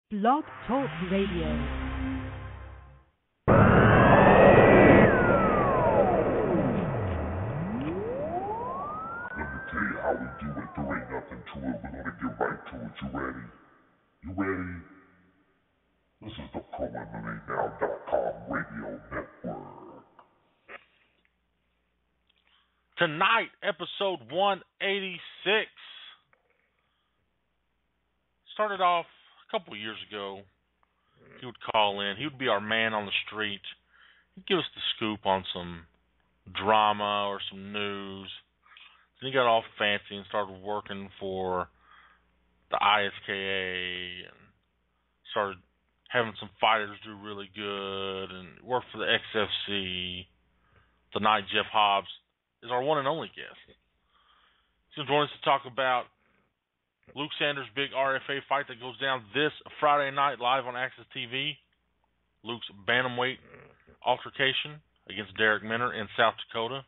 Blog Talk Radio. Let me tell you how we do it. There ain't nothing to it. We're gonna get right to it. You ready? You ready? This is the ProMMANow.com radio network. Tonight, episode 186. Started off a couple years ago. He would call in. He would be our man on the street. He'd give us the scoop on some drama or some news. Then he got all fancy and started working for the ISKA and started having some fighters do really good and worked for the XFC. Tonight, Jeff Hobbs is our one and only guest. He's going to join us to talk about Luke Sanders' big RFA fight that goes down this Friday night live on Access TV. Luke's bantamweight altercation against Derek Minner in South Dakota.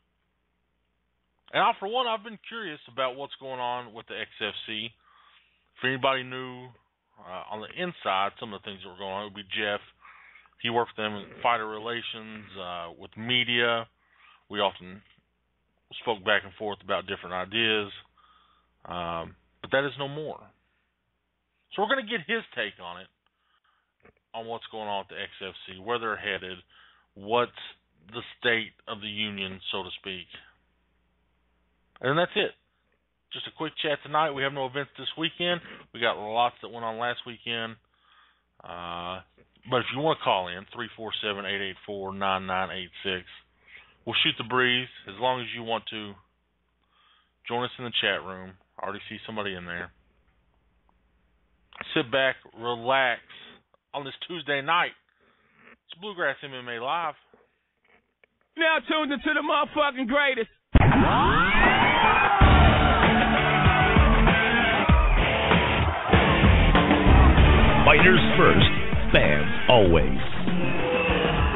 And for one, I've been curious about what's going on with the XFC. For anybody new on the inside, some of the things that were going on, it would be Jeff. He worked for them in fighter relations, with media. We often spoke back and forth about different ideas. But that is no more. So we're going to get his take on it, on what's going on with the XFC, where they're headed, what's the state of the union, so to speak. And that's it. Just a quick chat tonight. We have no events this weekend. We got lots that went on last weekend. But if you want to call in, 347-884-9986. We'll shoot the breeze as long as you want to. Join us in the chat room. I already see somebody in there. Sit back, relax on this Tuesday night. It's Bluegrass MMA Live. Now tuned into the motherfucking greatest. Fighters first, fans always.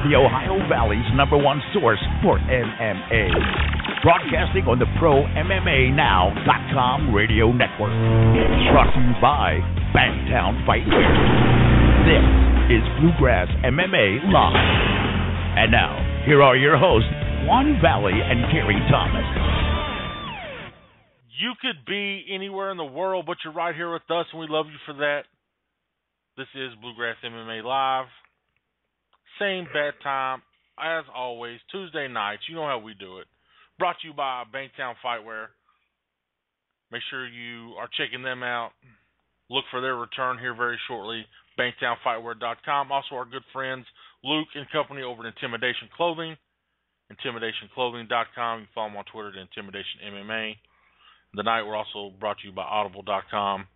The Ohio Valley's #1 source for MMA. Broadcasting on the ProMMANow.com radio network. Brought to you by Bangtown Fightwear. This is Bluegrass MMA Live. And now, here are your hosts, Juan Valley and Gary Thomas. You could be anywhere in the world, but you're right here with us, and we love you for that. This is Bluegrass MMA Live. Same bad time, as always, Tuesday nights. You know how we do it. Brought to you by Bangtown Fightwear. Make sure you are checking them out. Look for their return here very shortly. BangtownFightwear.com. Also, our good friends Luke and company over at Intimidation Clothing. IntimidationClothing.com. You can follow them on Twitter at Intimidation MMA. Tonight, we're also brought to you by Audible.com,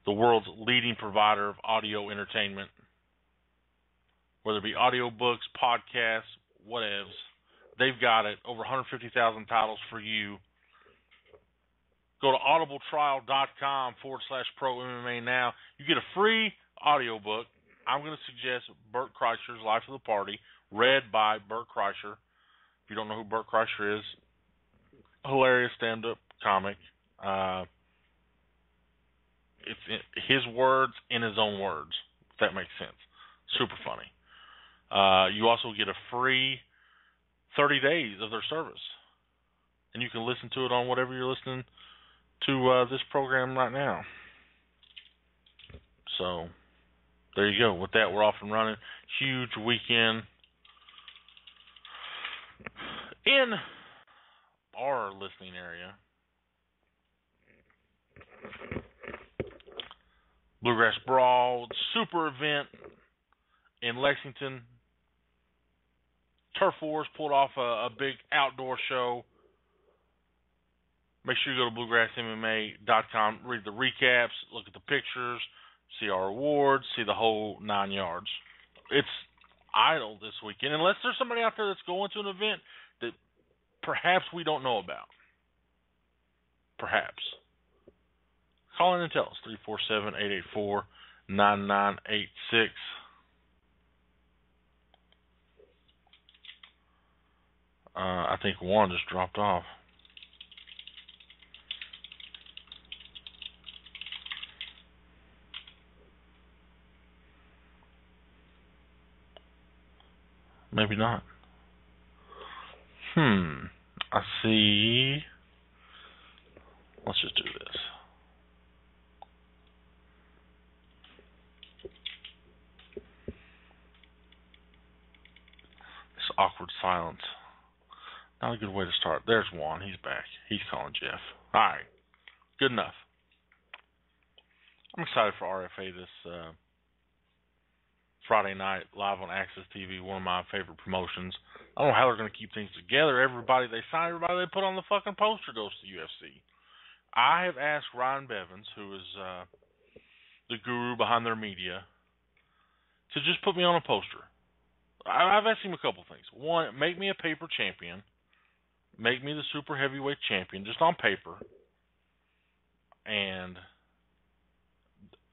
the world's leading provider of audio entertainment. Whether it be audiobooks, podcasts, whatevs. They've got it. Over 150,000 titles for you. Go to audibletrial.com/Pro MMA now. You get a free audiobook. I'm going to suggest Bert Kreischer's Life of the Party, read by Bert Kreischer. If you don't know who Bert Kreischer is, hilarious stand-up comic. It's his words in his own words, if that makes sense. Super funny. You also get a free 30 days of their service. And you can listen to it on whatever you're listening to this program right now. So, there you go. With that, we're off and running. Huge weekend in our listening area. Bluegrass Brawl, super event in Lexington. Turf Wars pulled off a big outdoor show. Make sure you go to BluegrassMMA.com, read the recaps, look at the pictures, see our awards, see the whole 9 yards. It's idle this weekend, unless there's somebody out there that's going to an event that perhaps we don't know about. Perhaps. Call in and tell us, 347-884-9986. I think one just dropped off. Maybe not. I see. Let's just do this. This awkward silence. Not a good way to start. There's Juan. He's back. He's calling Jeff. All right. Good enough. I'm excited for RFA this Friday night, live on Access TV, one of my favorite promotions. I don't know how they're going to keep things together. Everybody they sign, everybody they put on the fucking poster goes to UFC. I have asked Ryan Bevins, who is the guru behind their media, to just put me on a poster. I've asked him a couple things. One, make me a paper champion. Make me the super heavyweight champion, just on paper. And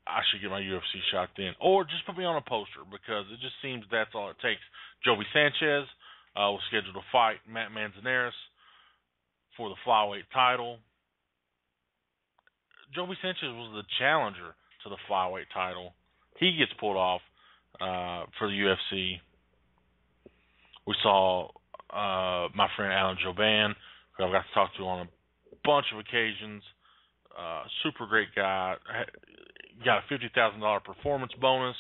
I should get my UFC shot then. Or just put me on a poster, because it just seems that's all it takes. Joey Sanchez was scheduled to fight Matt Manzanares for the flyweight title. Joey Sanchez was the challenger to the flyweight title. He gets pulled off for the UFC. We saw my friend Alan Joban, who I've got to talk to on a bunch of occasions. Super great guy. Got a $50,000 performance bonus.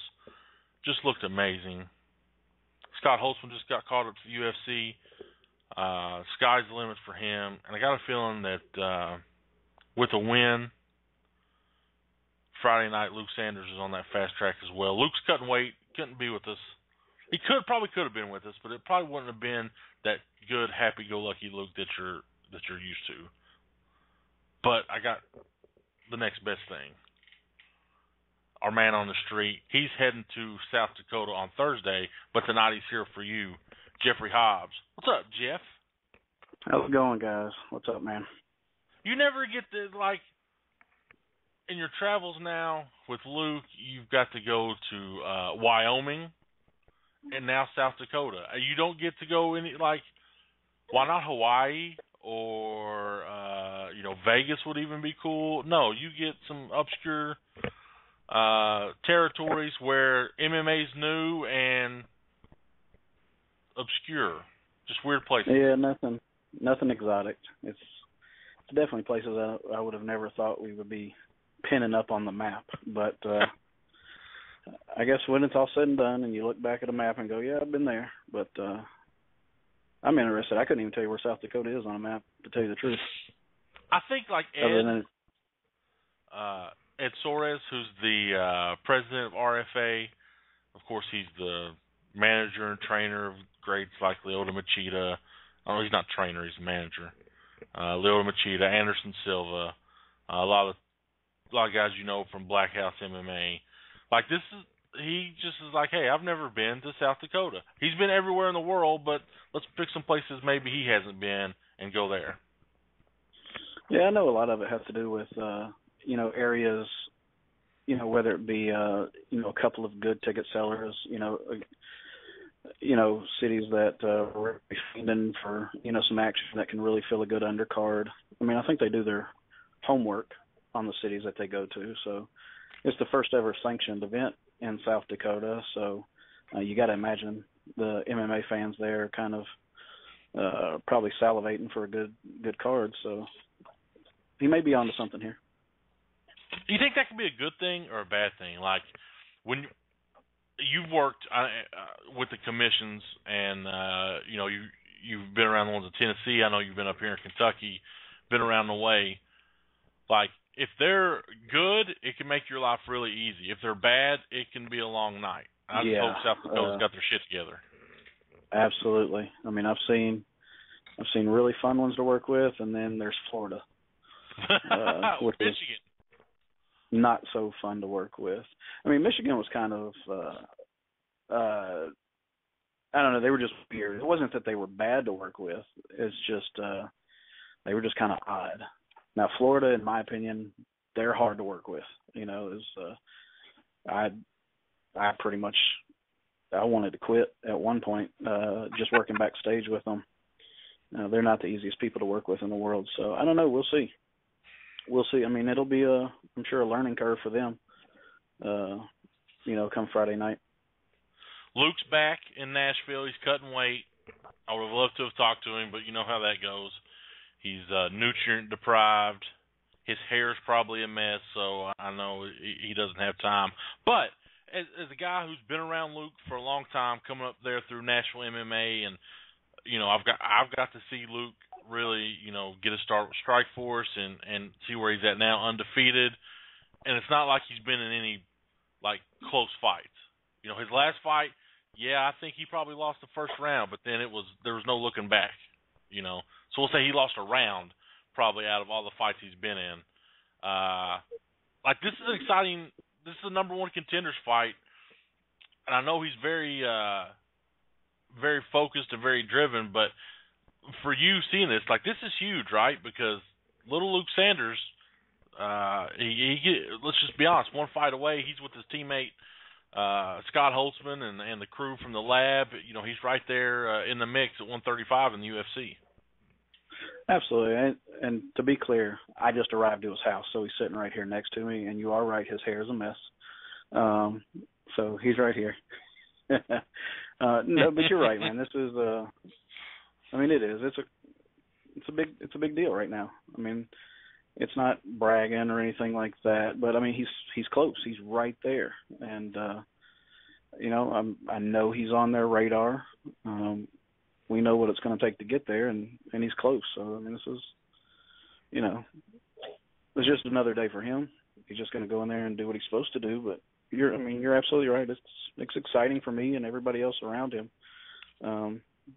Just looked amazing. Scott Holtzman just got called up to the UFC. Sky's the limit for him. And I got a feeling that with a win, Friday night, Luke Sanders is on that fast track as well. Luke's cutting weight. Couldn't be with us. He probably could have been with us, but it probably wouldn't have been that good, happy-go-lucky Luke that you're used to. But I got the next best thing. Our man on the street, he's heading to South Dakota on Thursday, but tonight he's here for you, Jeffrey Hobbs. What's up, Jeff? How's it going, guys? What's up, man? You never get to, like, in your travels now with Luke, you've got to go to Wyoming and now South Dakota. You don't get to go any, like, why not Hawaii or, Vegas would even be cool? No, you get some obscure territories where MMA's new and obscure. Just weird places. Yeah, nothing exotic. It's definitely places I would have never thought we would be pinning up on the map. But I guess when it's all said and done and you look back at a map and go, yeah, I've been there. But I'm interested. I couldn't even tell you where South Dakota is on a map, to tell you the truth. I think like Ed Soares, who's the president of RFA. Of course, he's the manager and trainer of greats like Lyoto Machida. Oh, he's not trainer; he's manager. Lyoto Machida, Anderson Silva, a lot of guys you know from Black House MMA. Like he just is like, hey, I've never been to South Dakota. He's been everywhere in the world, but let's pick some places maybe he hasn't been and go there. Yeah, I know a lot of it has to do with areas, whether it be a couple of good ticket sellers, cities that are fiending for some action that can really fill a good undercard. I mean, I think they do their homework on the cities that they go to. So it's the first ever sanctioned event in South Dakota. So you got to imagine the MMA fans there kind of probably salivating for a good card. So he may be onto something here. Do you think that could be a good thing or a bad thing? Like, when you've worked with the commissions and, you've been around the ones in Tennessee. I know you've been up here in Kentucky, been around the way. Like, if they're good, it can make your life really easy. If they're bad, it can be a long night. I just hope South Dakota's got their shit together. Absolutely. I mean, I've seen really fun ones to work with, and then there's Florida. Which Michigan. Not so fun to work with. I mean, Michigan was kind of, I don't know, they were just weird. It wasn't that they were bad to work with. It's just they were just kind of odd. Now, Florida, in my opinion, they're hard to work with. I pretty much, I wanted to quit at one point, just working backstage with them. They're not the easiest people to work with in the world. So I don't know. We'll see. I mean, it'll be I'm sure a learning curve for them, come Friday night. Luke's back in Nashville. He's cutting weight. I would have loved to have talked to him, but you know how that goes. He's nutrient deprived. His hair's probably a mess, so I know he doesn't have time. But as a guy who's been around Luke for a long time, coming up there through Nashville MMA, and I've got to see Luke really get a start with Strikeforce and see where he's at now, undefeated. And it's not like he's been in any close fights. His last fight, I think he probably lost the first round, but then there was no looking back. So we'll say he lost a round probably out of all the fights he's been in. This is an exciting. This is the number one contenders fight, and I know he's very, very focused and very driven. But for you seeing this, this is huge, right? Because little Luke Sanders, let's just be honest, one fight away. He's with his teammate Scott Holtzman and the crew from the lab. He's right there in the mix at 135 in the UFC. Absolutely. And to be clear, I just arrived to his house, so he's sitting right here next to me. And you are right, his hair is a mess. So he's right here. No, but you're right, man. This is, it is. It's a big deal right now. It's not bragging or anything like that, but he's close. He's right there, and I know he's on their radar. We know what it's going to take to get there, and he's close. So this is, it's just another day for him. He's just going to go in there and do what he's supposed to do. But you're absolutely right. It's exciting for me and everybody else around him,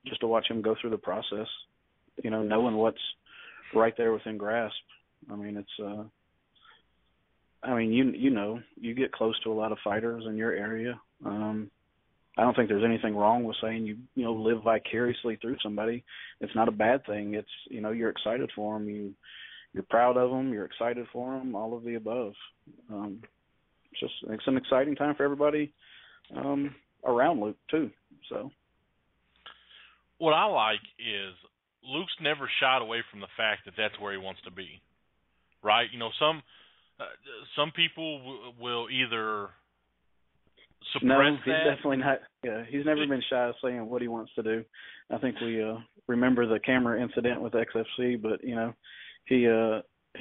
just to watch him go through the process. Knowing what's right there within grasp. You get close to a lot of fighters in your area. I don't think there's anything wrong with saying you live vicariously through somebody. It's not a bad thing. It's you're excited for them. You're proud of them. You're excited for them. All of the above. It's an exciting time for everybody around Luke too. So what I like is Luke's never shied away from the fact that that's where he wants to be. Right? Some people will either suppress no, he's that. definitely not. Yeah, he's never been shy of saying what he wants to do. I think we remember the camera incident with XFC, but he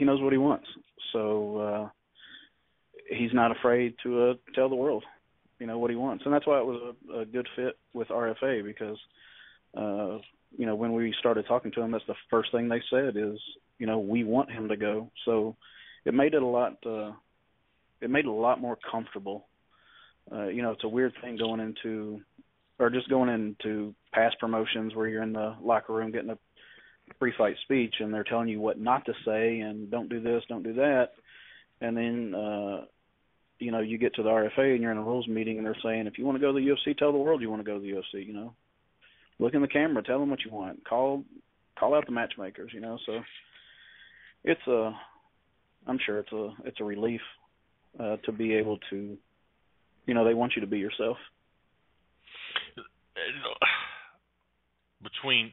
knows what he wants. So he's not afraid to tell the world, what he wants, and that's why it was a good fit with RFA because when we started talking to him, that's the first thing they said is, we want him to go. So it made it a lot more comfortable. It's a weird thing going into past promotions where you're in the locker room getting a pre-fight speech and they're telling you what not to say and don't do this, don't do that. And then, you get to the RFA and you're in a rules meeting and they're saying, if you want to go to the UFC, tell the world you want to go to the UFC, Look in the camera, tell them what you want. Call out the matchmakers, So it's I'm sure it's a relief to be able to, they want you to be yourself. Between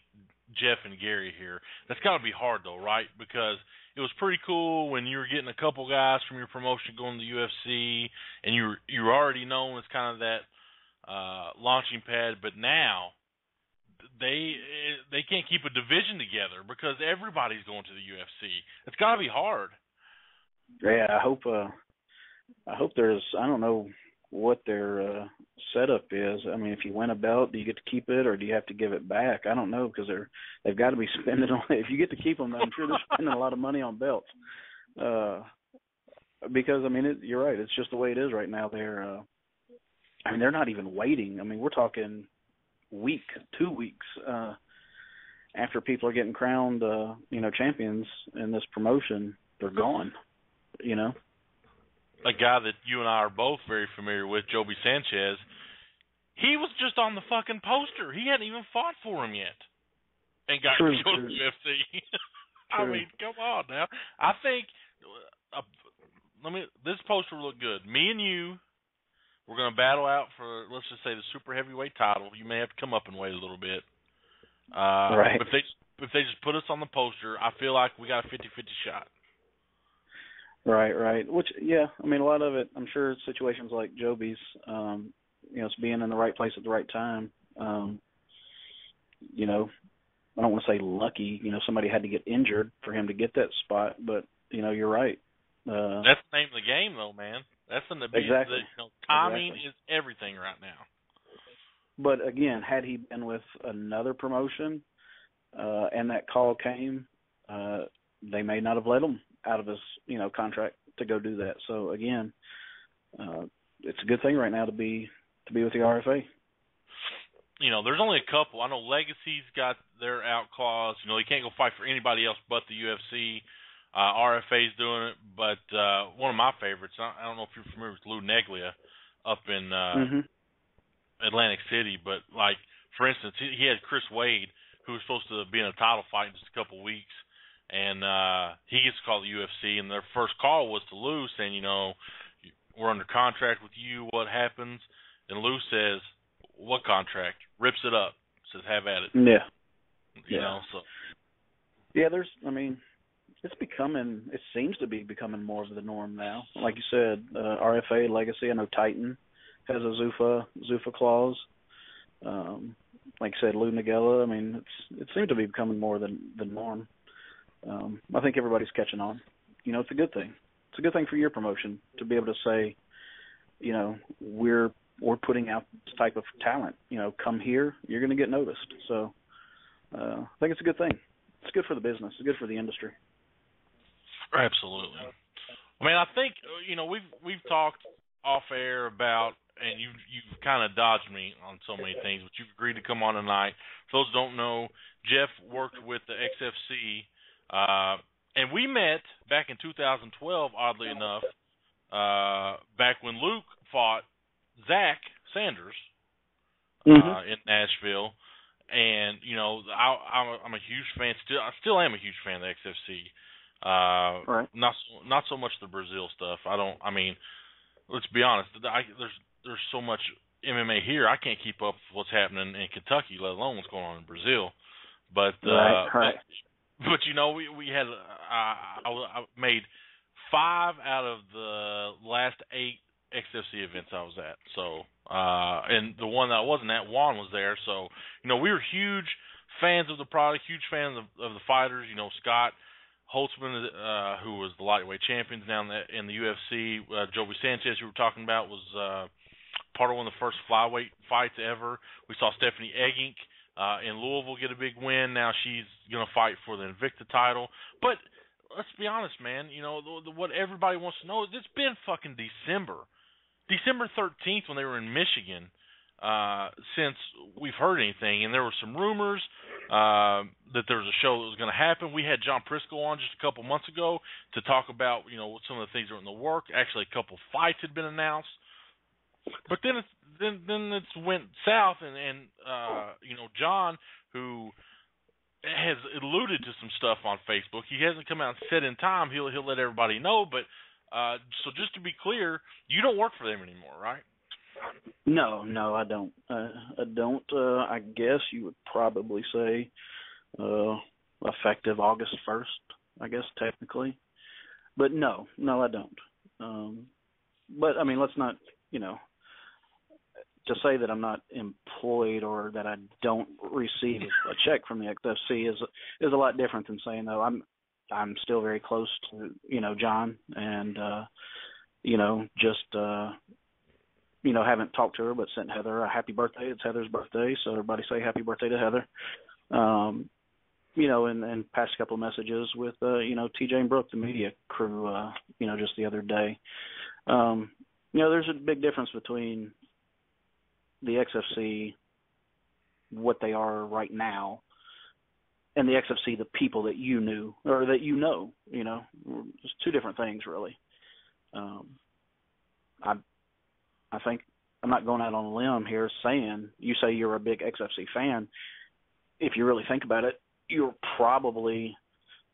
Jeff and Gary here, that's got to be hard though, right? Because it was pretty cool when you were getting a couple guys from your promotion going to the UFC, and you were already known as kind of that launching pad. But now they can't keep a division together because everybody's going to the UFC. It's got to be hard. Yeah, I hope there's, I don't know what their setup is. If you win a belt, do you get to keep it or do you have to give it back? I don't know because they've got to be spending on it. If you get to keep them, I'm sure they're spending a lot of money on belts. Because you're right. It's just the way it is right now. They're not even waiting. We're talking week, 2 weeks after people are getting crowned, champions in this promotion. They're gone. A guy that you and I are both very familiar with, Joby Sanchez, he was just on the fucking poster. He hadn't even fought for him yet and got to go to the UFC. Come on now. I think this poster will look good. Me and you, we're going to battle out for, let's just say, the super heavyweight title. You may have to come up and weight a little bit. Right. If they just put us on the poster, I feel like we got a 50-50 shot. Right. Which, a lot of it, I'm sure situations like Joby's, it's being in the right place at the right time. I don't want to say lucky. Somebody had to get injured for him to get that spot, but you're right. That's the name of the game, though, man. That's the exactly. Timing is everything right now. But again, had he been with another promotion, and that call came, they may not have let him out of his contract to go do that. So again, it's a good thing right now to be with the RFA. There's only a couple. I know Legacy's got their out clause. He can't go fight for anybody else but the UFC. RFA's doing it, but one of my favorites, I don't know if you're familiar with Lou Neglia up in Atlantic City, but, like, for instance, he had Chris Wade, who was supposed to be in a title fight in just a couple of weeks, and he gets to call the UFC, and their first call was to Lou saying, we're under contract with you, what happens? And Lou says, what contract? Rips it up, says, have at it. Yeah. So. Yeah, it seems to be becoming more of the norm now. Like you said, RFA, Legacy, I know Titan has a Zuffa clause. Like I said, Lou Nagella, it seems to be becoming more than the norm. I think everybody's catching on. It's a good thing. It's a good thing for your promotion to be able to say, we're putting out this type of talent. Come here, you're going to get noticed. So I think it's a good thing. It's good for the business. It's good for the industry. Absolutely. I think we've talked off air about, and you've kind of dodged me on so many things, but you've agreed to come on tonight. For those who don't know, Jeff worked with the XFC, and we met back in 2012. Oddly enough, back when Luke fought Zach Sanders in Nashville, and I'm a huge fan. I still am a huge fan of the XFC. Right. Not so much the Brazil stuff. Let's be honest. There's so much MMA here. I can't keep up with what's happening in Kentucky, let alone what's going on in Brazil. But right. But we had I made 5 out of the last 8 XFC events I was at. So and the one that I wasn't at, Juan was there. So we were huge fans of the product, huge fans of the fighters. Scott Holtzman, who was the lightweight champions down in the UFC. Joey Sanchez, who we were talking about, was part of one of the first flyweight fights ever. We saw Stephanie Eggink in Louisville get a big win. Now she's going to fight for the Invicta title. But let's be honest, man. What everybody wants to know is it's been fucking December 13th when they were in Michigan since we've heard anything. And there were some rumors that there was a show that was going to happen. We had John Prisco on just a couple months ago to talk about, some of the things that were in the work. Actually, a couple fights had been announced. But then it went south, and John, who has alluded to some stuff on Facebook, he hasn't come out and said in time. He'll let everybody know. But so just to be clear, you don't work for them anymore, right? No, I don't. I don't. I guess you would probably say effective August 1st, I guess, technically. But no, I don't. But, let's not, to say that I'm not employed or that I don't receive a check from the XFC is a lot different than saying, though, I'm still very close to, John and, haven't talked to her, but sent Heather a happy birthday. It's Heather's birthday, so everybody say happy birthday to Heather. And passed a couple of messages with, TJ and Brooke, the media crew, just the other day. There's a big difference between the XFC, what they are right now, and the XFC, the people that you knew or that It's two different things, really. I think I'm not going out on a limb here saying you say you're a big XFC fan. If you really think about it, you're probably,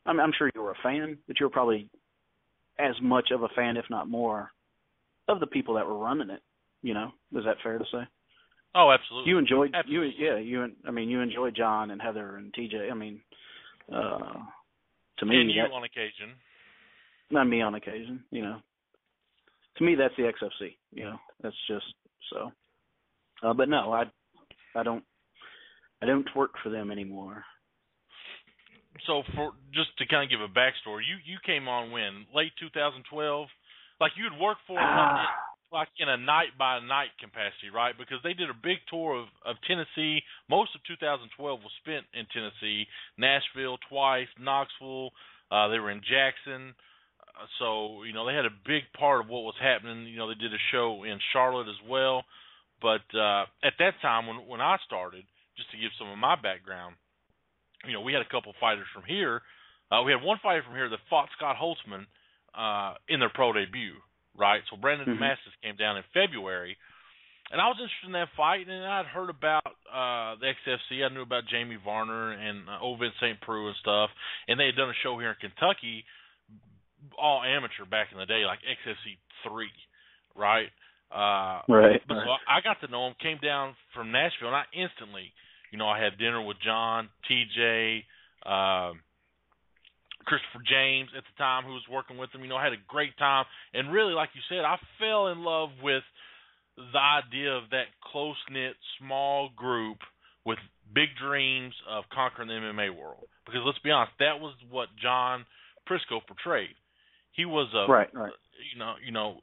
I'm sure you're a fan, but you're probably as much of a fan, if not more, of the people that were running it. Is that fair to say? Oh, absolutely. You enjoyed, absolutely. you enjoyed John and Heather and TJ. To me, and you on occasion. Not me on occasion. To me, that's the XFC. That's just so. But no, I don't work for them anymore. So for just to kind of give a backstory, you came on when? Late 2012? Like you'd work for like in a night by night capacity, right? Because they did a big tour of Tennessee. Most of 2012 was spent in Tennessee, Nashville twice, Knoxville. They were in Jackson. So, you know, they had a big part of what was happening. You know, they did a show in Charlotte as well. But at that time when I started, just to give some of my background, you know, we had a couple fighters from here. We had one fighter from here that fought Scott Holtzman in their pro debut, right? So Brandon Damascus came down in February, and I was interested in that fight, and I'd heard about the XFC. I knew about Jamie Varner and Ovid St. Preux and stuff, and they had done a show here in Kentucky, all amateur back in the day, like XFC 3, right? Right. But so I got to know him, came down from Nashville, and I instantly, you know, I had dinner with John, TJ, Christopher James at the time, who was working with him. You know, I had a great time. And really, like you said, I fell in love with the idea of that close-knit, small group with big dreams of conquering the MMA world. Because let's be honest, that was what John Prisco portrayed. He was a, right. you know,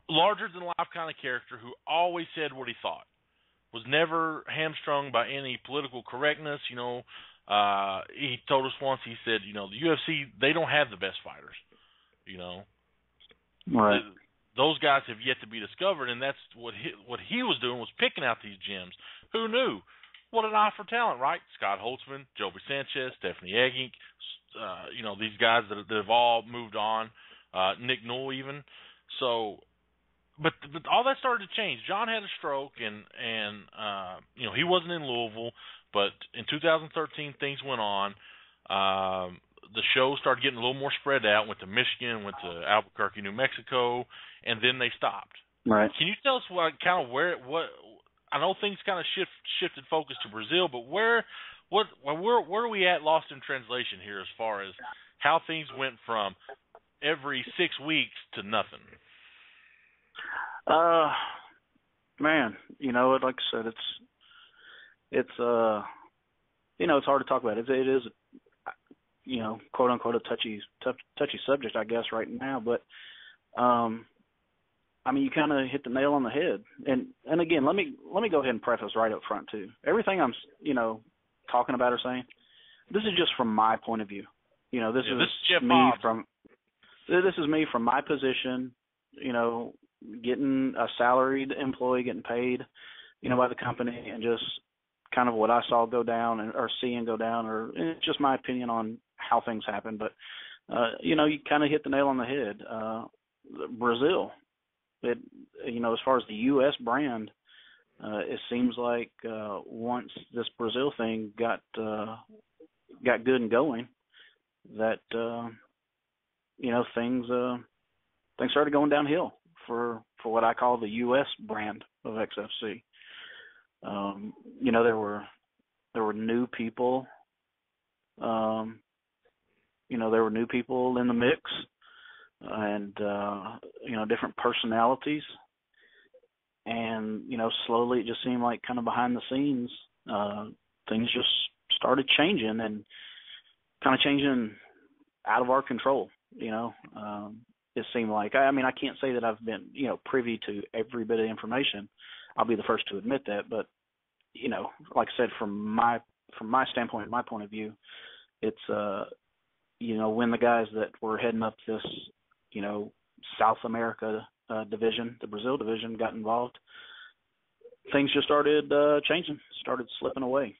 larger-than-life kind of character who always said what he thought. Was never hamstrung by any political correctness. You know, he told us once, he said, you know, the UFC, they don't have the best fighters, you know. Right. Those guys have yet to be discovered, and that's what he was doing, was picking out these gems. Who knew? What an eye for talent, right? Scott Holtzman, Joby Sanchez, Stephanie Egink, you know, these guys that have all moved on, Nick Newell even. So, But all that started to change. John had a stroke, and you know, he wasn't in Louisville. But in 2013, things went on. The show started getting a little more spread out. Went to Michigan, went to Albuquerque, New Mexico, and then they stopped. Right. Can you tell us what I know things kind of shifted focus to Brazil, but where are we at, lost in translation here, as far as how things went from every 6 weeks to nothing? Man, you know, like I said, it's you know, it's hard to talk about. It is, you know, quote unquote, a touchy subject, I guess, right now. But I mean, you kind of hit the nail on the head. And again, let me go ahead and preface right up front too. Everything I'm, you know, talking about or saying, this is just from my point of view. You know, this is me from my position. You know, getting a salaried employee, getting paid, you know, by the company, and just kind of what I saw go down or seeing go down, or it's just my opinion on how things happen. But, you know, you kind of hit the nail on the head. Brazil, you know, as far as the U.S. brand, it seems like once this Brazil thing got good and going, that, you know, things started going downhill for what I call the U.S. brand of XFC. You know, there were new people. You know, there were new people in the mix, and you know, different personalities. And you know, slowly it just seemed like kind of behind the scenes, things just started changing, and kind of changing out of our control. You know, it seemed like, I mean, I can't say that I've been, you know, privy to every bit of information. I'll be the first to admit that. But, you know, like I said, from my standpoint, my point of view, it's, you know, when the guys that were heading up this, you know, South America division, the Brazil division, got involved, things just started changing, started slipping away.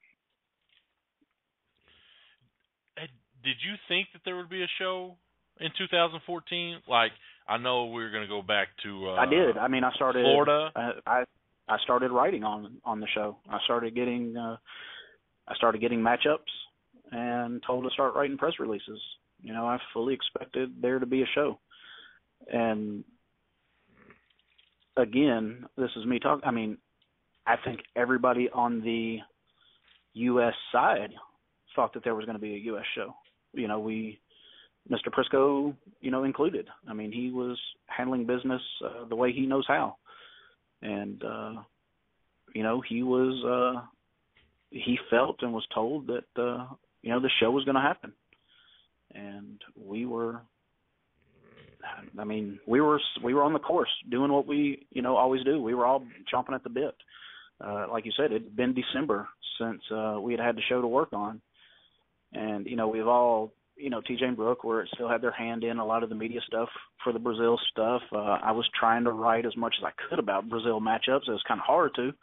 Did you think that there would be a show in 2014? Like, I know we were going to go back to I did. I mean, I started Florida. I started writing on the show. I started getting matchups and told to start writing press releases. You know, I fully expected there to be a show. And again, this is me talking. I mean, I think everybody on the U.S. side thought that there was going to be a U.S. show. You know, Mr. Prisco, you know, included. I mean, he was handling business the way he knows how. And, he felt and was told that the show was going to happen, and we were on the course doing what we always do. We were all chomping at the bit. Like you said, it'd been December since we had the show to work on, and we've all TJ and Brooke still had their hand in a lot of the media stuff for the Brazil stuff. I was trying to write as much as I could about Brazil matchups. It was kind of hard to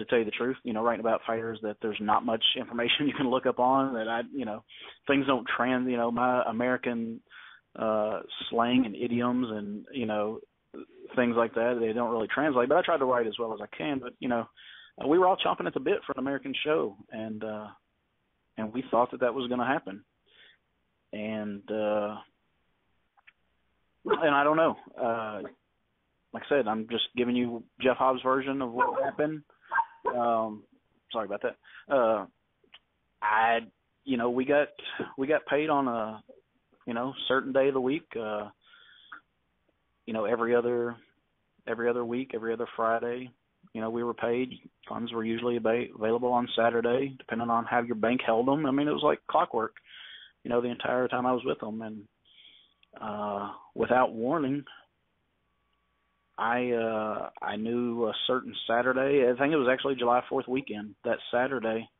tell you the truth, writing about fighters that there's not much information you can look up on, that things don't my American slang and idioms and, things like that, they don't really translate, but I tried to write as well as I can. But, we were all chomping at the bit for an American show, and we thought that was going to happen. And I don't know. Like I said, I'm just giving you Jeff Hobbs' version of what happened. Sorry about that. We got paid on a certain day of the week. Every other week, every other Friday, we were paid. Funds were usually available on Saturday, depending on how your bank held them. I mean, it was like clockwork, the entire time I was with them. And without warning, I knew a certain Saturday. I think it was actually July 4th weekend. That Saturday,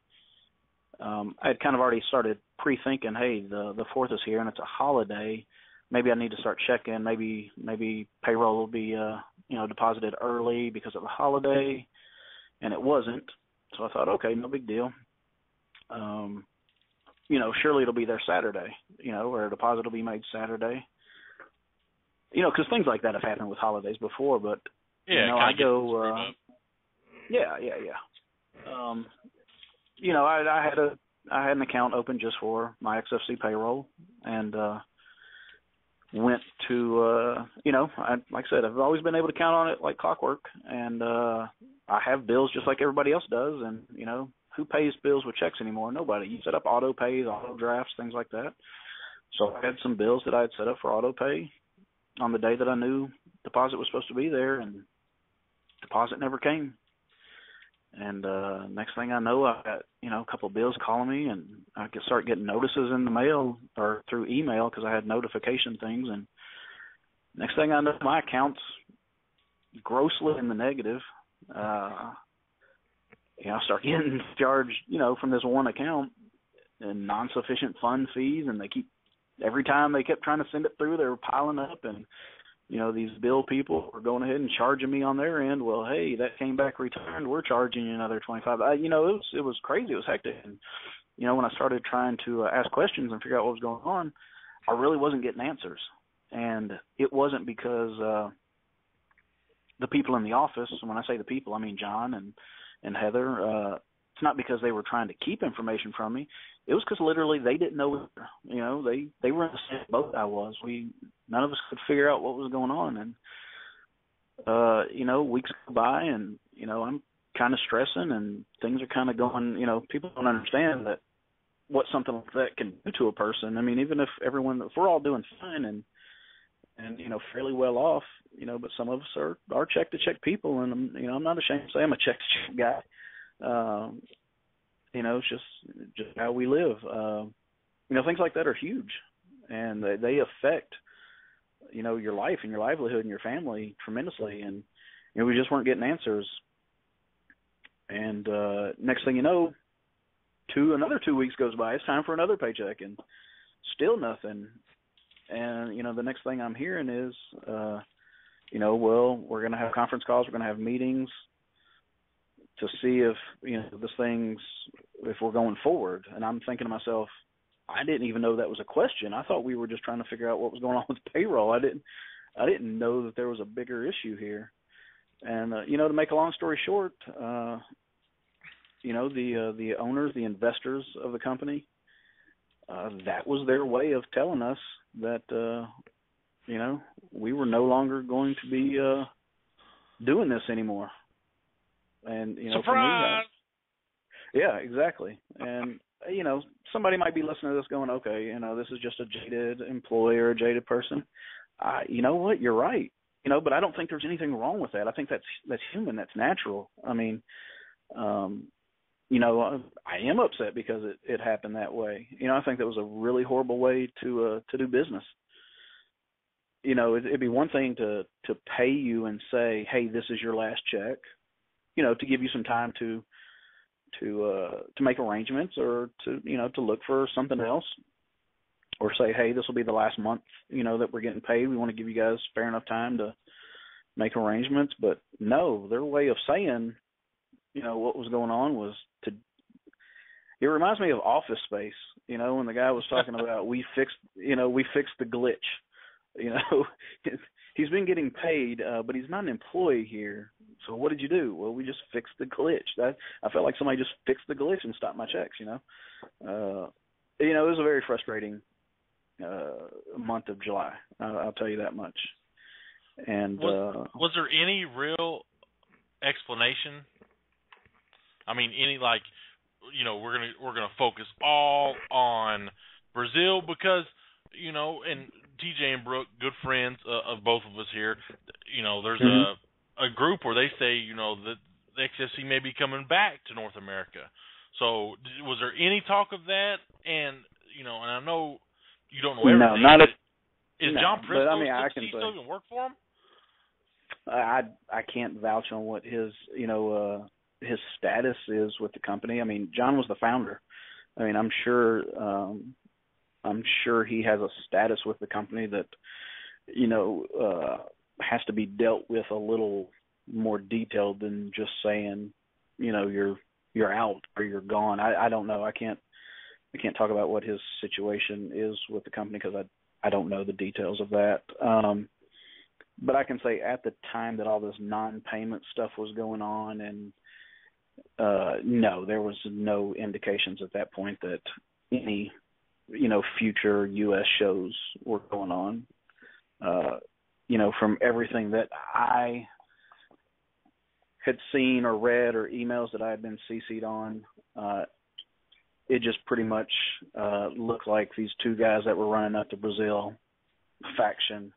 I had kind of already started pre-thinking, hey, the 4th is here and it's a holiday. Maybe I need to start checking. Maybe payroll will be deposited early because of the holiday, and it wasn't. So I thought, okay, no big deal. Surely it'll be there Saturday, or a deposit will be made Saturday. Because things like that have happened with holidays before, but I go, yeah. I had an account open just for my XFC payroll, and went to, like I said, I've always been able to count on it like clockwork, and I have bills just like everybody else does, and who pays bills with checks anymore? Nobody. You set up auto pays, auto drafts, things like that. So I had some bills that I had set up for auto pay on the day that I knew deposit was supposed to be there, and deposit never came. And next thing I know, I got, a couple of bills calling me, and I could start getting notices in the mail or through email because I had notification things. And next thing I know, my account's grossly in the negative. I start getting charged, from this one account and non-sufficient fund fees, and every time they kept trying to send it through, they were piling up, and these bill people were going ahead and charging me on their end. Well, hey, that came back returned. We're charging you another $25. It was crazy. It was hectic. And when I started trying to ask questions and figure out what was going on, I really wasn't getting answers. And it wasn't because the people in the office, and when I say the people, I mean John and Heather. It's not because they were trying to keep information from me. It was because literally they didn't know. They were in the same boat I was. None of us could figure out what was going on, and weeks go by, and I'm kind of stressing, and things are kind of going. People don't understand that what something like that can do to a person. I mean, even if we're all doing fine and fairly well off, but some of us are check to check people, and I'm not ashamed to say I'm a check to check guy. It's just how we live. Things like that are huge, and they affect, your life and your livelihood and your family tremendously. And, we just weren't getting answers. And next thing you know, another 2 weeks goes by. It's time for another paycheck, and still nothing. And, the next thing I'm hearing is, well, we're going to have conference calls, we're going to have meetings to see if, if we're going forward. And I'm thinking to myself, I didn't even know that was a question. I thought we were just trying to figure out what was going on with payroll. I didn't know that there was a bigger issue here. And, to make a long story short, the owners, the investors of the company, that was their way of telling us that, we were no longer going to be doing this anymore. And, surprise! For me, yeah, exactly. And, somebody might be listening to this going, okay, this is just a jaded employee or a jaded person. You know what? You're right. but I don't think there's anything wrong with that. I think that's human, that's natural. I mean, I am upset because it happened that way. I think that was a really horrible way to do business. It'd be one thing to pay you and say, hey, this is your last check, to give you some time to make arrangements or to look for something else, or say, hey, this will be the last month, that we're getting paid. We want to give you guys fair enough time to make arrangements. But no, their way of saying, what was going on was it reminds me of Office Space, when the guy was talking about we fixed the glitch. He's been getting paid, but he's not an employee here. So what did you do? Well, we just fixed the glitch. I felt like somebody just fixed the glitch and stopped my checks. It was a very frustrating month of July. I'll tell you that much. And was there any real explanation? I mean, any we're gonna focus all on Brazil because and TJ and Brooke, good friends of both of us here. There's a group where they say that the XFC may be coming back to North America. So was there any talk of that? And and I know you don't know everything. No, not at, is no, John Prisco? But I mean, I can still going to work for him? I can't vouch on what his his status is with the company. I mean, John was the founder. I mean, I'm sure he has a status with the company that has to be dealt with a little more detailed than just saying you're out or you're gone. I don't know. I can't talk about what his situation is with the company because I don't know the details of that. But I can say at the time that all this non-payment stuff was going on, and no, there was no indications at that point that any future U.S. shows were going on. From everything that I had seen or read or emails that I had been CC'd on, it just pretty much looked like these two guys that were running up the Brazil faction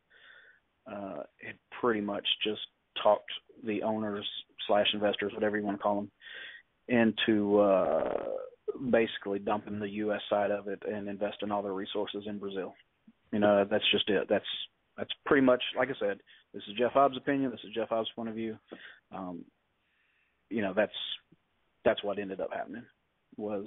had pretty much just talked the owners / investors, whatever you want to call them, into basically dumping the U.S. side of it and investing all their resources in Brazil. That's just it. That's pretty much, like I said, this is Jeff Hobbs' opinion. This is Jeff Hobbs' point of view. That's what ended up happening was,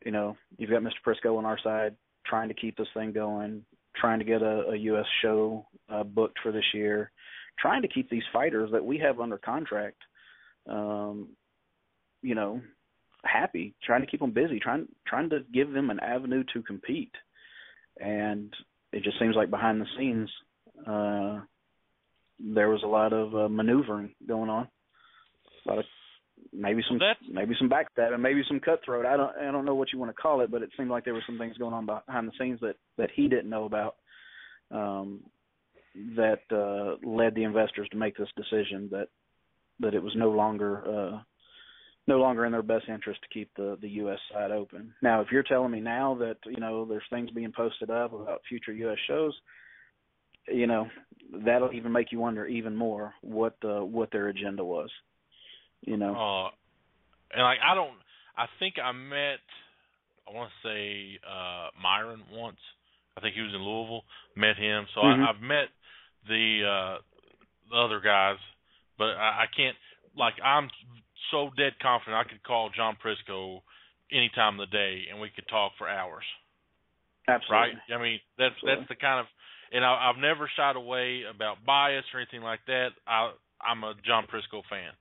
you've got Mr. Prisco on our side trying to keep this thing going, trying to get a U.S. show booked for this year, trying to keep these fighters that we have under contract, happy, trying to keep them busy, trying to give them an avenue to compete. And it just seems like behind the scenes, there was a lot of maneuvering going on, a lot of maybe some backstab and maybe some cutthroat. I don't know what you want to call it, but it seemed like there were some things going on behind the scenes that he didn't know about, that led the investors to make this decision that it was no longer in their best interest to keep the U.S. side open. Now, if you're telling me now that there's things being posted up about future U.S. shows, that'll even make you wonder even more what their agenda was. And I think I met, I want to say Myron once. I think he was in Louisville. Met him, so I've met the other guys, but I can't. Like, I'm so dead confident I could call John Prisco any time of the day and we could talk for hours. Absolutely. Right? I mean, that's the kind of, and I've never shied away about bias or anything like that. I'm a John Prisco fan.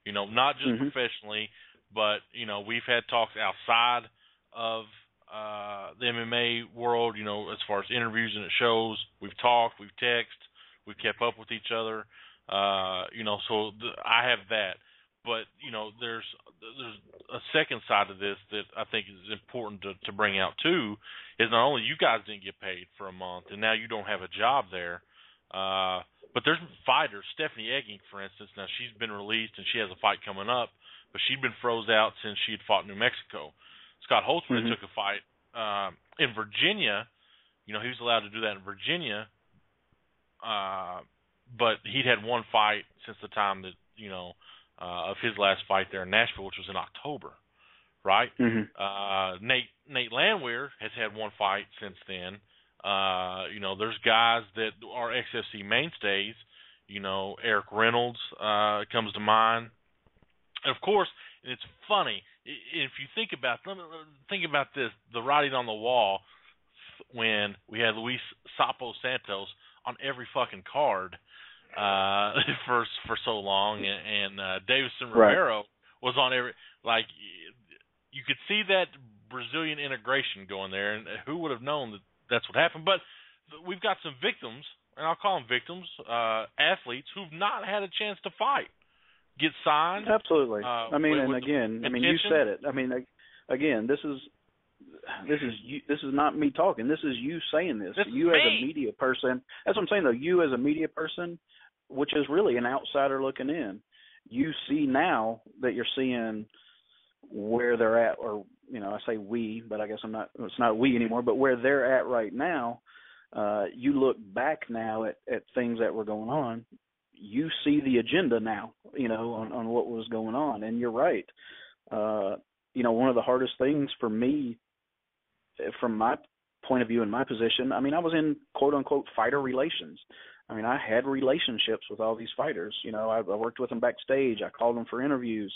Not just professionally, but we've had talks outside of the MMA world. As far as interviews and at shows, we've talked, we've texted, we've kept up with each other. So I have that. But there's a second side of this that I think is important to bring out too. Is not only you guys didn't get paid for a month, and now you don't have a job there. But there's fighters, Stephanie Egging, for instance. Now, she's been released, and she has a fight coming up, but she'd been froze out since she had fought in New Mexico. Scott Holtzman took a fight in Virginia. He was allowed to do that in Virginia but he'd had one fight since the time that, of his last fight there in Nashville, which was in October, right? Mm-hmm. Nate Landwehr has had one fight since then. There's guys that are XFC mainstays. Eric Reynolds comes to mind. And of course, and it's funny if you think about this, the writing on the wall when we had Luis Sapo Santos on every fucking card for so long, and Davison Rivero was on every, like, you could see that Brazilian integration going there, and who would have known that that's what happened? But we've got some victims, and I'll call them victims, athletes who've not had a chance to fight, get signed. Absolutely. You said it. I mean, again, this is not me talking. This is you saying this. You as a media person. That's what I'm saying, though. You as a media person, which is really an outsider looking in, you see now that you're seeing where they're at, or I say we, but I guess it's not we anymore, but where they're at right now. You look back now at things that were going on. You see the agenda now, on what was going on, and you're right. One of the hardest things for me, from my point of view and my position, I was in quote unquote fighter relations. I had relationships with all these fighters. I worked with them backstage. I called them for interviews.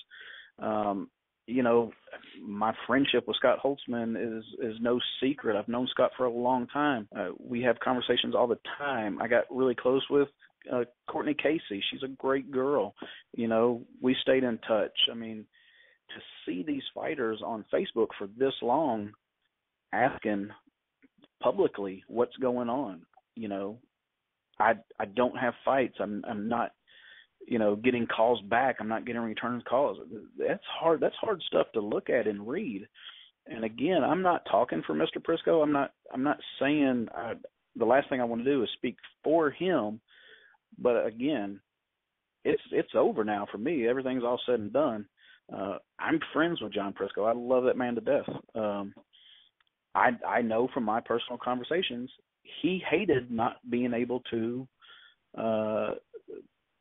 My friendship with Scott Holtzman is no secret. I've known Scott for a long time. We have conversations all the time. I got really close with Courtney Casey. She's a great girl. We stayed in touch. To see these fighters on Facebook for this long asking publicly what's going on, I don't have fights. I'm not, getting calls back. I'm not getting return calls. That's hard. That's hard stuff to look at and read. And again, I'm not talking for Mr. Prisco. I'm not saying the last thing I want to do is speak for him. But again, it's over now for me. Everything's all said and done. I'm friends with John Prisco. I love that man to death. I know from my personal conversations, he hated not being able to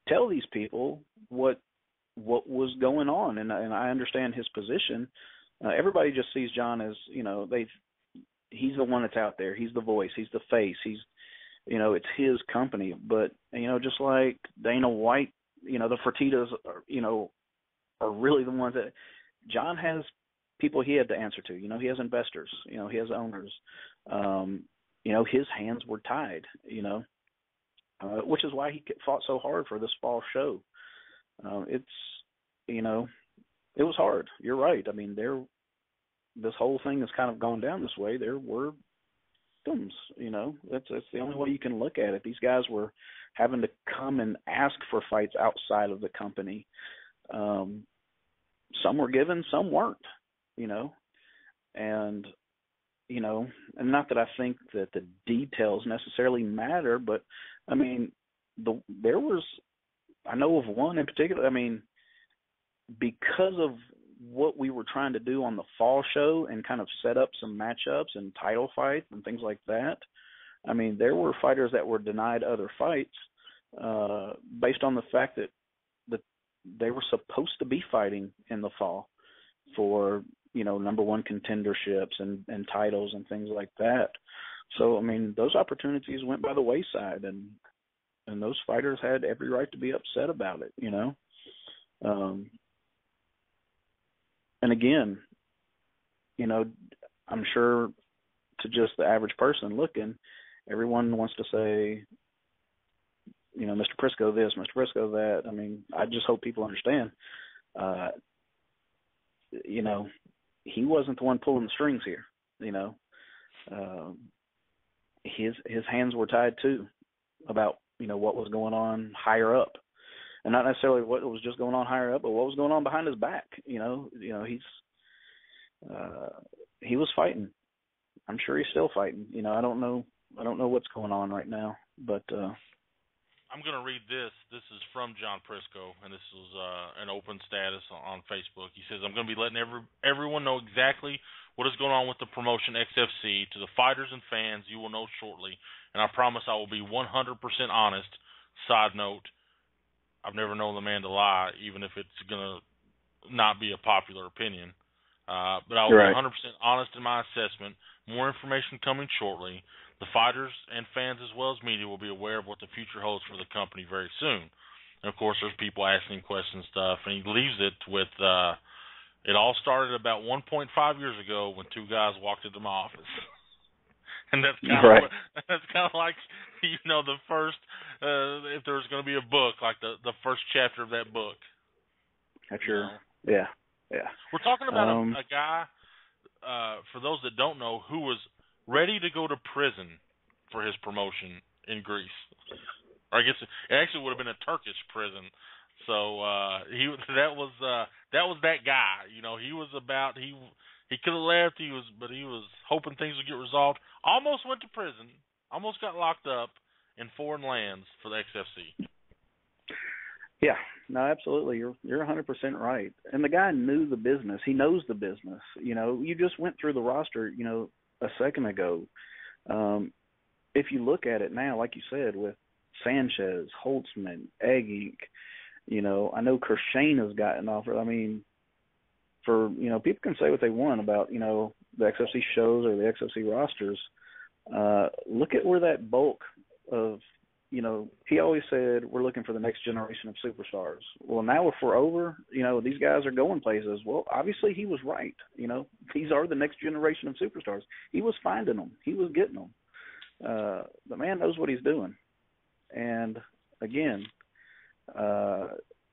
tell these people what was going on, and I understand his position. Everybody just sees John as he's the one that's out there. He's the voice. He's the face. He's it's his company. But just like Dana White, the Fertittas are really the ones that John has people he had to answer to. He has investors. He has owners. His hands were tied. Which is why he fought so hard for this fall show. It was hard. You're right. This whole thing has kind of gone down this way. There were victims. That's the only way you can look at it. These guys were having to come and ask for fights outside of the company. Some were given, some weren't. And not that I think that the details necessarily matter, but I know of one in particular. Because of what we were trying to do on the fall show and kind of set up some matchups and title fights and things like that, there were fighters that were denied other fights based on the fact that they were supposed to be fighting in the fall for number one contenderships and titles and things like that. So those opportunities went by the wayside, and those fighters had every right to be upset about it. And again, I'm sure to just the average person looking, everyone wants to say, Mr. Prisco this, Mr. Prisco that. I just hope people understand, he wasn't the one pulling the strings here. His hands were tied too about, what was going on higher up. And not necessarily what was just going on higher up, but what was going on behind his back. He was fighting. I'm sure he's still fighting. I don't know what's going on right now, but I'm going to read this. This is from John Prisco, and this is an open status on Facebook. He says, I'm going to be letting everyone know exactly what is going on with the promotion XFC. To the fighters and fans, you will know shortly, and I promise I will be 100% honest Side note, I've never known the man to lie, even if it's going to not be a popular opinion. But I was 100% honest in my assessment. More information coming shortly. The fighters and fans as well as media will be aware of what the future holds for the company very soon. And, of course, there's people asking questions and stuff. And he leaves it with, it all started about 1.5 years ago when two guys walked into my office. And that's kind of like, the first, if there's going to be a book, like the first chapter of that book. That's yeah. We're talking about a guy, for those that don't know, who was ready to go to prison for his promotion in Greece. Or I guess it actually would have been a Turkish prison. So that was that guy. He was about he could have left. But he was hoping things would get resolved. Almost went to prison. Almost got locked up in foreign lands for the XFC. Yeah, no, absolutely. You're 100% right. And the guy knew the business. He knows the business. You just went through the roster, a second ago. If you look at it now, like you said, with Sanchez, Holtzman, Egg, I know Kershane has gotten offered. I mean, people can say what they want about, the XFC shows or the XFC rosters. Look at where that bulk of, he always said we're looking for the next generation of superstars. Well, now if we're over, these guys are going places. Well, obviously he was right. These are the next generation of superstars. He was finding them. He was getting them. The man knows what he's doing. And, again,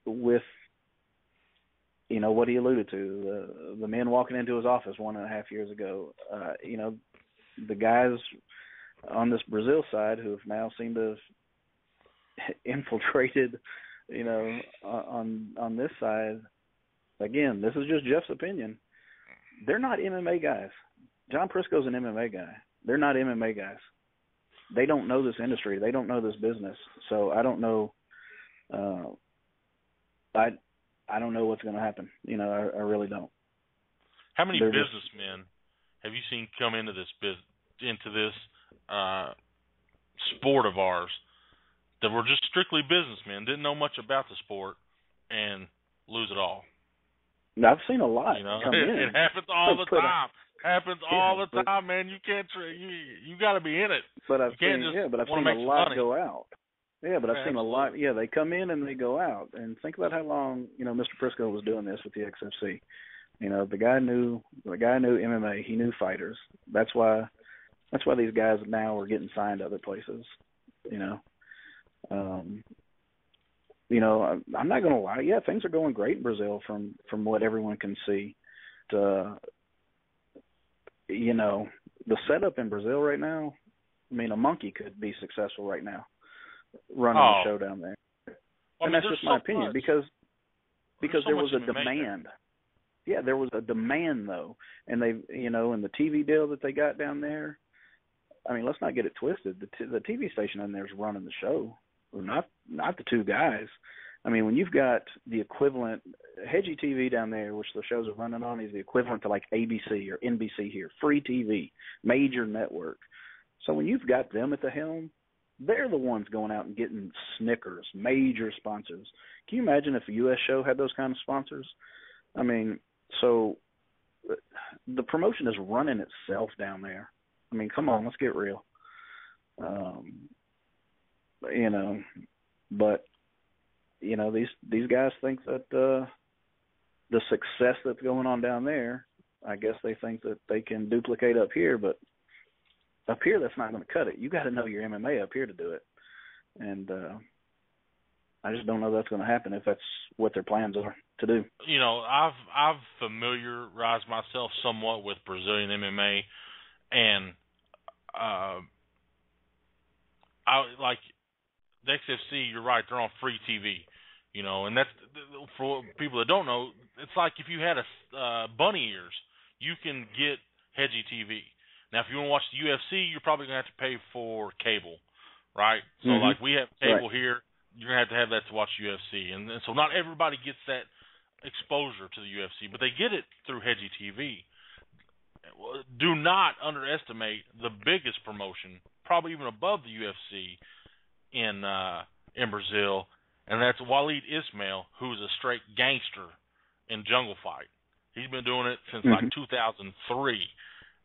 with, what he alluded to, the men walking into his office 1.5 years ago, the guys on this Brazil side who have now seemed to have infiltrated, on this side, again, this is just Jeff's opinion. They're not MMA guys. John Prisco's an MMA guy. They're not MMA guys. They don't know this industry. They don't know this business. So I don't know. I don't know what's going to happen. I really don't. How many businessmen have you seen come into this sport of ours that were just strictly businessmen, didn't know much about the sport, and lose it all? I've seen a lot come in. It happens all the time. Happens all the time, man. You can't. You got to be in it. But I've seen a lot go out. Yeah, but I've seen a lot. Yeah, they come in and they go out. And think about how long Mr. Prisco was doing this with the XFC. The guy knew MMA. He knew fighters. That's why these guys now are getting signed to other places. I'm not going to lie. Yeah, things are going great in Brazil from what everyone can see. The setup in Brazil right now, I mean, a monkey could be successful right now running the show down there. And that's just my opinion because there was a demand. Yeah, there was a demand, though. And they, and the TV deal that they got down there, I mean, let's not get it twisted. The TV station in there is running the show, not the two guys. I mean, when you've got the equivalent, Hedgie TV down there, which the shows are running on, is the equivalent to like ABC or NBC here, free TV, major network. So when you've got them at the helm, they're the ones going out and getting Snickers, major sponsors. Can you imagine if a U.S. show had those kind of sponsors? I mean, so the promotion is running itself down there. I mean, come on, let's get real. But these guys think that the success that's going on down there, I guess they think that they can duplicate up here, but up here that's not going to cut it. You got to know your MMA up here to do it, and I just don't know that's going to happen if that's what their plans are to do. I've familiarized myself somewhat with Brazilian MMA, and I like the XFC. You're right; they're on free TV. And that's for people that don't know. It's like if you had a bunny ears, you can get Hedgie TV. Now, if you want to watch the UFC, you're probably going to have to pay for cable, right? So, like we have cable here, you're going to have that to watch UFC. And so not everybody gets that exposure to the UFC, but they get it through Hedgie TV. Do not underestimate the biggest promotion, probably even above the UFC, in in Brazil, and that's Waleed Ismail, who's a straight gangster in jungle fight. He's been doing it since like 2003,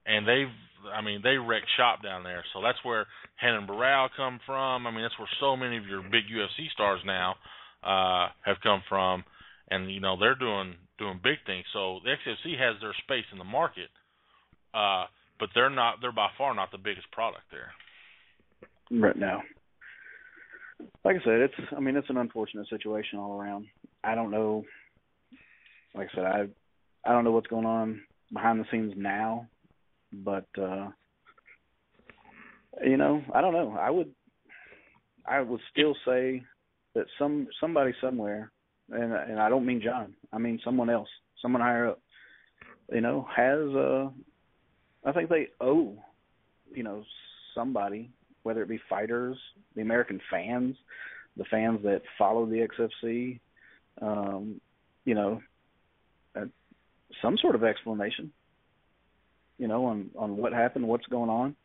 and they wreck shop down there. So that's where Renan Barão come from. I mean, that's where so many of your big UFC stars now have come from, and they're doing big things. So the XFC has their space in the market, but they're by far not the biggest product there right now. Like I said, it's an unfortunate situation all around. I don't know. Like I said, I don't know what's going on behind the scenes now, but I don't know. I would still say that somebody somewhere, and I don't mean John, I mean someone else, someone higher up, has I think they owe, somebody, whether it be fighters, the American fans, the fans that follow the XFC, some sort of explanation, on what happened, what's going on.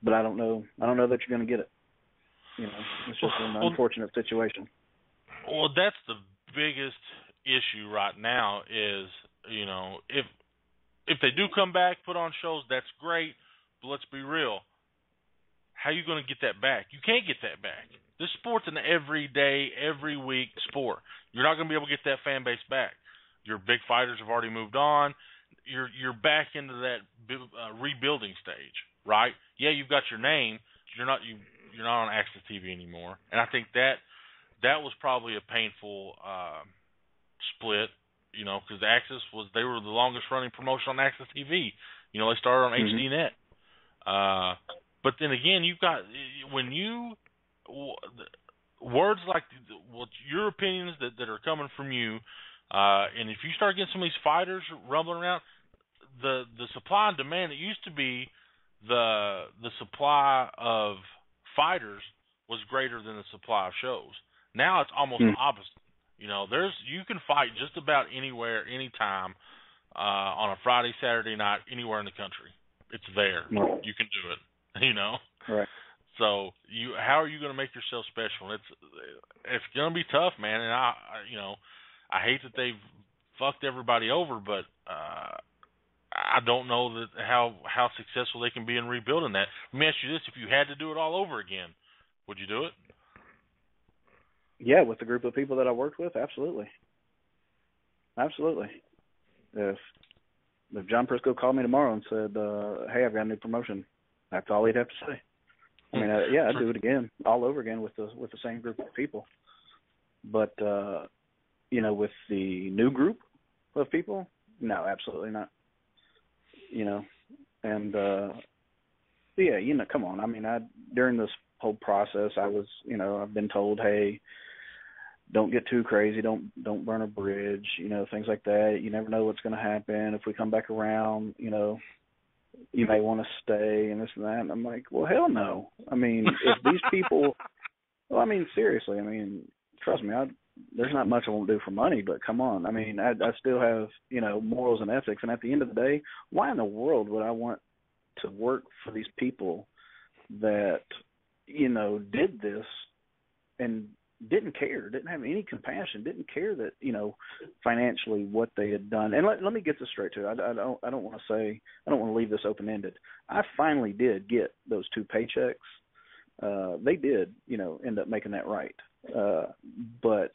But I don't know that you're going to get it. It's just an unfortunate situation. Well, that's the biggest issue right now is, if they do come back, put on shows, that's great. But let's be real. How are you going to get that back? You can't get that back. This sport's an everyday, every week sport. You're not going to be able to get that fan base back. Your big fighters have already moved on. You're back into that rebuilding stage, right? Yeah, you've got your name. You're not on Access TV anymore, and I think that was probably a painful split, because Access they were the longest running promotion on Access TV. They started on HDNet. But then again, you've got words like your opinions that are coming from you, and if you start getting some of these fighters rumbling around, the supply and demand, it used to be the supply of fighters was greater than the supply of shows. Now it's almost the opposite. You can fight just about anywhere, anytime, on a Friday, Saturday night, anywhere in the country. It's there. Right. You can do it. Right. So how are you going to make yourself special? It's going to be tough, man. And I hate that they've fucked everybody over, but I don't know that how successful they can be in rebuilding that. Let me ask you this: if you had to do it all over again, would you do it? Yeah, with the group of people that I worked with, absolutely. Absolutely. If John Prisco called me tomorrow and said, "Hey, I've got a new promotion," that's all he'd have to say. I mean, I'd do it again, all over again with the same group of people. But with the new group of people, no, absolutely not. And come on. I mean, during this whole process, I was, I've been told, hey, don't get too crazy, don't burn a bridge, things like that. You never know what's going to happen. If we come back around, you may want to stay and this and that. And I'm like, well, hell no. I mean, if these people, well, I mean, seriously, I mean, trust me, there's not much I won't do for money, but come on. I mean, I still have, morals and ethics. And at the end of the day, why in the world would I want to work for these people that, did this and didn't care, didn't have any compassion, didn't care that, financially what they had done. And let me get this straight too. I don't want to leave this open-ended. I finally did get those 2 paychecks. They did, end up making that right. But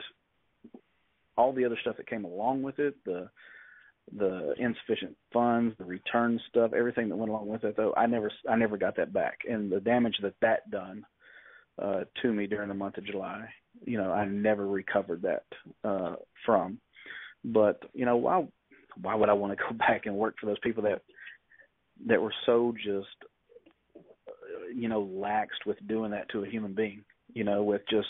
all the other stuff that came along with it, the insufficient funds, the return stuff, everything that went along with it, though, I never got that back. And the damage that done to me during the month of July, I never recovered that from. But why would I want to go back and work for those people that were so just laxed with doing that to a human being? With just,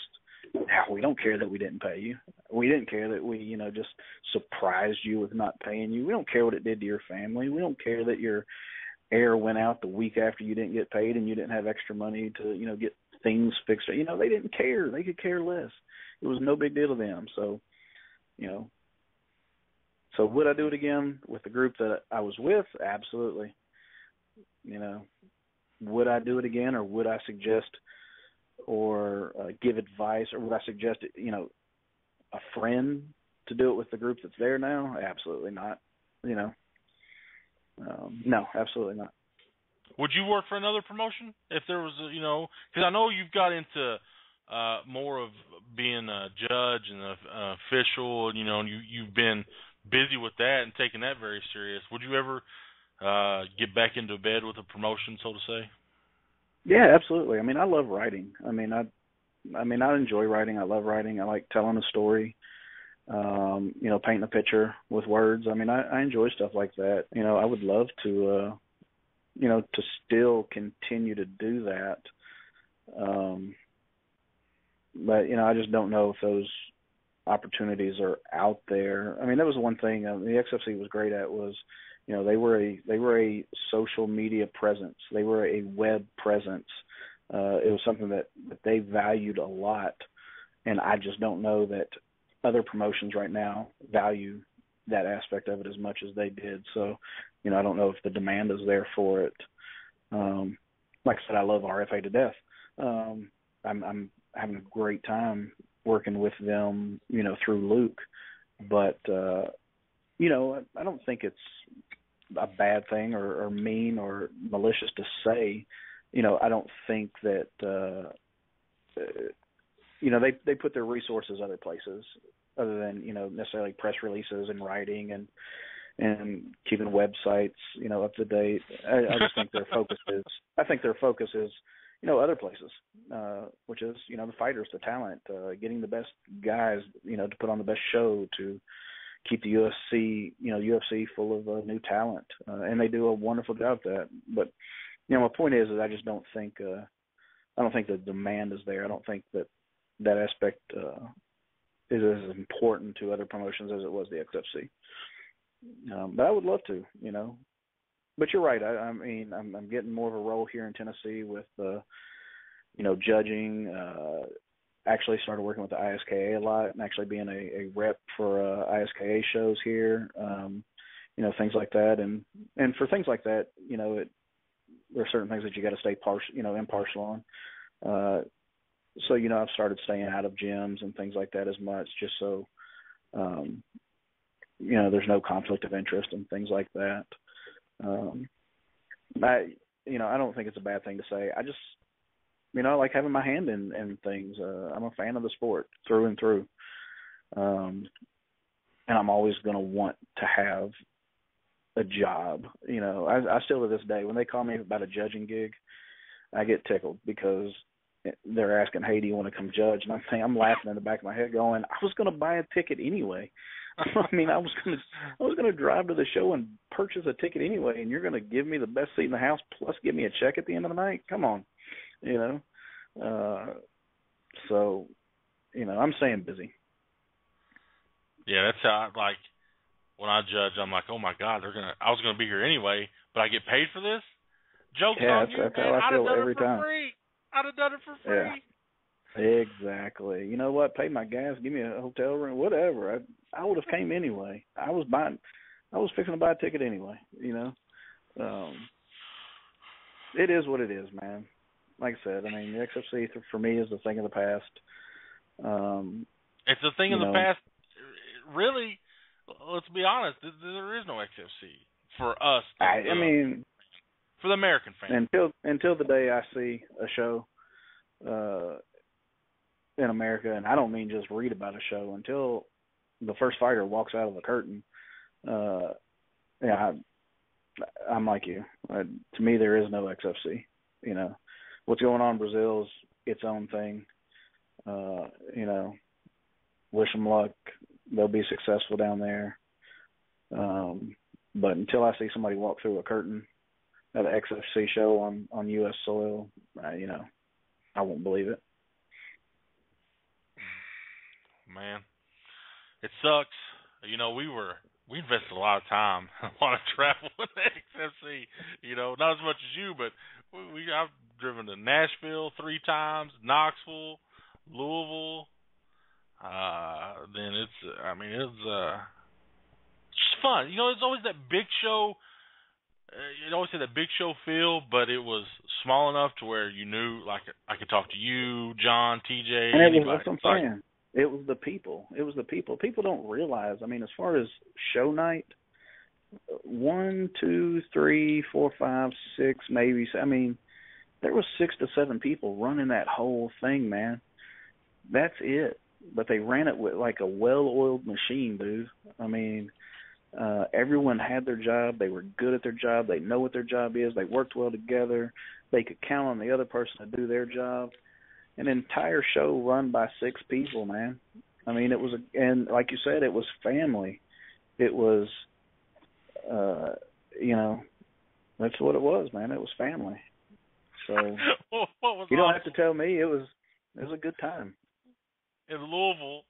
we don't care that we didn't pay you. We didn't care that we just surprised you with not paying you. We don't care what it did to your family. We don't care that your air went out the week after you didn't get paid and you didn't have extra money to get things fixed. They didn't care. They could care less. It was no big deal to them. So, so would I do it again with the group that I was with? Absolutely. Would I do it again, or would I suggest or give advice, or would I suggest, a friend to do it with the group that's there now? Absolutely not. No, absolutely not. Would you work for another promotion if there was, because I know you've got into more of being a judge and an official, and you've been busy with that and taking that very serious. Would you ever get back into bed with a promotion, so to say? Yeah, absolutely. I mean, I love writing. I enjoy writing. I love writing. I like telling a story. Painting a picture with words. I mean, I enjoy stuff like that. I would love to, to still continue to do that. But, I just don't know if those opportunities are out there. I mean, that was one thing the XFC was great at was, they were a social media presence. They were a web presence. It was something that they valued a lot. And I just don't know that other promotions right now value that aspect of it as much as they did. So, I don't know if the demand is there for it. Like I said, I love RFA to death. I'm having a great time working with them, through Luke. But, I don't think it's a bad thing or mean or malicious to say, I don't think that, they put their resources other places other than, necessarily press releases and writing and keeping websites, up to date. I just think their focus is, other places, which is, the fighters, the talent, getting the best guys, to put on the best show, to keep the UFC full of new talent. And they do a wonderful job at that. But, my point is I just don't think, I don't think the demand is there. I don't think that aspect is as important to other promotions as it was the XFC. But I would love to, But you're right. I'm getting more of a role here in Tennessee with, judging. Actually started working with the ISKA a lot and actually being a rep for ISKA shows here. Things like that. And for things like that, there are certain things that you got to stay impartial on. So, I've started staying out of gyms and things like that as much, just so, there's no conflict of interest and things like that. I don't think it's a bad thing to say. I just, I like having my hand in things. I'm a fan of the sport through and through. And I'm always going to want to have a job. I still to this day, when they call me about a judging gig, I get tickled because they're asking, hey, do you want to come judge? And I'm laughing in the back of my head going, I was going to buy a ticket anyway. I was going to drive to the show and purchase a ticket anyway, and you're going to give me the best seat in the house plus give me a check at the end of the night? Come on, So, I'm staying busy. Yeah, that's how when I judge, I'm like, oh my God, I was gonna be here anyway, but I get paid for this? Joke's on you, that's man. how I feel every I'd have done it for time. free. I'd have done it for free. Yeah, exactly. You know what? Pay my gas, give me a hotel room, whatever. I would have came anyway. I was fixing to buy a ticket anyway. It is what it is, man. Like I said, the XFC for me is the thing of the past. It's a thing of the past. Really, let's be honest. There is no XFC for us. For the American fan. Until the day I see a show in America, and I don't mean just read about a show, until the first fighter walks out of the curtain, I'm like you. To me, there is no XFC. What's going on in Brazil is its own thing. Wish them luck. They'll be successful down there. But until I see somebody walk through a curtain at an XFC show on U.S. soil, I won't believe it. Man, it sucks. We invested a lot of time, a lot of travel in the XFC. Not as much as you, but I've driven to Nashville 3 times, Knoxville, Louisville. Then it's just fun. It's always that big show it always had that big show feel, but it was small enough to where you knew, like, I could talk to you, John, TJ, And anybody. that's what I'm saying. It was the people. It was the people. People don't realize. I mean, as far as show night, 1, 2, 3, 4, 5, 6, maybe. I mean, there was 6 to 7 people running that whole thing, man. That's it. But they ran it with like a well-oiled machine, dude. I mean, everyone had their job. They were good at their job. They know what their job is. They worked well together. They could count on the other person to do their job. An entire show run by 6 people, man. I mean, it was, and like you said, it was family. It was, that's what it was, man. It was family. So you don't have to tell me. It was a good time. In Louisville,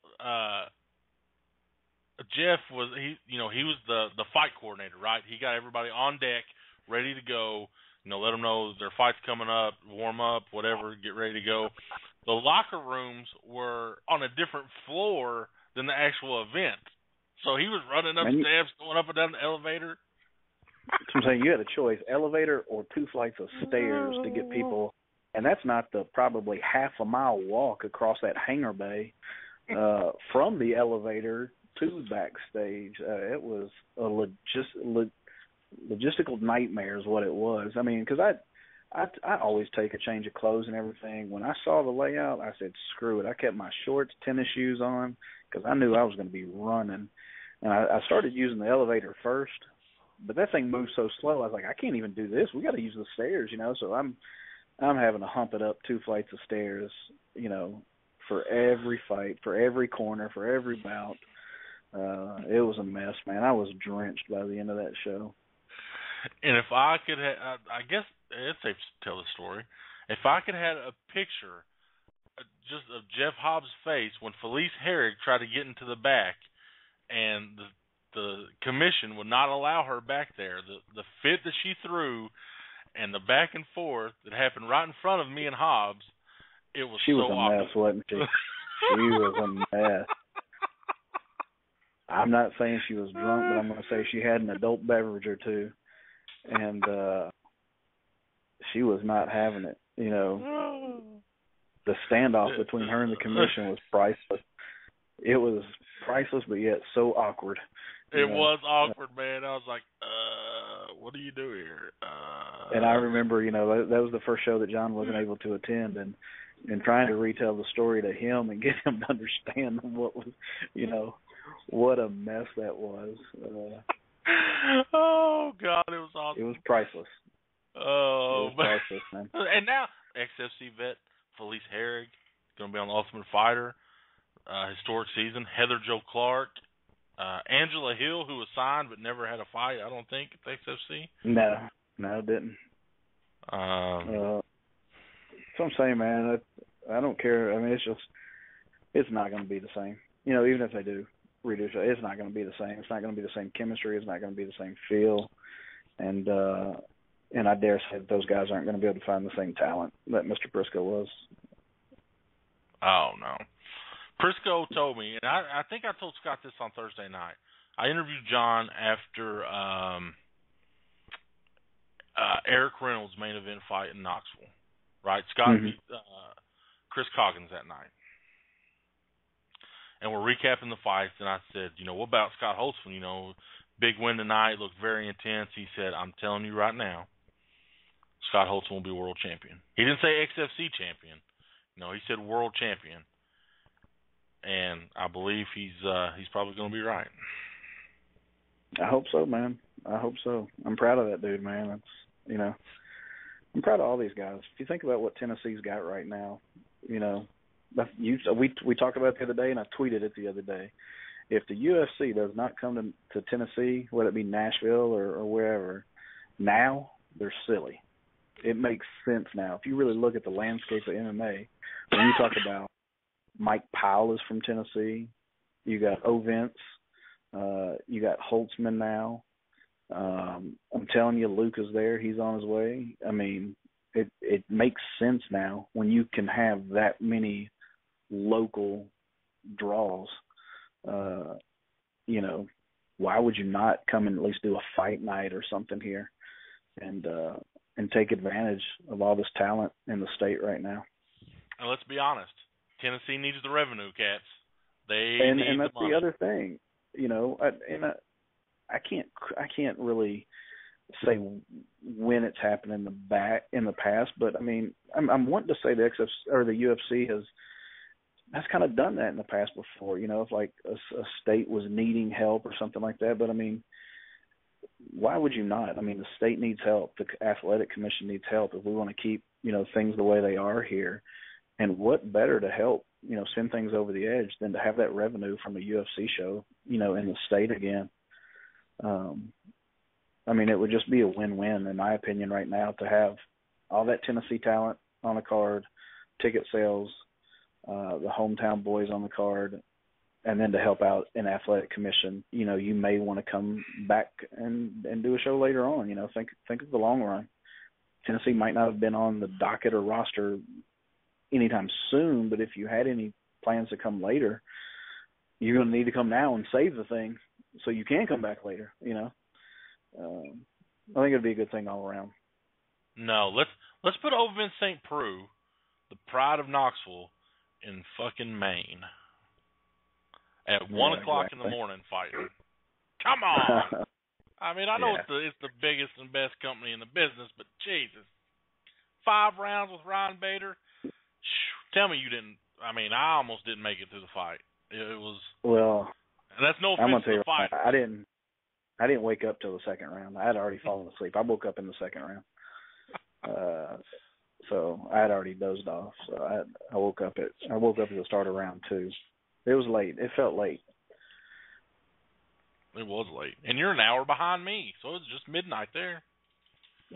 Jeff was he was the fight coordinator, right? He got everybody on deck, ready to go. Let them know their fight's coming up, warm up, whatever, get ready to go. The locker rooms were on a different floor than the actual event, so he was running up steps, going up and down the elevator. So I'm saying you had a choice: elevator or 2 flights of stairs to get people. And that's not the probably half a mile walk across that hangar bay from the elevator to backstage. It was a logistical nightmare is what it was. I mean, because I always take a change of clothes and everything. When I saw the layout, I said, screw it. I kept my shorts, tennis shoes on because I knew I was going to be running. And I started using the elevator first, but that thing moved so slow. I was like, I can't even do this. We got to use the stairs, So I'm having to hump it up 2 flights of stairs, for every fight, for every corner, for every bout. It was a mess, man. I was drenched by the end of that show. And if I could have, I guess it's safe to tell the story. If I could have a picture just of Jeff Hobbs' face when Felice Herrig tried to get into the back and the commission would not allow her back there, the fit that she threw and the back and forth that happened right in front of me and Hobbs, it was she so was a awkward. mess, wasn't she? She was a mess. I'm not saying she was drunk, but I'm going to say she had an adult beverage or two, and she was not having it. The standoff between her and the commission was priceless. It was priceless, but yet so awkward. It was awkward, man. I was like, what do you do here? And I remember, that was the first show that John wasn't able to attend, and trying to retell the story to him and get him to understand what was, what a mess that was. Oh, God, it was awesome. It was priceless. Oh, it was priceless, man. And now, XFC vet Felice Herrig going to be on The Ultimate Fighter. Historic season. Heather Jo Clark. Angela Hill, who was signed but never had a fight, I don't think, at XFC. No, it didn't. So I'm saying, man, I don't care. I mean, it's not going to be the same. Even if they do redo show, it's not going to be the same. It's not going to be the same chemistry. It's not going to be the same feel. And I dare say that those guys aren't going to be able to find the same talent that Mr. Briscoe was. Oh, no. Prisco told me, and I think I told Scott this on Thursday night. I interviewed John after Eric Reynolds' main event fight in Knoxville. Right? Scott beat Chris Coggins that night. And we're recapping the fights, and I said, what about Scott Holtzman? Big win tonight, looked very intense. He said, I'm telling you right now, Scott Holtzman will be world champion. He didn't say XFC champion. He said world champion. And I believe he's probably going to be right. I hope so, man. I hope so. I'm proud of that dude, man. I'm proud of all these guys. If you think about what Tennessee's got right now, we talked about it the other day, and I tweeted it the other day. If the UFC does not come to Tennessee, whether it be Nashville or wherever, now they're silly. It makes sense now. If you really look at the landscape of MMA, when you talk about Mike Powell is from Tennessee. You got Ovens. You got Holtzman now. I'm telling you, Luke is there. He's on his way. I mean, it makes sense now when you can have that many local draws. Why would you not come and at least do a fight night or something here? and take advantage of all this talent in the state right now. And let's be honest, Tennessee needs the revenue, cats. They and need that's the money. the other thing, I can't really say when it's happened in the past, but I mean, I'm wanting to say the UFC has kind of done that in the past before. If like a state was needing help or something like that. But I mean, why would you not? I mean, the state needs help. The athletic commission needs help if we want to keep things the way they are here. And what better to help send things over the edge than to have that revenue from a UFC show in the state again. I mean, it would just be a win-win, in my opinion, right now, to have all that Tennessee talent on the card, ticket sales, the hometown boys on the card, and then to help out an athletic commission. You may want to come back and do a show later on. Think of the long run. Tennessee might not have been on the docket or roster anytime soon, but if you had any plans to come later, you're going to need to come now and save the thing so you can come back later. I think it'd be a good thing all around. No, let's put over in St. Preux, the pride of Knoxville, in fucking Maine at 1 o'clock in the morning fighting. Come on! I mean, I know it's the biggest and best company in the business, but Jesus, 5 rounds with Ryan Bader. Tell me you didn't. I mean, I almost didn't make it through the fight. It was and that's no offense to the fight. I didn't wake up till the second round. I had already fallen asleep. I woke up in the second round. So I had already dozed off. So I woke up at the start of round 2. It was late. It felt late. It was late, and you're an hour behind me, so it was just midnight there.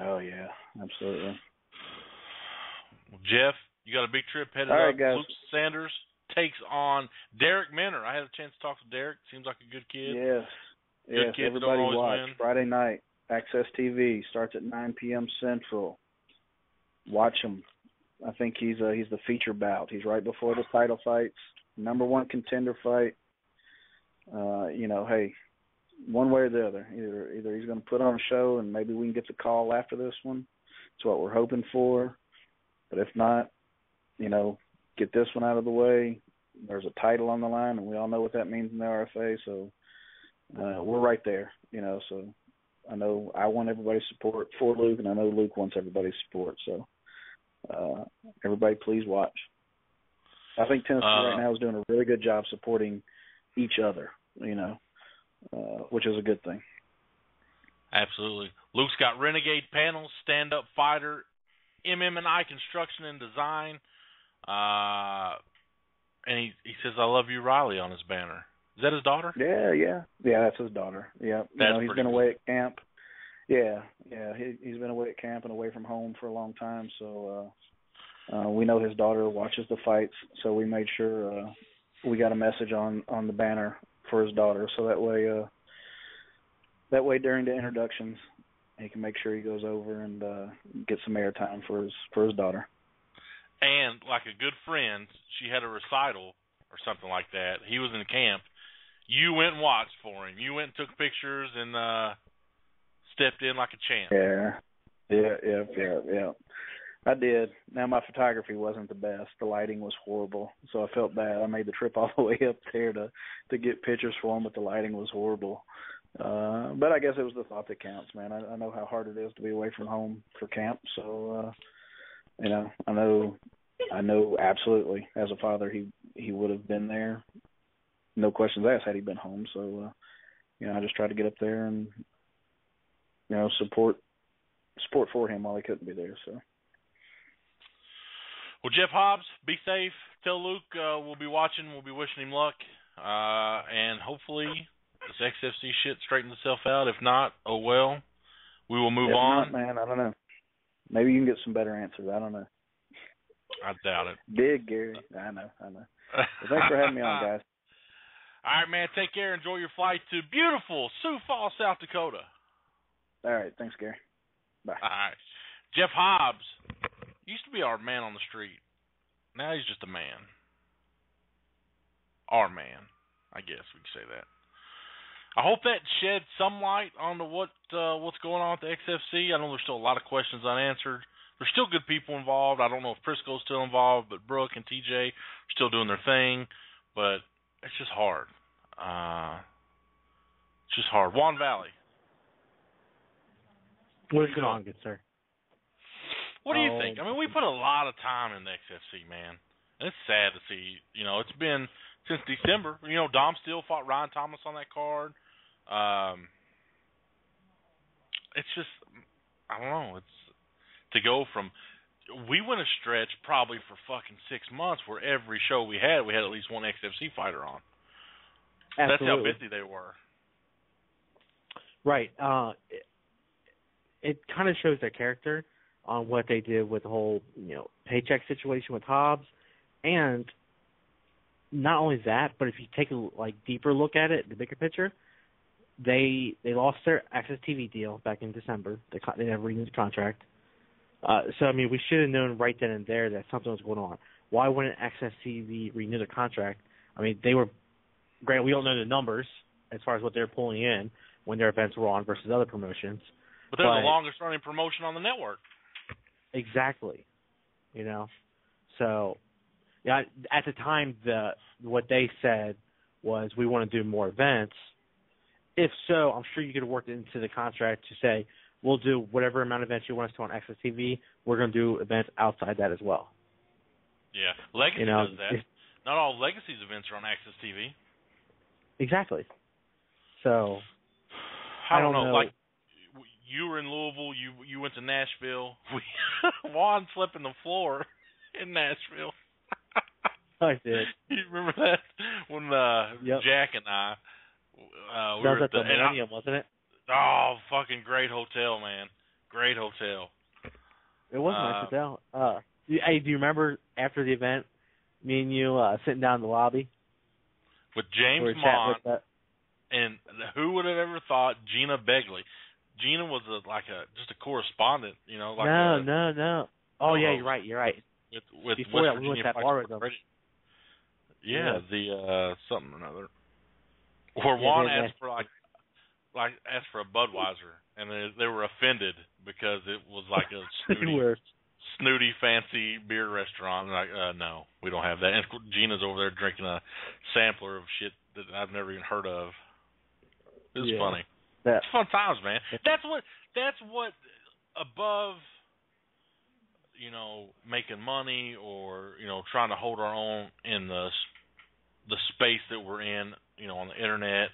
Oh yeah, absolutely. Well, Jeff, you got a big trip headed all right, up. guys. Luke Sanders takes on Derek Minner. I had a chance to talk to Derek. Seems like a good kid. Yes. Good kids Everybody don't always watch. win. Friday night, Access TV starts at 9 p.m. Central. Watch him. I think he's the feature bout. He's right before the title fights, number 1 contender fight. Hey, one way or the other. Either he's going to put on a show and maybe we can get the call after this one. That's what we're hoping for. But if not, get this one out of the way. There's a title on the line, and we all know what that means in the RFA. So we're right there. So I know I want everybody's support for Luke, and I know Luke wants everybody's support. So everybody, please watch. I think Tennessee right now is doing a really good job supporting each other, which is a good thing. Absolutely. Luke's got Renegade Panels, Stand-Up Fighter, MM&I Construction and Design, and he says, "I love you, Riley," on his banner. Is that his daughter? Yeah, that's his daughter. Yeah, he's been away at camp. Yeah, he's been away at camp and away from home for a long time. So we know his daughter watches the fights, so we made sure we got a message on the banner for his daughter, so that way during the introductions, he can make sure he goes over and get some airtime for his daughter. And like a good friend, she had a recital or something like that. He was in camp. You went and watched for him. You went and took pictures and stepped in like a champ. Yeah. I did. Now, my photography wasn't the best. The lighting was horrible, so I felt bad. I made the trip all the way up there to get pictures for him, but the lighting was horrible. But I guess it was the thought that counts, man. I know how hard it is to be away from home for camp, so I know absolutely as a father he would have been there, no questions asked, had he been home. So I just tried to get up there and support for him while he couldn't be there. So. Well, Jeff Hobbs, be safe. Tell Luke we'll be watching. We'll be wishing him luck, and hopefully this XFC shit straightens itself out. If not, oh well. We will move on. If not, man, I don't know. Maybe you can get some better answers. I don't know. I doubt it. Big Gary. I know. Well, thanks for having me on, guys. All right, man. Take care. Enjoy your flight to beautiful Sioux Falls, South Dakota. All right. Thanks, Gary. Bye. All right. Jeff Hobbs used to be our man on the street. Now he's just a man. Our man. I guess we could say that. I hope that shed some light onto what's going on with the XFC. I know there's still a lot of questions unanswered. There's still good people involved. I don't know if Prisco's still involved, but Brooke and TJ are still doing their thing. But it's just hard. It's just hard. Juan Valley. What's going on, good sir? What do you think? I mean, we put a lot of time in the XFC, man. And it's sad to see. You know, it's been since December. You know, Dom Steele fought Ryan Thomas on that card. It's just, I don't know. It's to go from, we went a stretch probably for fucking 6 months where every show we had at least one XFC fighter on. Absolutely. That's how busy they were. Right. It kind of shows their character on what they did with the whole, paycheck situation with Hobbs, and not only that, but if you take a deeper look at it, the bigger picture, they lost their Access TV deal back in December. They never renewed the contract. So I mean, we should have known right then and there that something was going on. Why wouldn't Access TV renew the contract? I mean, they were great. We don't know the numbers as far as what they're pulling in when their events were on versus other promotions. But they're the longest running promotion on the network. Exactly. So yeah, at the time, what they said was we want to do more events. If so, I'm sure you could have worked into the contract to say we'll do whatever amount of events you want us to on Access TV. We're going to do events outside that as well. Yeah, Legacy does that. Not all Legacy's events are on Access TV. Exactly. So I don't know. Like you were in Louisville, you went to Nashville. Juan slept on the floor in Nashville. I did. You remember that when Jack and I we that were was at the Millennium, wasn't it? Oh, fucking great hotel, man! Great hotel. It was a nice hotel. Hey, do you remember after the event, me and you sitting down in the lobby with James Mond, and who would have ever thought Gina Begley? Gina was just a correspondent, No. Oh yeah, you're right. With before West that, we went Virginia to that bar with them. Yeah, the something or another. Or Juan asked for asked for a Budweiser, and they were offended because it was like a snooty fancy beer restaurant. And no, we don't have that. And Gina's over there drinking a sampler of shit that I've never even heard of. It was funny. It's fun times, man. That's what above, making money or trying to hold our own in the space that we're in, on the internet.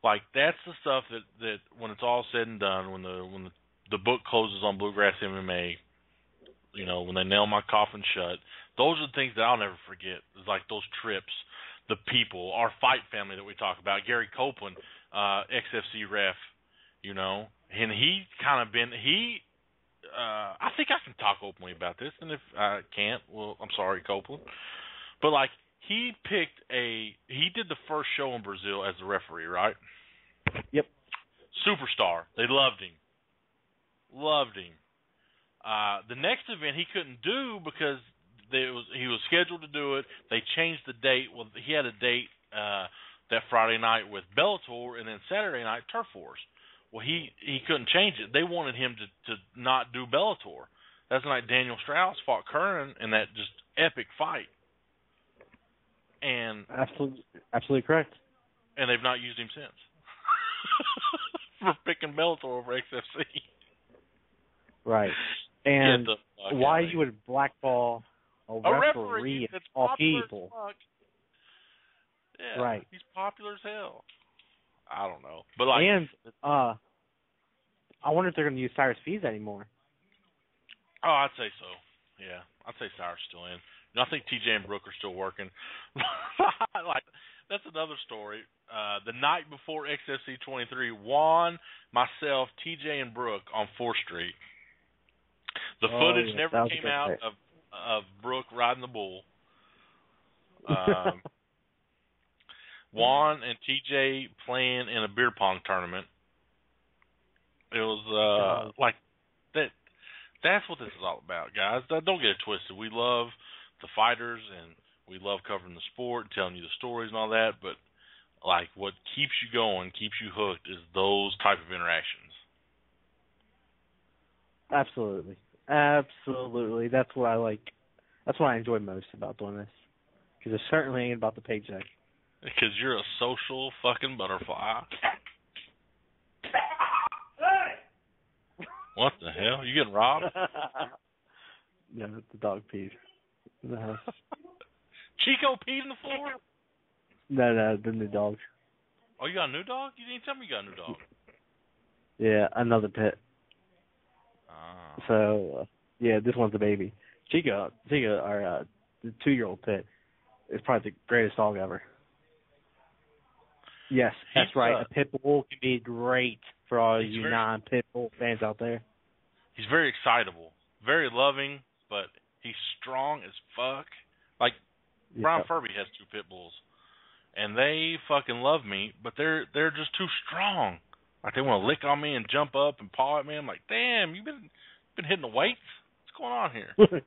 Like that's the stuff that when it's all said and done, when the book closes on Bluegrass MMA, when they nail my coffin shut, those are the things that I'll never forget. It's like those trips, the people, our fight family that we talk about. Gary Copeland, XFC ref, and he kind of been I think I can talk openly about this, and if I can't, well, I'm sorry, Copeland. But he did the first show in Brazil as the referee, right? Yep. Superstar. They loved him. The next event he couldn't do because he was scheduled to do it. They changed the date. Well, he had a date that Friday night with Bellator, and then Saturday night Turf Wars. Well, he couldn't change it. They wanted him to not do Bellator. That's the night Daniel Strauss fought Curran in that just epic fight. And absolutely correct. And they've not used him since for picking Bellator over XFC. Right. And why you would blackball a referee that's all popular people? As fuck. Yeah, right. He's popular as hell. I don't know, but I wonder if they're going to use Cyrus Fees anymore. Oh, I'd say so. Yeah, I'd say Cyrus is still in. I think TJ and Brooke are still working. That's another story. The night before XFC 23, Juan, myself, TJ, and Brooke on 4th Street. The footage never came out of Brooke riding the bull. Juan and TJ playing in a beer pong tournament. It was that. That's what this is all about, guys. Don't get it twisted. We love the fighters and we love covering the sport and telling you the stories and all that, but like what keeps you going, keeps you hooked, is those type of interactions. Absolutely. Absolutely. That's what I like. That's what I enjoy most about doing this. Because it certainly ain't about the paycheck. Because you're a social fucking butterfly. What the hell? You getting robbed? No, the dog peed in the house. Chico peed in the floor? No, the new dog. Oh, you got a new dog? You didn't tell me you got a new dog. Yeah, another pet. Oh. So, yeah, this one's a baby. Chico, our the 2-year-old pet, is probably the greatest dog ever. Yes, that's right. A pit bull can be great for all you non-pit bull fans out there. He's very excitable, very loving, but he's strong as fuck. Like, Brian Furby has 2 pit bulls, and they fucking love me, but they're just too strong. Like, they want to lick on me and jump up and paw at me. I'm like, damn, you been hitting the weights? What's going on here?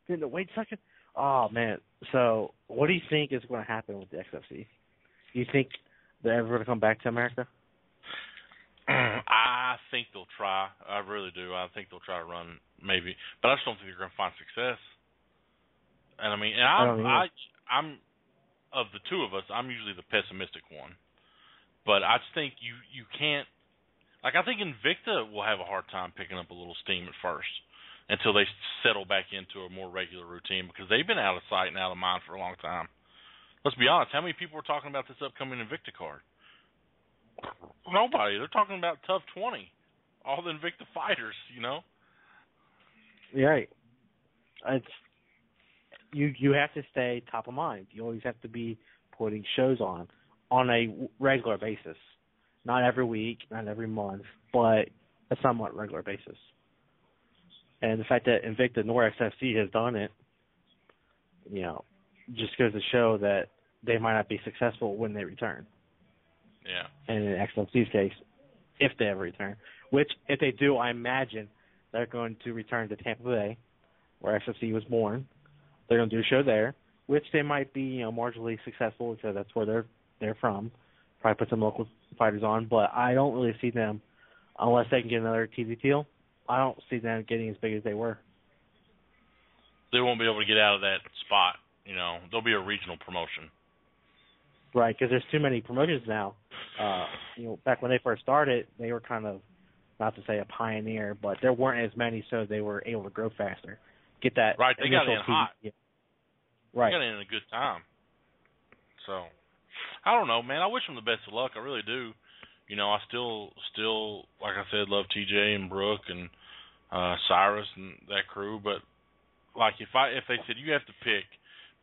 Hitting the weight sucking? Oh, man. So, what do you think is going to happen with the XFC? Do you think they're ever going to come back to America? I think they'll try. I really do. I think they'll try to run, maybe. But I just don't think they're going to find success. And I mean, I'm of the two of us, I'm usually the pessimistic one. But I just think you can't. Like, I think Invicta will have a hard time picking up a little steam at first until they settle back into a more regular routine, because they've been out of sight and out of mind for a long time. Let's be honest. How many people are talking about this upcoming Invicta card? Nobody. They're talking about Tough 20. All the Invicta fighters, you know? Yeah, right. It's, you have to stay top of mind. You always have to be putting shows on a regular basis. Not every week, not every month, but a somewhat regular basis. And the fact that Invicta nor XFC has done it, you know, just goes to show that they might not be successful when they return. Yeah. And in XFC's case, if they ever return, which if they do, I imagine they're going to return to Tampa Bay, where XFC was born. They're going to do a show there, which they might be, you know, marginally successful because that's where they're from. Probably put some local fighters on, but I don't really see them, unless they can get another TV deal, I don't see them getting as big as they were. They won't be able to get out of that spot. You know, there'll be a regional promotion. Right, because there's too many promotions now. You know, back when they first started, they were kind of, not to say a pioneer, but there weren't as many, so they were able to grow faster. Get that right. They got in hot. Yeah. Right. They got in a good time. So, I don't know, man. I wish them the best of luck. I really do. You know, I still, like I said, love TJ and Brooke and Cyrus and that crew. But like, if they said you have to pick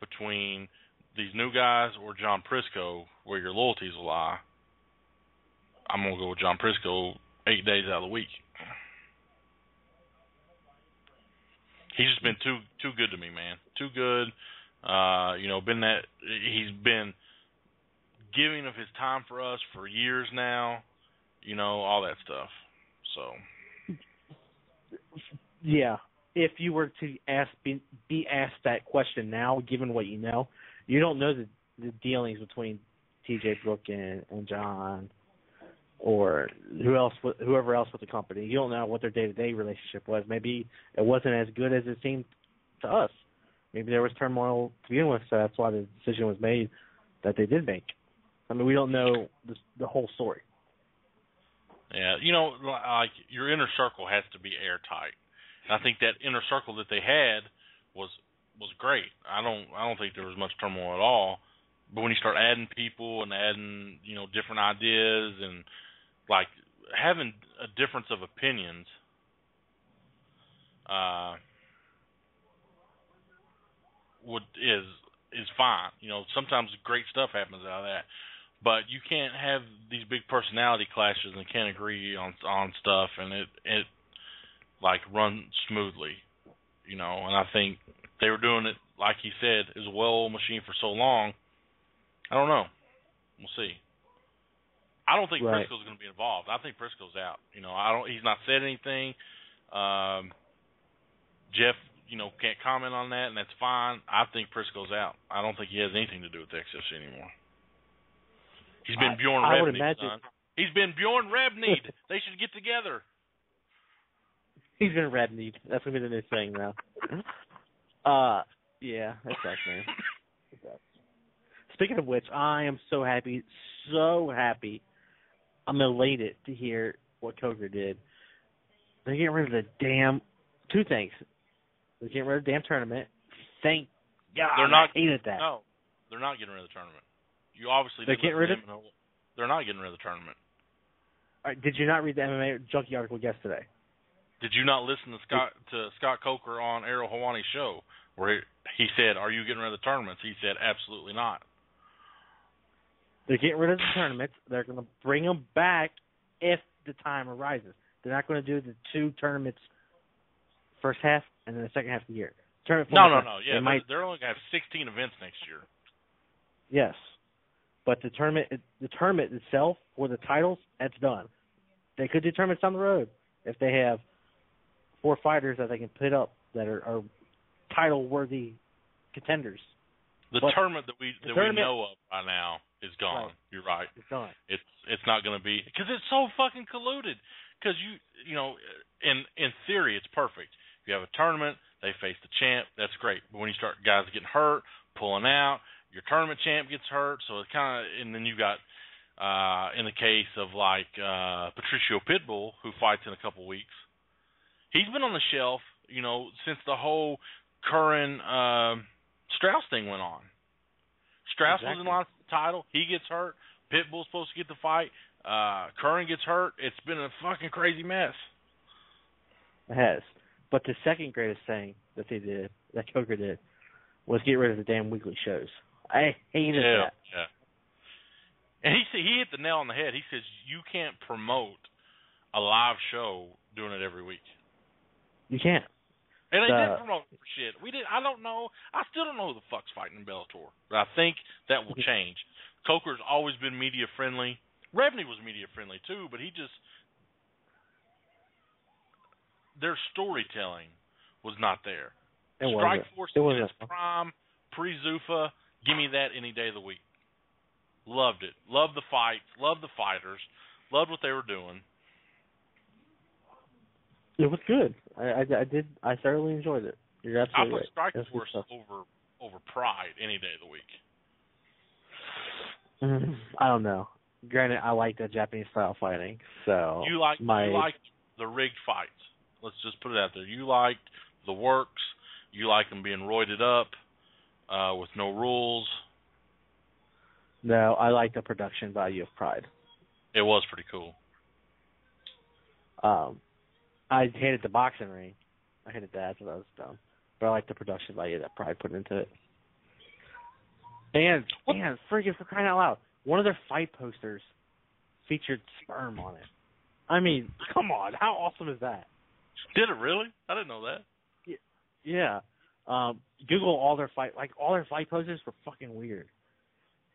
between these new guys or John Prisco, where your loyalties will lie, I'm gonna go with John Prisco 8 days out of the week. He's just been too good to me, man. Too good. You know, he's been giving of his time for us for years now. You know, all that stuff. So. Yeah. If you were to be asked that question now, given what you know, you don't know the dealings between TJ, Brooke, and John, or whoever else with the company. You don't know what their day-to-day relationship was. Maybe it wasn't as good as it seemed to us. Maybe there was turmoil to begin with, so that's why the decision was made that they did make. I mean, we don't know the whole story. Yeah, you know, like, your inner circle has to be airtight. And I think that inner circle that they had was great. I don't think there was much turmoil at all. But when you start adding people and adding, you know, different ideas and, like, having a difference of opinions, is fine. You know, sometimes great stuff happens out of that. But you can't have these big personality clashes and can't agree on stuff and it like run smoothly, you know. And I think they were doing it, like he said, as a well-oiled machine for so long. I don't know. We'll see. I don't think Briscoe's going to be involved. I think Briscoe's out. You know, he's not said anything. Jeff, you know, can't comment on that, and that's fine. I think Briscoe's out. I don't think he has anything to do with the XFC anymore. He's been Bjorn I would Rebney, imagine. son. He's been Bjorn Rebney. They should get together. He's been Rebney. That's going to be the new thing now. Yeah, that sucks, man. It sucks. Speaking of which, I am so happy. I'm elated to hear what Coker did. They're getting rid of the damn two things. They're getting rid of the damn tournament. Thank God. I hated that. No, they're not getting rid of the tournament. You obviously they're getting rid of. They're not getting rid of the tournament. All right, did you not read the MMA Junkie article yesterday? Did you not listen to Scott Coker on Errol Hawani's show where he said, "Are you getting rid of the tournaments?" He said, "Absolutely not." They're getting rid of the tournaments. They're going to bring them back if the time arises. They're not going to do the two tournaments first half and then the second half of the year. No. Yeah, they're only going to have 16 events next year. Yes, but the tournament itself for the titles, that's done. They could do tournaments down the road if they have 4 fighters that they can put up that are title-worthy contenders. The tournament that we know of by now is gone. Right. You're right. It's gone. It's not going to be because it's so fucking colluded. Because you know, in theory, it's perfect. You have a tournament, they face the champ, that's great. But when you start guys getting hurt, pulling out, your tournament champ gets hurt, so it's kind of, and then you got in the case of like Patricio Pitbull, who fights in a couple weeks, he's been on the shelf, you know, since the whole Curran Strauss thing went on. Strauss was in line for the title, he gets hurt, Pitbull's supposed to get the fight, Curran gets hurt. It's been a fucking crazy mess. It has. But the second greatest thing that they did, that Coker did, was get rid of the damn weekly shows. I hated that. Yeah. And he hit the nail on the head. He says you can't promote a live show doing it every week. You can't. And they didn't promote it for shit. We did. I don't know. I still don't know who the fuck's fighting in Bellator. But I think that will change. Coker's always been media friendly. Rebney was media friendly too, but their storytelling was not there. Strikeforce in its prime, pre-Zuffa, give me that any day of the week. Loved it. Loved the fights. Loved the fighters. Loved what they were doing. It was good. I did. I thoroughly enjoyed it. You're absolutely right. I put Strikeforce over Pride any day of the week. I don't know. Granted, I like that Japanese style fighting. So you liked the rigged fights. Let's just put it out there. You liked the works. You liked them being roided up with no rules. No, I like the production value of Pride. It was pretty cool. I hated the boxing ring. I hated that. So that was dumb. But I like the production value that Pride put into it. And freaking for crying out loud, one of their fight posters featured sperm on it. I mean, come on, how awesome is that? Did it really? I didn't know that. Yeah. Google all their fight posters were fucking weird.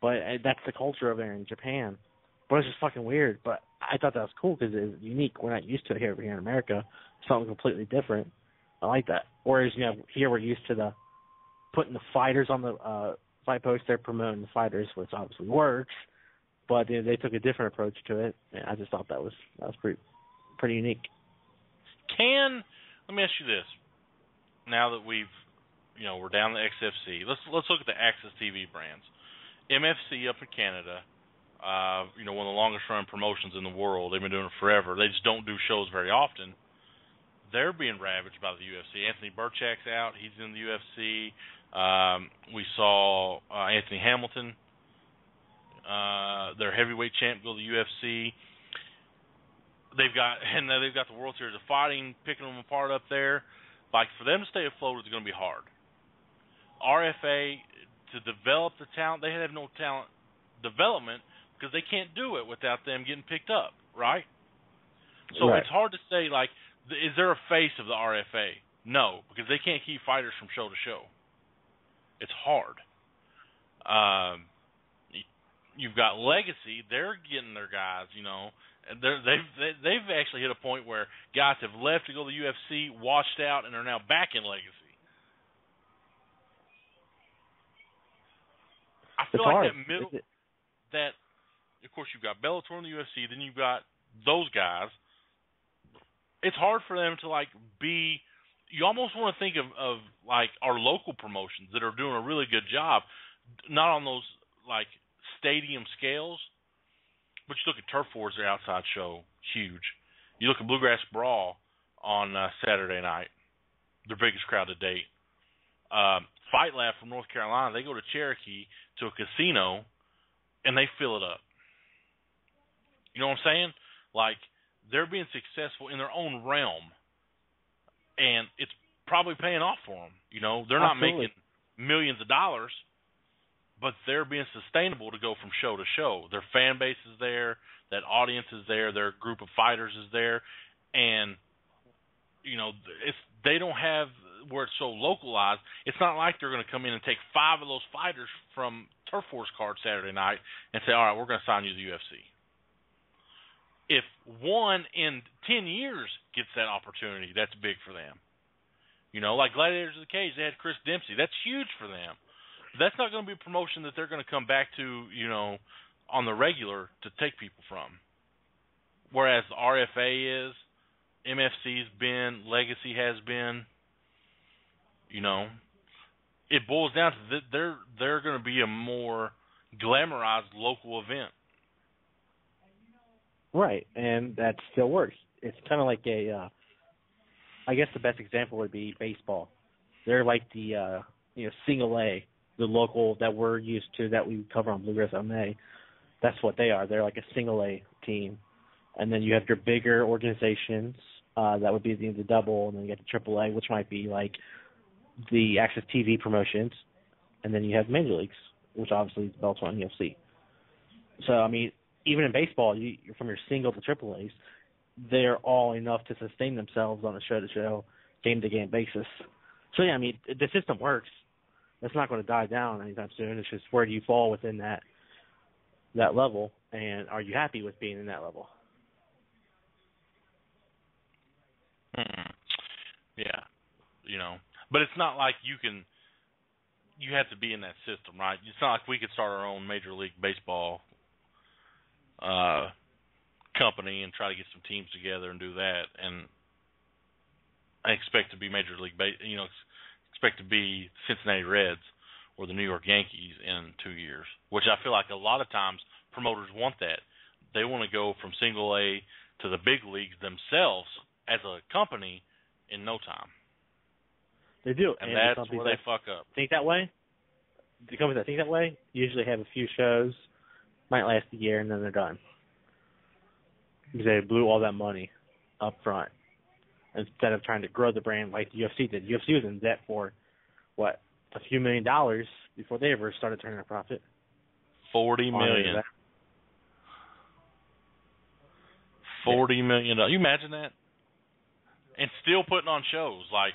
But that's the culture over there in Japan. But it's just fucking weird. But I thought that was cool because it's unique. We're not used to it here in America. Something completely different. I like that. Whereas, here we're used to putting the fighters on the fight poster, promoting the fighters, which obviously works. But they took a different approach to it. And I just thought that was pretty unique. Let me ask you this. Now that we're down the XFC, let's look at the Access TV brands. MFC up in Canada, one of the longest running promotions in the world. They've been doing it forever. They just don't do shows very often. They're being ravaged by the UFC. Anthony Burchak's out. He's in the UFC. We saw Anthony Hamilton, their heavyweight champ, go to the UFC. They've got the World Series of Fighting, picking them apart up there. Like, for them to stay afloat is going to be hard. RFA, to develop the talent, they have no talent development because they can't do it without them getting picked up, right? So It's hard to say, like, is there a face of the RFA? No, because they can't keep fighters from show to show. It's hard. You've got Legacy; they're getting their guys. They've actually hit a point where guys have left to go to the UFC, washed out, and are now back in Legacy. I feel like that middle, that of course, you've got Bellator and the UFC. Then you've got those guys. It's hard for them to like be. You almost want to think of like our local promotions that are doing a really good job, not on those like stadium scales, but you look at Turf Wars, their outside show, huge. You look at Bluegrass Brawl on Saturday night, their biggest crowd to date. Fight Lab from North Carolina, they go to Cherokee to a casino, and they fill it up. You know what I'm saying? Like, they're being successful in their own realm, and it's probably paying off for them. You know, they're not Absolutely. making millions of dollars, but they're being sustainable to go from show to show. Their fan base is there, that audience is there, their group of fighters is there, and you know, they don't have where it's so localized. It's not like they're going to come in and take 5 of those fighters from Turf Wars card Saturday night and say, all right, we're going to sign you to the UFC. If one in 10 years gets that opportunity, that's big for them. You know, like Gladiators of the Cage, they had Chris Dempsey. That's huge for them. That's not going to be a promotion that they're going to come back to, you know, on the regular to take people from. Whereas the RFA is, MFC's been, Legacy has been, you know, it boils down to they're going to be a more glamorized local event. Right, and that still works. It's kind of like I guess the best example would be baseball. They're like the, single A, the local that we're used to, that we cover on BluegrassMMA. That's what they are. They're like a single A team. And then you have your bigger organizations, that would be the double, and then you get the triple A, which might be like the Access TV promotions. And then you have major leagues, which obviously is Bellator and UFC. So, I mean, even in baseball, you're from your single to triple A's, they're all enough to sustain themselves on a show-to-show, game-to-game basis. So, yeah, I mean, the system works. It's not going to die down anytime soon. It's just where do you fall within that level, and are you happy with being in that level? Yeah, you know, but it's not like you have to be in that system, right? It's not like we could start our own Major League Baseball company and try to get some teams together and do that, and I expect to be Major League expect to be Cincinnati Reds or the New York Yankees in 2 years, which I feel like a lot of times promoters want that. They want to go from single A to the big leagues themselves as a company in no time. They do, and that's where they fuck up. Think that way? The companies that think that way usually have a few shows, might last a year, and then they're done. Because they blew all that money up front instead of trying to grow the brand like the UFC did. UFC was in debt for, a few $1 million before they ever started turning a profit. $40 million. $40 million. You imagine that? And still putting on shows like,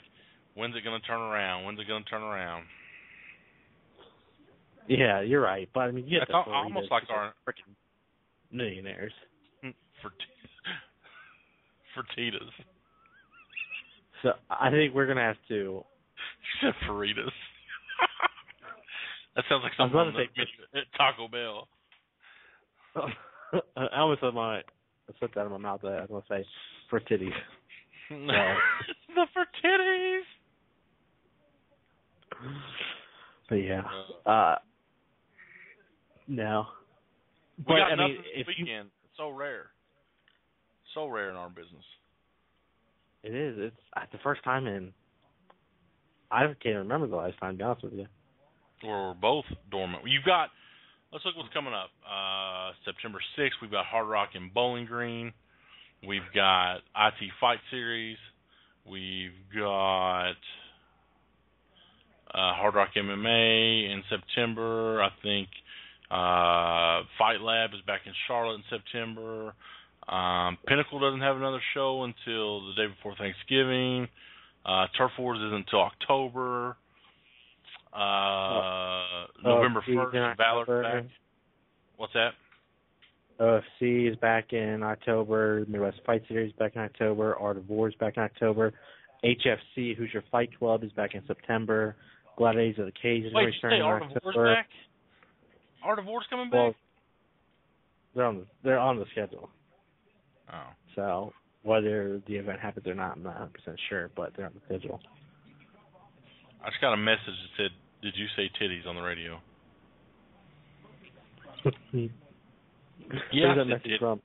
when's it going to turn around? When's it going to turn around? Yeah, you're right. But I mean, you have it's to almost like our freaking millionaires. Fertitas. So I think we're gonna have to. You said Faritas. That sounds like something on at Taco Bell. I almost said that in my mouth. I was gonna say Fertitas. The Fertitas. But yeah, no. We got nothing this weekend. It's so rare. So rare in our business. It is. It's the first time in. I can't remember the last time, to be honest with you. We're both dormant. Let's look what's coming up. September 6th, we've got Hard Rock in Bowling Green. We've got IT Fight Series. We've got Hard Rock MMA in September. I think Fight Lab is back in Charlotte in September. Pinnacle doesn't have another show until the day before Thanksgiving. Turf Wars isn't until October. November 1st, Valor's back. What's that? OFC is back in October. Midwest Fight Series back in October. Art of War is back in October. HFC, Hoosier Fight Club, is back in September. Gladiators of the Cage is returning in October. Art of War's back? Art of War's coming back? They're on the schedule. Oh. So whether the event happens or not, I'm not 100% sure, but they're on the schedule. I just got a message that said, "Did you say titties on the radio?" Where's that I said message from?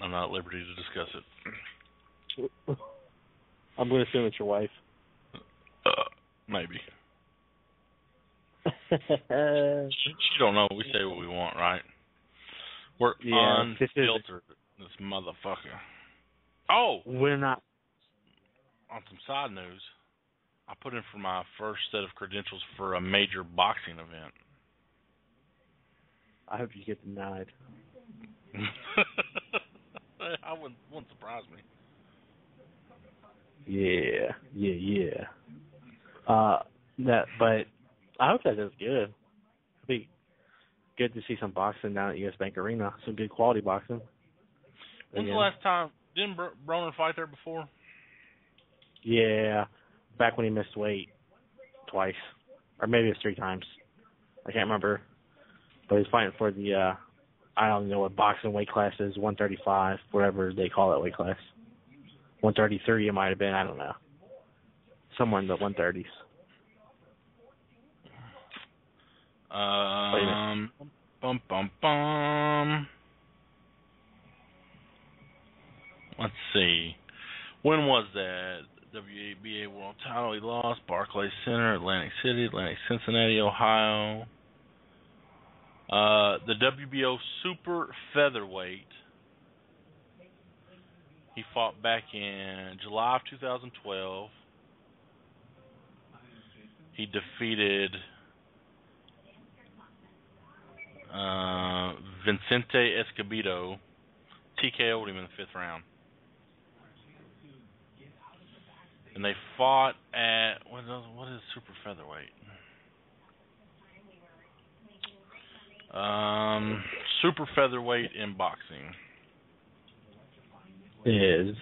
I'm not at liberty to discuss it. I'm going to assume it's your wife. Maybe. She don't know. We say what we want, right? We're unfiltered. This motherfucker. Oh! We're not. On some side news, I put in for my first set of credentials for a major boxing event. I hope you get denied. I wouldn't surprise me. Yeah. But I hope that is good. It'll be good to see some boxing down at US Bank Arena. Some good quality boxing. When's the last time? Didn't Broner fight there before? Yeah, back when he missed weight twice, or maybe it's 3 times. I can't remember. But he's fighting for the I don't know what boxing weight class is, 135, whatever they call that weight class. 133 it might have been, I don't know. Somewhere in the 130s. Let's see. When was that? WABA World Title he lost. Barclays Center, Atlantic City, Cincinnati, Ohio. The WBO Super Featherweight. He fought back in July of 2012. He defeated Vicente Escobedo. TKO'd him in the 5th round. And they fought at what is super featherweight? Super featherweight in boxing is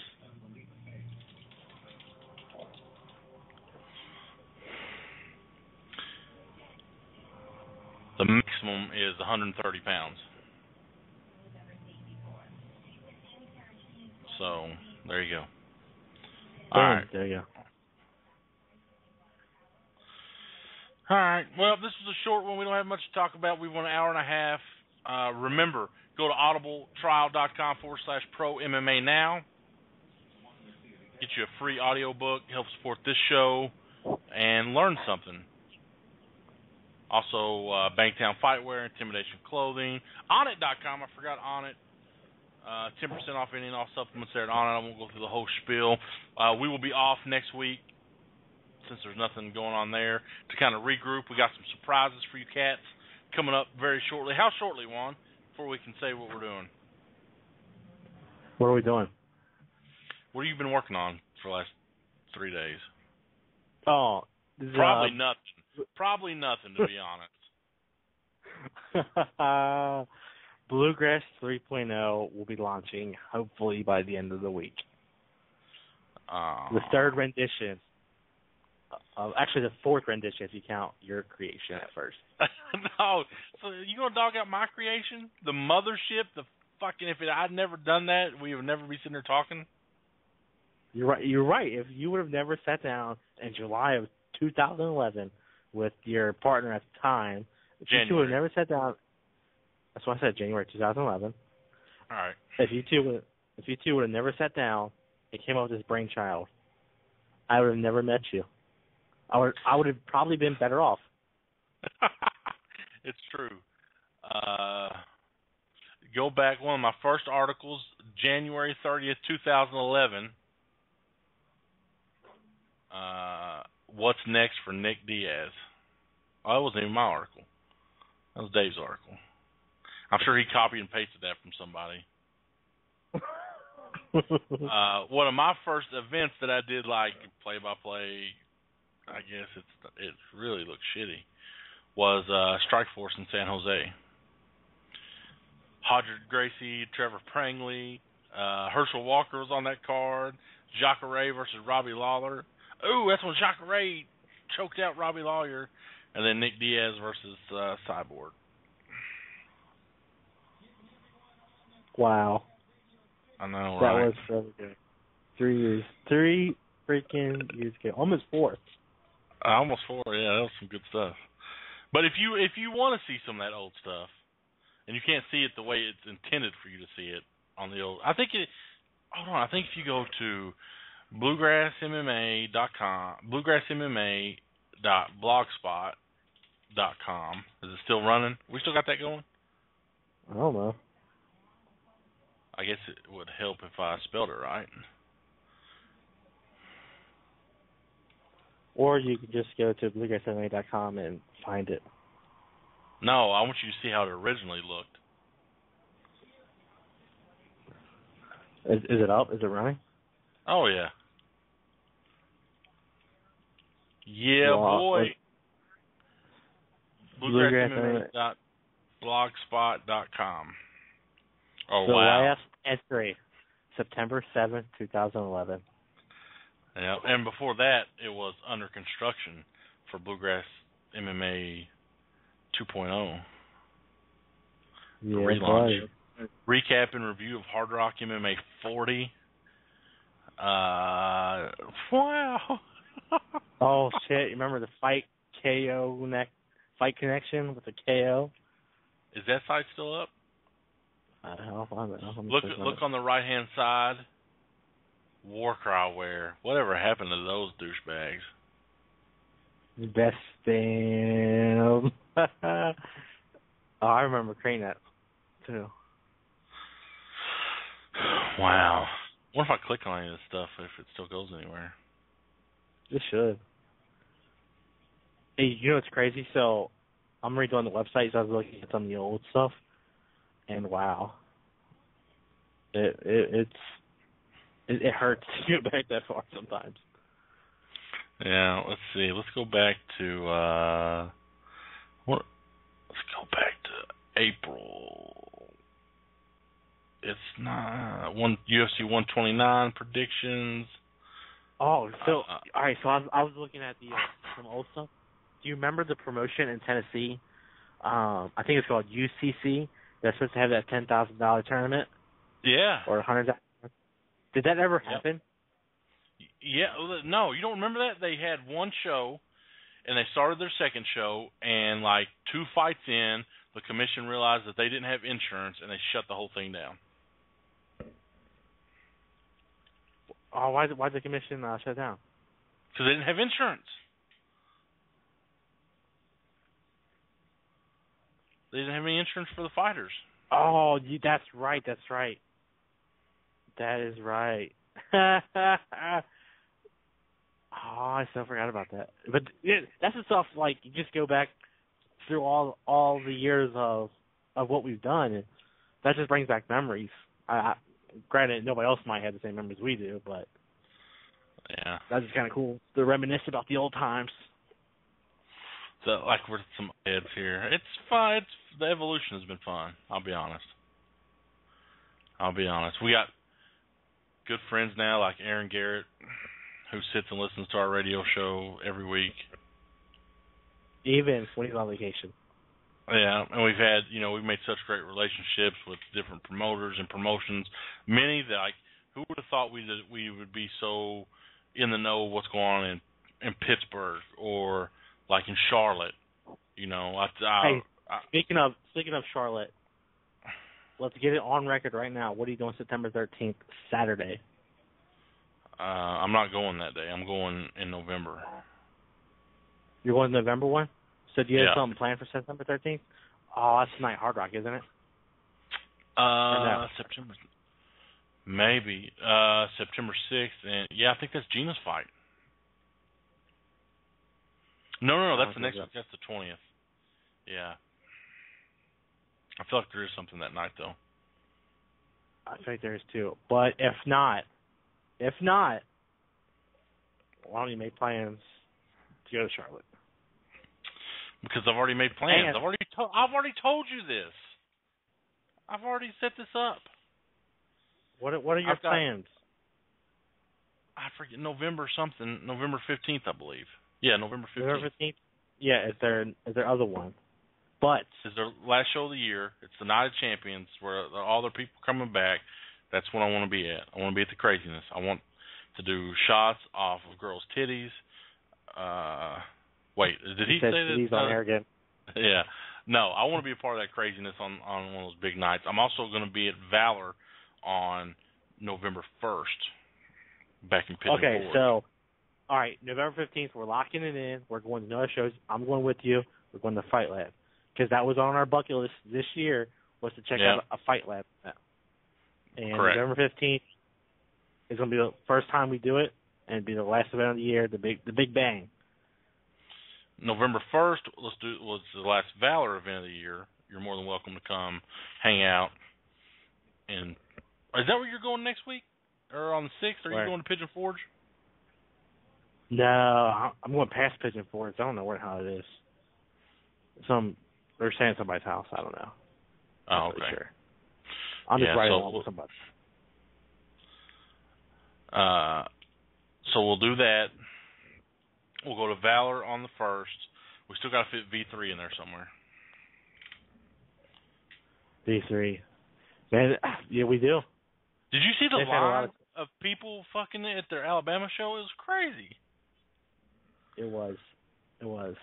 the maximum is 130 pounds. So there you go. All right. There you go. All right. Well, this was a short one. We don't have much to talk about. We went an hour and a half. Remember, go to audibletrial.com/pro-MMA now. Get you a free audiobook. Help support this show and learn something. Also, Bangtown Fightwear, Intimidation Clothing. Onnit.com. I forgot Onnit. 10% off any and all supplements there at Onnit. I won't go through the whole spiel. We will be off next week, since there's nothing going on there, to kind of regroup. We got some surprises for you cats coming up very shortly. How shortly, Juan, before we can say what we're doing? What are we doing? What have you been working on for the last 3 days? Oh, probably nothing. Probably nothing, to be honest. Bluegrass 3.0 will be launching hopefully by the end of the week. The 3rd rendition. Actually, the 4th rendition if you count your creation at first. No, so you gonna dog out my creation? The mothership, the fucking. If I'd never done that, we would never be sitting there talking. You're right. If you would have never sat down in July of 2011 with your partner at the time, if you two would have never sat down. That's what I said, January 2011. All right. If you two would have never sat down and came up with this brainchild, I would have never met you. I would have probably been better off. It's true. Go back, one of my first articles, January 30th, 2011. What's next for Nick Diaz? Oh, that wasn't even my article. That was Dave's article. I'm sure he copied and pasted that from somebody. One of my first events that I did, like play-by-play, I guess it really looks shitty, was Strikeforce in San Jose. Hodger Gracie, Trevor Prangley, Herschel Walker was on that card. Jacare versus Robbie Lawler. Ooh, that's when Jacare choked out Robbie Lawler. And then Nick Diaz versus Cyborg. Wow. I know, That right? was really good. 3 years. 3 freaking years ago. Almost 4. Almost 4. Yeah, that was some good stuff. But if you want to see some of that old stuff, and you can't see it the way it's intended for you to see it on the old, I think if you go to BluegrassMMA.com, BluegrassMMA.blogspot.com. Is it still running? We still got that going? I don't know. I guess it would help if I spelled it right. Or you could just go to BluegrassMMA.com and find it. No, I want you to see how it originally looked. Is it up? Is it running? Oh, yeah. Yeah, Well, boy. BluegrassMMA. BluegrassMMA.blogspot.com. Oh, the wow. last entry, September 7th, 2011. Yeah, and before that, it was under construction for Bluegrass MMA 2.0. The Yeah, relaunch. right. Recap and review of Hard Rock MMA 40. Wow. Oh shit! You remember the Fight Connection with the KO? Is that site still up? I don't know. Look on the right hand side. Warcry wear. Whatever happened to those douchebags? Best damn. Oh, I remember creating that too. Wow. What if I click on any of this stuff if it still goes anywhere? It should. Hey, you know what's crazy? So I'm redoing the website, so I was looking at some of the old stuff, and wow, it hurts to get back that far sometimes. Yeah, let's see. Let's go back to Let's go back to April. It's not UFC 129 predictions. Oh, so all right. So I was looking at some old stuff. Do you remember the promotion in Tennessee? I think it's called UCC. They're supposed to have that $10,000 tournament. Yeah. Or $100,000. Did that ever happen? Yeah. No, you don't remember that? They had one show, and they started their second show, and like 2 fights in, the commission realized that they didn't have insurance, and they shut the whole thing down. Oh, why'd the commission shut down? Because they didn't have insurance. They didn't have any insurance for the fighters. Oh, that's right. That is right. Oh, I so forgot about that. But that's the stuff, like, you just go back through all the years of what we've done, and that just brings back memories. Granted, nobody else might have the same memories we do, but yeah, that's just kind of cool to reminisce about the old times. So, like, we're some heads here. It's fun. The evolution has been fun. I'll be honest. We got good friends now, like Aaron Garrett, who sits and listens to our radio show every week. Even when he's on vacation. Yeah, and we've made such great relationships with different promoters and promotions. Many that, like, who would have thought we would be so in the know of what's going on in Pittsburgh or like in Charlotte, Hey, speaking of Charlotte, let's get it on record right now. What are you doing September 13th, Saturday? I'm not going that day. I'm going in November. You're going to the November one? So do you have Yeah. something planned for September 13th? Oh, that's tonight, Hard Rock, isn't it? September. Maybe. September 6th. And yeah, I think that's Gina's fight. No, that's the next week. That's the 20th. Yeah. I feel like there is something that night, though. I think there is too. But if not, why don't you make plans to go to Charlotte? Because I've already made plans. And I've already told you this. I've already set this up. What are your plans? I forget, November something. November 15th, I believe. Yeah, November 15th. November 15th? Yeah, is there other one? But it's their last show of the year. It's the Night of Champions where all their people coming back. That's what I want to be at. I want to be at the craziness. I want to do shots off of girls' titties. Wait, did he say that? He's on air again. Yeah. No, I want to be a part of that craziness on one of those big nights. I'm also going to be at Valor on November 1st, back in Pigeon Forge. Okay, so, all right, November 15th, we're locking it in. We're going to no shows. I'm going with you. We're going to Fight Lab. Because that was on our bucket list this year, was to check out a Fight Lab. And Correct. November 15th is going to be the first time we do it, and it'll be the last event of the year, the big bang. November 1st was the last Valor event of the year. You're more than welcome to come hang out. And is that where you're going next week? Or on the 6th? Are you going to Pigeon Forge? No, I'm going past Pigeon Forge. I don't know where the hell it is. They're saying somebody's house. I don't know. Oh, okay. Really sure. I'm just riding along with somebody. So we'll do that. We'll go to Valor on the 1st. We still got to fit V3 in there somewhere. V3. Man, yeah, we do. Did you see the They've had a lot line of people fucking at their Alabama show? It was crazy. It was. It was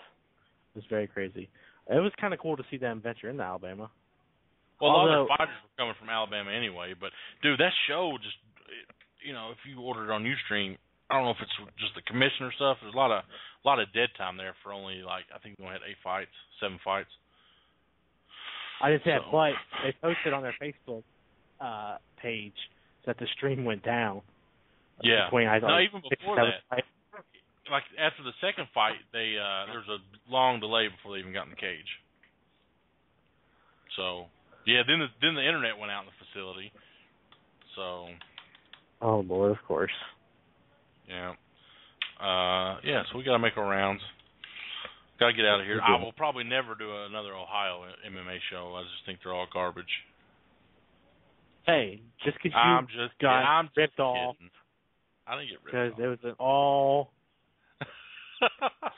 very crazy. It was kind of cool to see them venture into Alabama. Well, a lot of their fighters were coming from Alabama anyway. But, dude, that show just, if you order it on Ustream, I don't know if it's just the commissioner stuff. There's a lot of dead time there for only, I think we only had 7 fights. I didn't say that, but they posted on their Facebook page that the stream went down. Yeah. Even before that. Fights. Like, after the second fight, there was a long delay before they even got in the cage. So, yeah, then the internet went out in the facility. So. Oh, Lord, of course. Yeah. So we got to make our rounds. Got to get out of here. I will probably never do another Ohio MMA show. I just think they're all garbage. Hey, just because you got ripped off. I didn't get ripped off. Because it was an all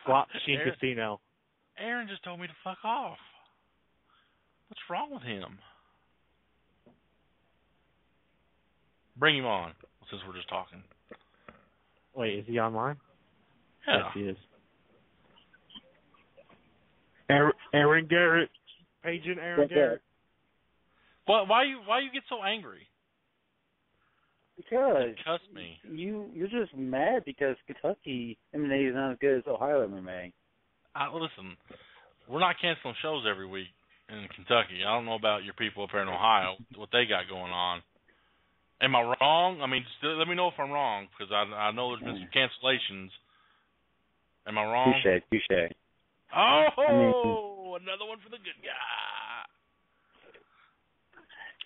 slot machine casino. Aaron just told me to fuck off. What's wrong with him? Bring him on, since we're just talking. Wait, is he online? Yeah. Yes, he is. Aaron Garrett. Paging Aaron Garrett. Well, why you get so angry? Because cuss me. You're just mad because Kentucky MMA is not as good as Ohio MMA. Listen, we're not canceling shows every week in Kentucky. I don't know about your people up here in Ohio, what they got going on. Am I wrong? I mean, let me know if I'm wrong, because I know there's been some cancellations. Am I wrong? Touche. Oh, another one for the good guy.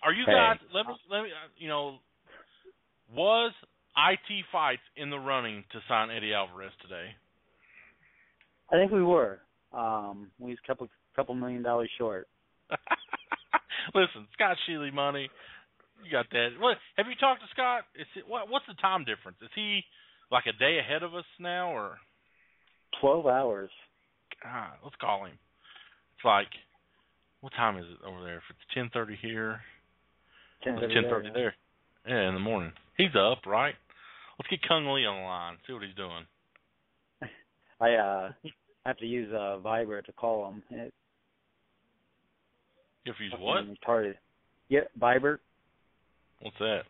Are you guys? Let me. Was IT Fights in the running to sign Eddie Alvarez today? I think we were. We was a couple $1 million short. Listen, Scott Sheely money. You got that. What? Have you talked to Scott? What's the time difference? Is he like a day ahead of us now, or 12 hours? God, let's call him. It's like, what time is it over there? If it's 10:30 here, 10:30 there. Yeah, in the morning. He's up, right? Let's get Kung Lee on the line. See what he's doing. I have to use Viber to call him. You have to use what? Retarded. Yeah, Viber. What's that?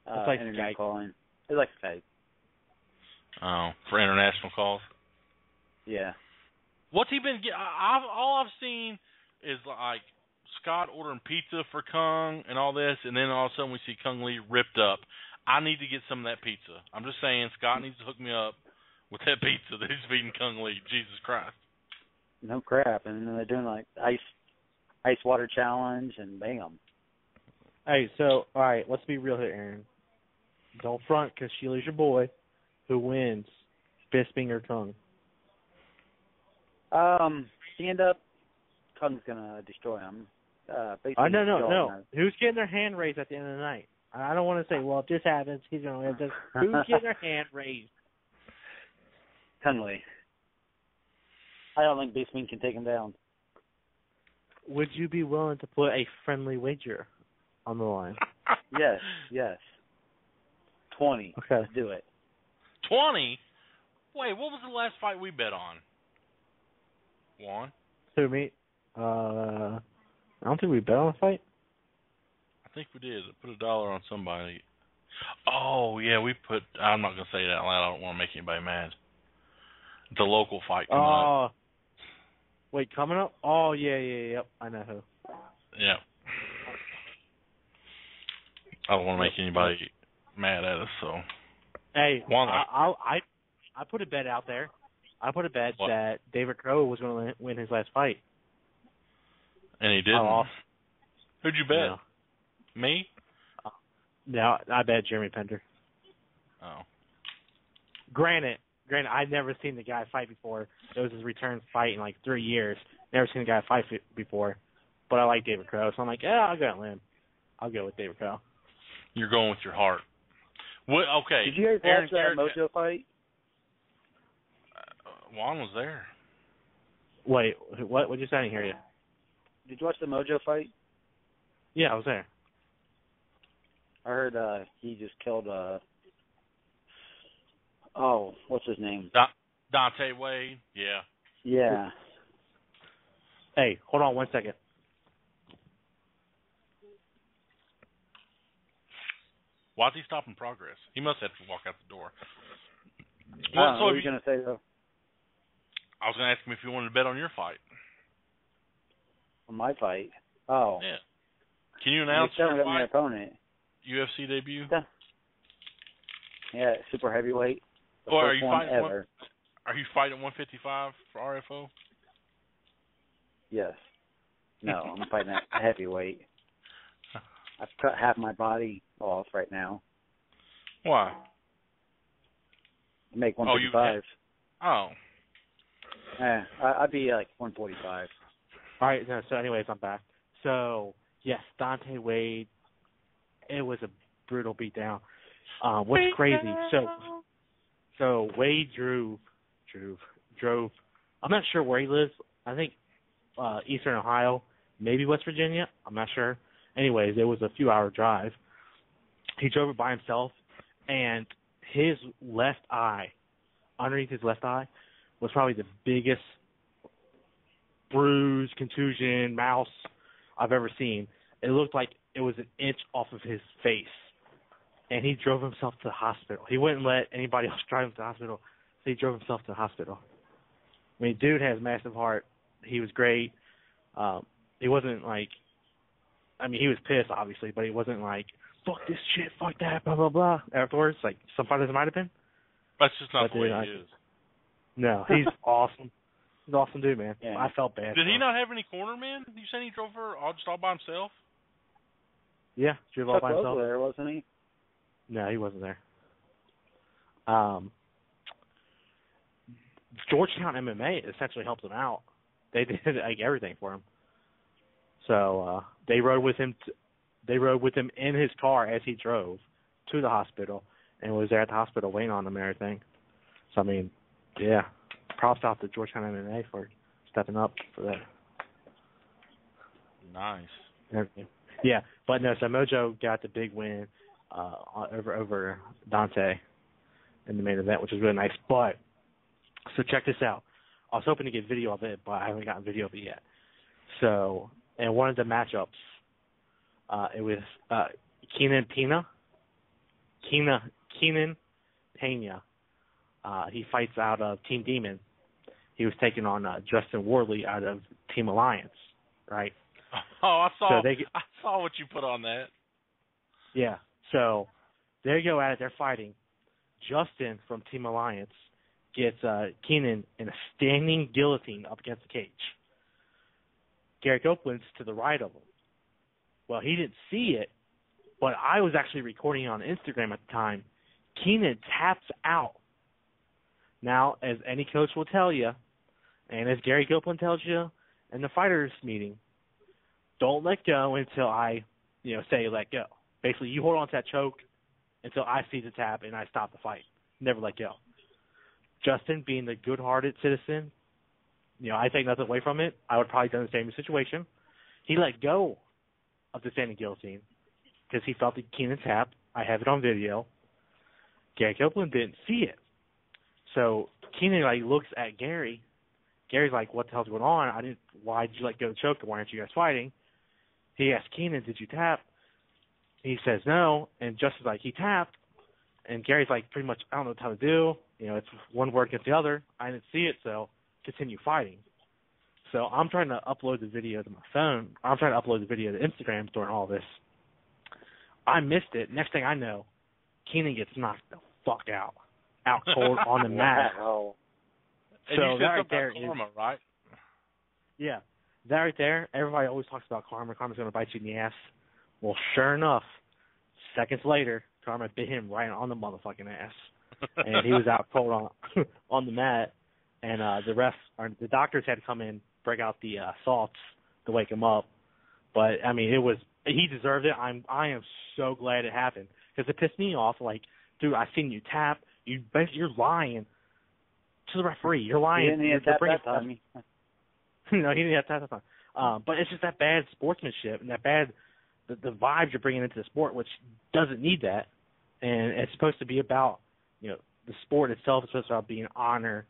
It's like internet Skype. calling. It's like Skype. Oh, for international calls? Yeah. What's he been getting? All I've seen is like Scott ordering pizza for Kung and all this, and then all of a sudden we see Kung Lee ripped up. I need to get some of that pizza. I'm just saying, Scott needs to hook me up with that pizza that he's feeding Kung Lee. Jesus Christ. No crap. And then they're doing like ice water challenge, and bam. Hey, so, all right, let's be real here, Aaron. Don't front, because Sheely's your boy. Who wins? Bisping or Kung? Stand up. Kung's going to destroy him. No. Who's getting their hand raised at the end of the night? I don't want to say, well, if this happens, he's going to win. Who's getting their hand raised? Kung Lee. I don't think Bisping can take him down. would you be willing to put a friendly wager on the line? Yes. 20. Okay. Let's do it. 20? Wait, what was the last fight we bet on? Juan? Who, me? I don't think we bet on a fight. I think we did. Put $1 on somebody. Oh, yeah, we put... I'm not going to say that out loud. I don't want to make anybody mad. The local fight coming up. Wait, coming up? Oh, yep. I know who. Yeah. I don't want to make anybody mad at us, so... Hey, Juan, I put a bet out there. I put a bet that David Crow was going to win his last fight. And he didn't? I lost. Who'd you bet? No. Me? No, I bet Jeremy Pender. Oh. Granted, I'd never seen the guy fight before. It was his return fight in like 3 years. Never seen the guy fight before. But I like David Crow, so I'm like, yeah, I'll go with him. I'll go with David Crow. You're going with your heart. What, okay. Did you guys watch that Mojo fight? Juan was there. Wait, what? What'd you say? I didn't hear you. Did you watch the Mojo fight? Yeah, I was there. I heard he just killed what's his name? Dante Wade? Yeah. Yeah. Hey, hold on 1 second. Why'd he stop in progress? He must have to walk out the door. What were you going to say, though? I was going to ask him if you wanted to bet on your fight. On my fight? Oh. Yeah. Can you announce your fight? My opponent. UFC debut? Yeah, super heavyweight. The Or first one ever. Are you fighting 155 for RFO? Yes. No, I'm fighting a heavyweight. I've cut half my body off right now. Why? I make 155. I'd be like 145. All right, so anyways, I'm back. So, yes, Dante Wade, it was a brutal beatdown. What's crazy, so Wade drove, I'm not sure where he lives. I think Eastern Ohio, maybe West Virginia. I'm not sure. Anyways, it was a few-hour drive. He drove it by himself, and his left eye, underneath his left eye, was probably the biggest bruise, contusion, mouse I've ever seen. It looked like it was an inch off of his face, and he drove himself to the hospital. He wouldn't let anybody else drive him to the hospital, so he drove himself to the hospital. I mean, dude has a massive heart. He was great. He wasn't like, I mean, he was pissed, obviously, but he wasn't like, fuck this shit, fuck that, blah, blah, blah, afterwards, like some fighters might have been. That's just not the way he is. No, he's awesome. He's an awesome dude, man. Yeah. I felt bad. Did he not have any cornermen? You said he drove her just all by himself? Yeah, drove all by Chuck himself. was there, wasn't he? No, he wasn't there. Georgetown MMA essentially helped him out. They did like everything for him. So they rode with him. They rode with him in his car as he drove to the hospital, and was there at the hospital waiting on him and everything. So I mean, yeah, props out to Georgetown MMA for stepping up for that. Nice. Yeah, but no, so Mojo got the big win over Dante in the main event, which was really nice. But so check this out. I was hoping to get video of it, but I haven't gotten video of it yet. So, in one of the matchups, it was Keenan Pena. He fights out of Team Demon. He was taking on Justin Wardley out of Team Alliance, right? Oh, I saw what you put on that. Yeah. So there you go at it. They're fighting. Justin from Team Alliance gets Keenan in a standing guillotine up against the cage. Gary Copeland's to the right of him. Well, he didn't see it, but I was actually recording it on Instagram at the time. Keenan taps out. Now, as any coach will tell you, and as Gary Copeland tells you in the fighters meeting, don't let go until I, say let go. Basically, you hold on to that choke until I see the tap and I stop the fight. Never let go. Justin, being the good-hearted citizen, I take nothing away from it. I would probably done the same situation. He let go of the standing guillotine because he felt the Keenan tap. I have it on video. Gary Copeland didn't see it. So Keenan looks at Gary. Gary's like, what the hell's going on? Why did you let go of the choke? Why aren't you guys fighting? He asked Keenan, did you tap? He says no, and Justin's like, he tapped. And Gary's like, pretty much, I don't know what to do. It's one word against the other. I didn't see it, so continue fighting. So I'm trying to upload the video to my phone. I'm trying to upload the video to Instagram during all this. I missed it. Next thing I know, Keenan gets knocked the fuck out cold on the mat. Wow. And So you said that right something there about karma, right? Yeah, that right there. Everybody always talks about karma. Karma's going to bite you in the ass. Well, sure enough, seconds later, karma bit him right on the motherfucking ass, and he was out cold on the mat. And the doctors had to come in, break out the salts to wake him up. But I mean, he deserved it. I am so glad it happened because it pissed me off. Like, dude, I seen you tap. You're lying to the referee. You're lying. He didn't have tap that time. No, he didn't have tap that time. But it's just that bad sportsmanship and that bad the vibes you're bringing into the sport, which doesn't need that. And it's supposed to be about the sport itself. It's supposed to be about being honor,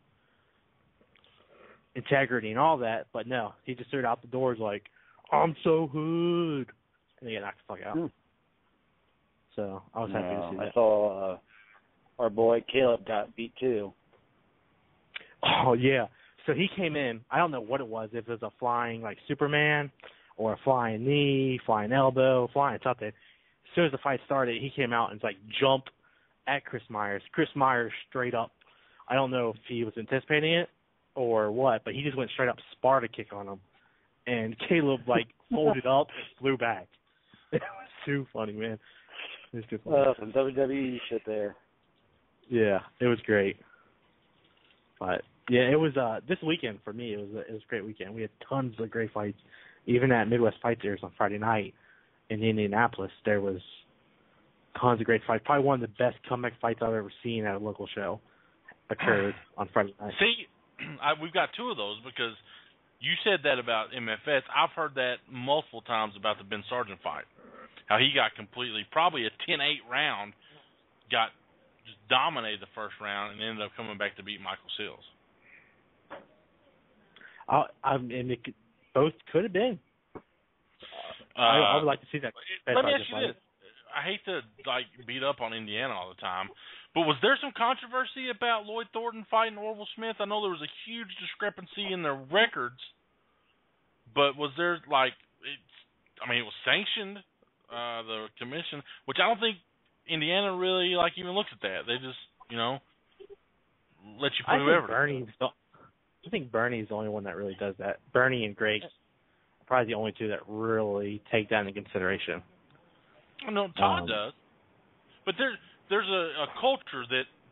integrity, and all that. But no, he just threw it out the doors like, I'm so good, and he got knocked the fuck out. So I was happy to see that. I saw our boy Caleb got beat too. Oh yeah. So he came in. I don't know what it was. If it was a flying Superman, or a flying knee, flying elbow, flying something. As soon as the fight started, he came out and jumped at Chris Myers. Chris Myers straight up. I don't know if he was anticipating it or what, but he just went straight up Sparta kick on him. And Caleb folded up and flew back. It was too funny, man. It was too funny. Some WWE shit there. Yeah, it was great. But yeah, it was this weekend for me. It was a great weekend. We had tons of great fights. Even at Midwest Fight Series on Friday night in Indianapolis, there was tons of great fights. Probably one of the best comeback fights I've ever seen at a local show occurred on Friday night. See, we've got two of those because you said that about MFS. I've heard that multiple times about the Ben Sargent fight. How he got probably a 10-8 round, just dominated the first round, and ended up coming back to beat Michael Seals. Both could have been. I would like to see that. Let me ask you this. I hate to beat up on Indiana all the time, but was there some controversy about Lloyd Thornton fighting Orville Smith? I know there was a huge discrepancy in their records, but was there it was sanctioned, the commission, which I don't think Indiana really even looks at that. They just let you put whoever. I think Bernie's the only one that really does that. Bernie and Greg are probably the only two that really take that into consideration. No, Todd does. But there's a culture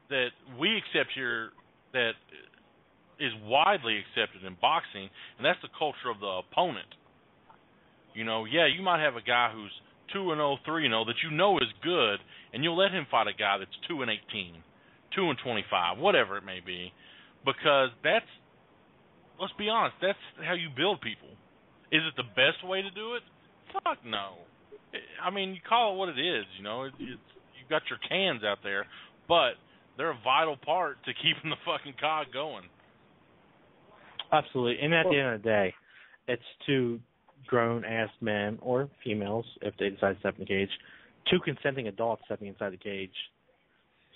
that we accept here that is widely accepted in boxing, and that's the culture of the opponent. You might have a guy who's 2-0, 3-0 that is good, and you'll let him fight a guy that's 2-18, 2-25, whatever it may be, because let's be honest, that's how you build people. Is it the best way to do it? Fuck no. I mean, you call it what it is, you've got your cans out there, but they're a vital part to keeping the fucking cog going. Absolutely. And at the end of the day, it's two grown-ass men or females, if they decide to step in the cage, two consenting adults stepping inside the cage.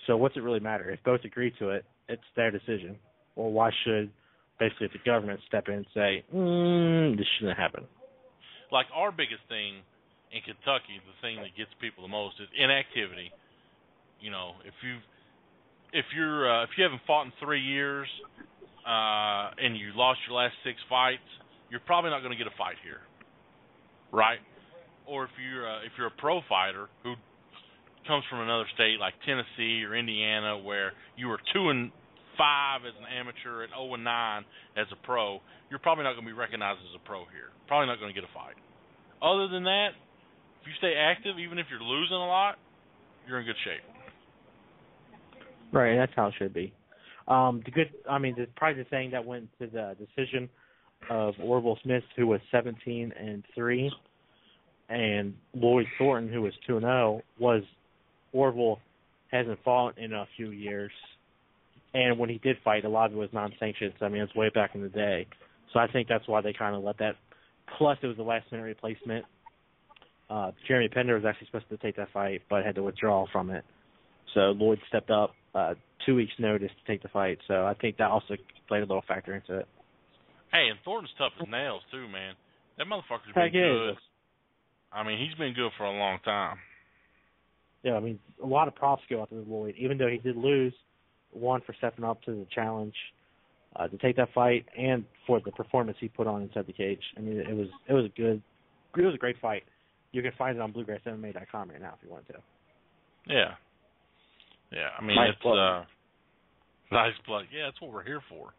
So what's it really matter? If both agree to it, it's their decision. Well, why should basically the government step in and say, this shouldn't happen? Our biggest thing in Kentucky, the thing that gets people the most is inactivity. If you haven't fought in 3 years and you lost your last 6 fights, you're probably not going to get a fight here, right? Or if you're a pro fighter who comes from another state like Tennessee or Indiana, where you were 2-5 as an amateur and 0-9 as a pro, you're probably not going to be recognized as a pro here. Probably not going to get a fight. Other than that, if you stay active, even if you're losing a lot, you're in good shape. Right, that's how it should be. Probably the thing that went to the decision of Orville Smith, who was 17-3, and Lloyd Thornton, who was 2-0, was Orville hasn't fought in a few years. And when he did fight, a lot of it was non-sanctioned. I mean, it was way back in the day. So I think that's why they kind of let that. Plus, it was a last-minute replacement. Jeremy Pender was actually supposed to take that fight, but had to withdraw from it. So Lloyd stepped up 2 weeks' notice to take the fight. So I think that also played a little factor into it. Hey, and Thornton's tough as nails, too, man. That motherfucker's been good. I mean, he's been good for a long time. Yeah, I mean, a lot of props go out to Lloyd, even though he did lose. One, for stepping up to the challenge to take that fight, and for the performance he put on inside the cage. I mean, it was a great fight. You can find it on BluegrassMMA.com right now if you want to. Yeah. Yeah, I mean, nice it's plug. nice plug. Yeah, that's what we're here for.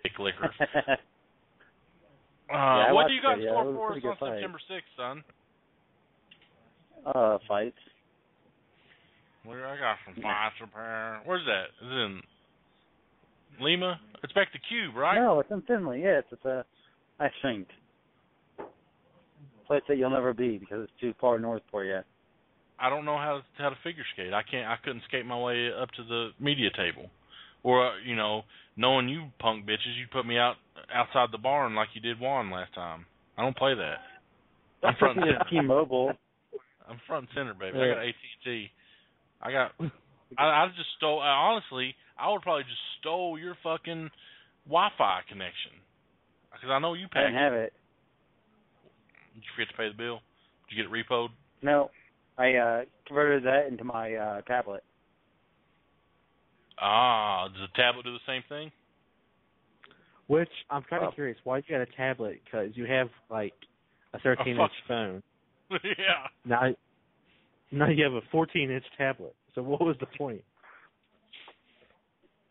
Dick lickers. Yeah, what do you got it, score it was for a us pretty good on fight. September 6th, son? Fights. Where I got from Fights Repair. Where's that? Is it in Lima? It's back to Cube, right? No, it's in Finley. Yeah, it's I think. Place that you'll never be because it's too far north for you. I don't know how to figure skate. I couldn't skate my way up to the media table. Or, knowing you punk bitches, you'd put me outside the barn like you did Juan last time. I don't play that. I'm front and center. T-Mobile. I'm front and center, baby. I got AT&T. I just stole, honestly, I would probably just stole your fucking Wi-Fi connection. Because I know you paid. I didn't have it. Did you forget to pay the bill? Did you get it repoed? No. I converted that into my tablet. Does the tablet do the same thing? Which, I'm kind of curious, why you got a tablet? Because you have, like, a 13-inch phone. Yeah. Now you have a 14-inch tablet. So what was the point?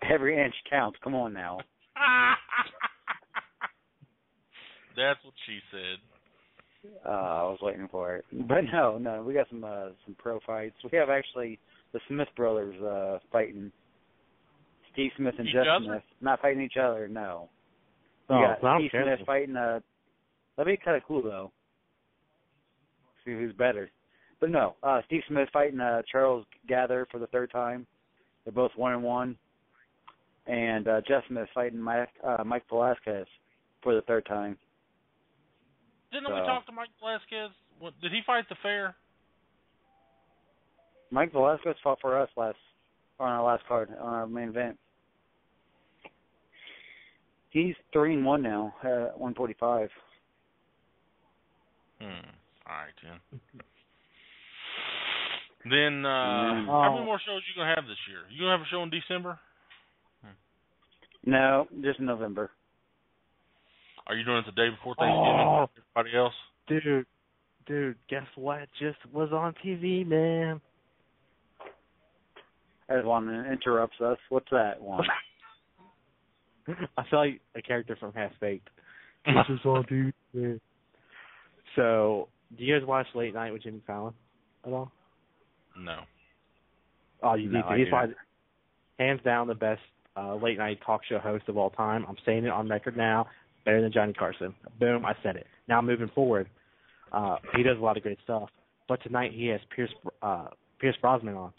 Every inch counts. Come on now. That's what she said. I was waiting for it. But no, we got some pro fights. We have actually the Smith brothers fighting. Steve Smith and Jeff Smith. Not fighting each other, no. We got Steve Smith fighting that'd be kind of cool, though. See who's better. But no, Steve Smith fighting Charles Gather for the third time. They're both 1-1. And Jeff Smith fighting Mike Velasquez for the third time. Didn't we talk to Mike Velasquez? Did he fight the fair? Mike Velasquez fought for us on our last card, on our main event. He's 3-1 now at 145. All right, then. Then, how many more shows you going to have this year? You going to have a show in December? No, just in November. Are you doing it the day before Thanksgiving like everybody else? Dude, guess what? Just was on TV, man. As one interrupts us. What's that one? I feel like a character from Half Baked. This is all, dude. Man. So, do you guys watch Late Night with Jimmy Fallon at all? No. Oh, you need to. He's probably hands down the best late night talk show host of all time. I'm saying it on record now. Better than Johnny Carson. Boom, I said it. Now moving forward, he does a lot of great stuff. But tonight he has Pierce Brosnan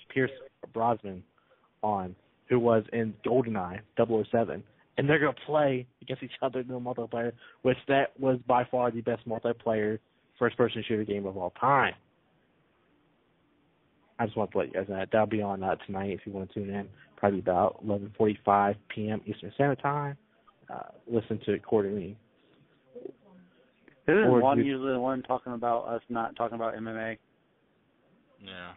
on, who was in GoldenEye 007. And they're going to play against each other in the multiplayer, which that was by far the best multiplayer first-person shooter game of all time. I just want to let you guys know that. That'll be on tonight if you want to tune in. Probably about 11:45 p.m. Eastern Standard Time. Listen to it accordingly. Isn't Juan usually the one talking about us not talking about MMA? Yeah.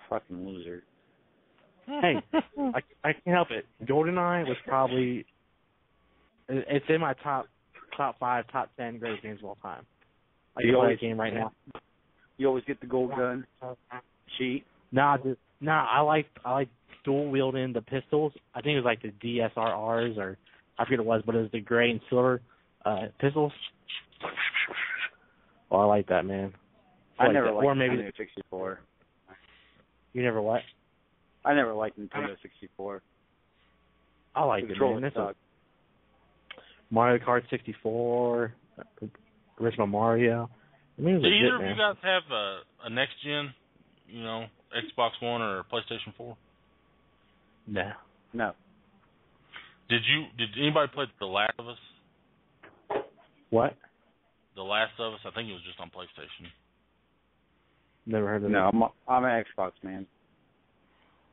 Fucking loser. Hey, I can't help it. GoldenEye was probably it's in my top 5, top 10 greatest games of all time. I can play a game right now. You always get the gold gun. Cheat. Nah, I like dual wielding the pistols. I think it was like the DSRRs or I forget what it was, but it was the gray and silver pistols. Oh, I like that, man. I never liked or maybe Nintendo 64. You never what? I never liked Nintendo 64. I like it, man. Mario Kart 64, original Mario. I mean, Do either of man. you guys have a next gen, Xbox One or PlayStation 4? No. No. Did anybody play The Last of Us? What? The Last of Us? I think it was just on PlayStation. Never heard of it. No, I'm an Xbox man.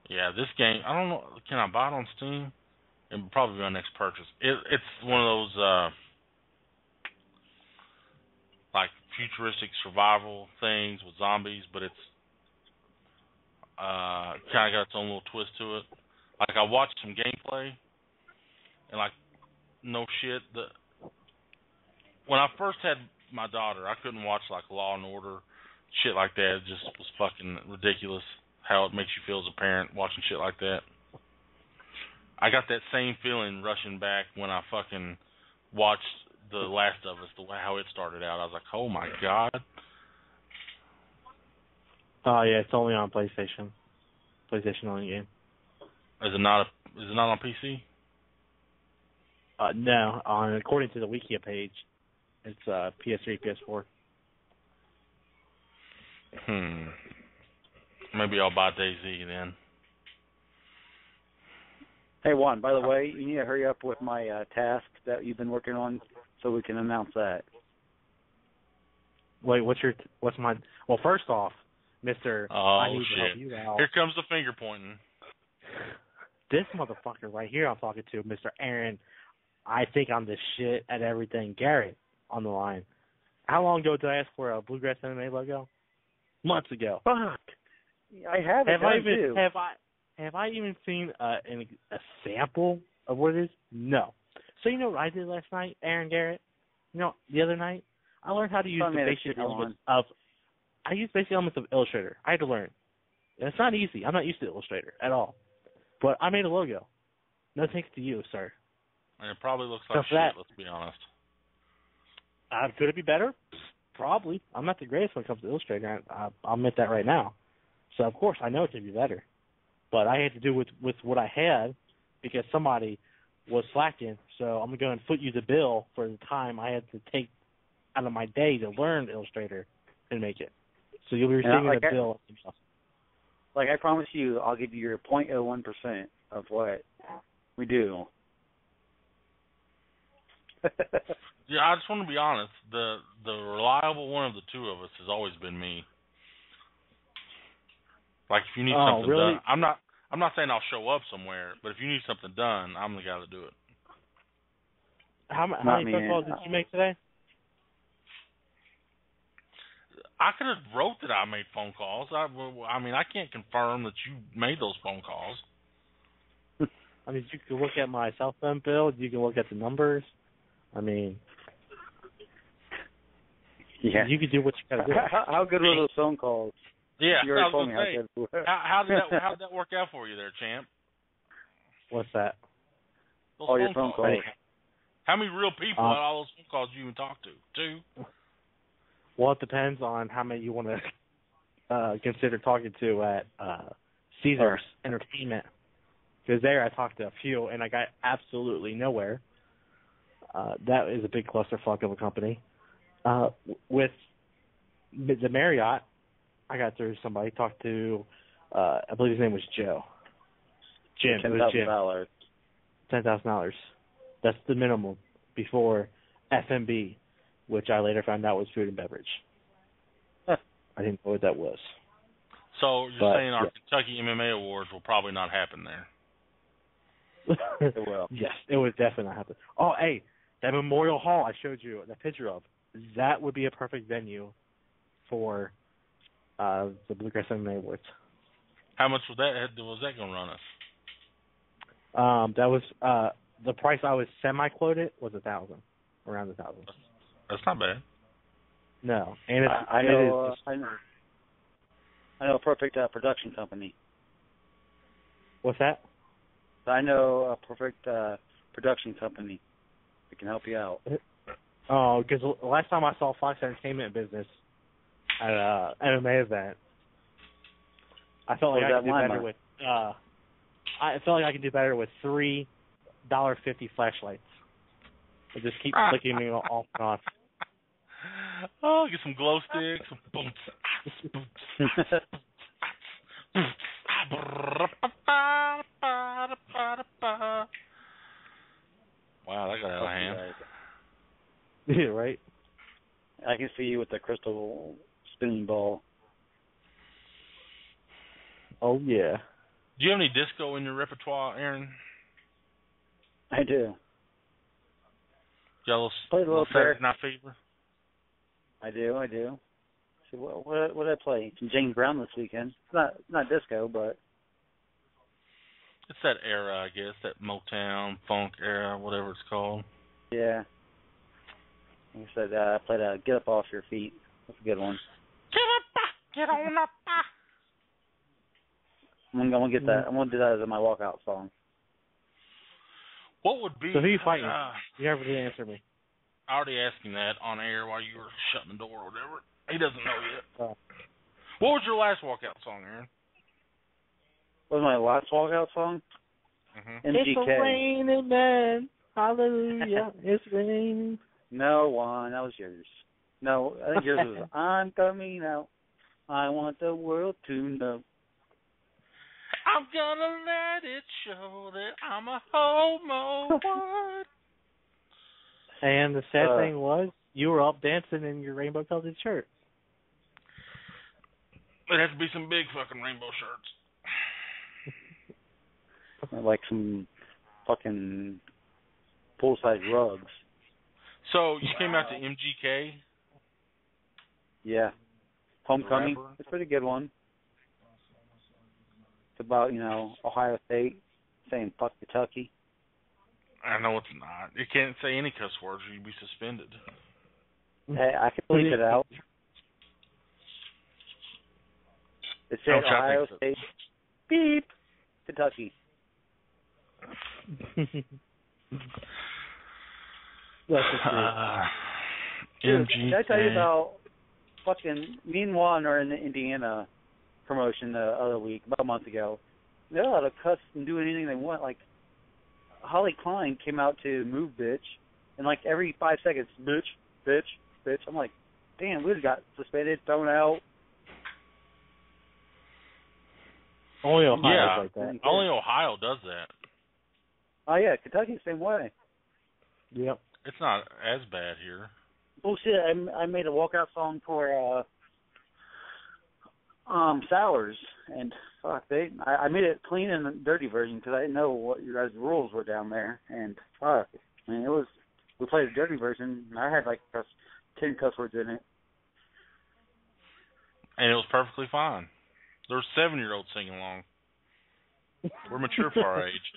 Yeah, this game, I don't know, can I buy it on Steam? It would probably be my next purchase. It's one of those, like, futuristic survival things with zombies, but it's kind of got its own little twist to it. Like, I watched some gameplay, and, like, no shit, when I first had my daughter, I couldn't watch, like, Law and Order, shit like that. It just was fucking ridiculous how it makes you feel as a parent watching shit like that. I got that same feeling rushing back when I fucking watched The Last of Us, the way how it started out. I was like, oh my god. Oh yeah, it's only on PlayStation. PlayStation only game. Is it not on PC? No, according to the Wikia page, it's PS3, PS4. Maybe I'll buy DayZ then. Hey, Juan, by the way, you need to hurry up with my task that you've been working on so we can announce that. Wait, what's my... Well, first off, Mr. I need to help you out. Here comes the finger pointing. This motherfucker right here I'm talking to, Mr. Aaron, I think I'm the shit at everything. Garrett on the line. How long ago did I ask for a Bluegrass MMA logo? Months ago. Fuck. I have it too. Have I even seen a sample of what it is? No. So you know what I did last night, Aaron Garrett? The other night? I learned how to use the basic elements of... I used basic elements of Illustrator. I had to learn. And it's not easy. I'm not used to Illustrator at all. But I made a logo. No thanks to you, sir. And it probably looks like shit, let's be honest. Could it be better? Probably. I'm not the greatest when it comes to Illustrator. I'll admit that right now. So, of course, I know it could be better. But I had to do with what I had because somebody was slacking. So I'm going to foot you the bill for the time I had to take out of my day to learn Illustrator and make it. So you'll be receiving the bill. Like I promise you, I'll give you your 0.01% of what we do. Yeah, I just want to be honest. The reliable one of the two of us has always been me. Like if you need something done, I'm not saying I'll show up somewhere, but if you need something done, I'm the guy to do it. How many phone calls did you make today? I could have wrote that I made phone calls. I mean, I can't confirm that you made those phone calls. I mean, you can look at my cell phone bill. You can look at the numbers. I mean, yeah, you could do what you got to do. How good were those phone calls? Yeah, you already told me how did that work out for you there, champ? What's that? All your phone calls. How many real people out of all those phone calls you even talk to? 2? Well, it depends on how many you want to consider talking to at Caesars Entertainment. Because there I talked to a few, and I got absolutely nowhere. That is a big clusterfuck of a company. With the Marriott, I got through somebody. Talked to, I believe his name was Joe. Jim. $10,000. $10,000. That's the minimum before FMB, which I later found out was food and beverage. I didn't know what that was. So you're saying our Kentucky MMA Awards will probably not happen there? It will. Yes, it would definitely not happen. Oh, hey, that Memorial Hall I showed you the picture of, that would be a perfect venue for the Bluegrass MMA Awards. How much was that going to run us? That was the price I was semi-quoted was $1,000, around $1,000. That's not bad. No, and I know a perfect production company. What's that? I know a perfect production company that can help you out. Oh, because the last time I saw Fox Entertainment Business at an MMA event, I felt like I could do better with. I felt like I could do better with $3.50 flashlights. I just keep flicking me off and on. Oh, get some glow sticks. Wow, that got out of hand. Yeah, right? I can see you with the crystal spinning ball. Oh, yeah. Do you have any disco in your repertoire, Aaron? I do. Jealous? Play a little Saturday Night Fever? I do. See, what did I play? Some James Brown this weekend. It's not disco, but it's that era, I guess, that Motown, funk era, whatever it's called. Yeah. Like I said, I played Get Up Off Your Feet. That's a good one. Get up, get on up. I'm gonna get that. I'm gonna do that as my walkout song. What would be? So who you fighting? You never did answer me. I already asked him that on air while you were shutting the door or whatever. He doesn't know yet. Oh. What was your last walkout song, Aaron? What was my last walkout song? Mm-hmm. MGK. It's raining, man. Hallelujah. It's raining. No one. That was yours. No, I think yours was I'm coming out. I want the world to know. I'm gonna let it show that I'm a homo. What? And the sad thing was, you were up dancing in your rainbow-colored shirt. It has to be some big fucking rainbow shirts. Like some fucking full-size rugs. So, you came out to MGK? Yeah. Homecoming. It's a pretty good one. It's about, Ohio State saying fuck Kentucky. I know it's not. You can't say any cuss words or you'd be suspended. Hey, I can bleep it out. It said Ohio State. Beep. Kentucky. Dude, did I tell you about fucking me and Juan are in the Indiana promotion the other week, about a month ago. They're allowed to cuss and do anything they want. Like, Holly Klein came out to move bitch, and like every 5 seconds, bitch, bitch, bitch. I'm like, damn, we just got suspended, thrown out. Only Ohio like that. Only Ohio does that. Oh yeah, Kentucky the same way. Yep. It's not as bad here. Oh shit! I made a walkout song for Sours, and fuck, I made it clean and dirty version because I didn't know what your guys' rules were down there, and fuck, man, we played a dirty version. And I had like 10 cuss words in it, and it was perfectly fine. There were 7-year-olds singing along. We're mature for our age.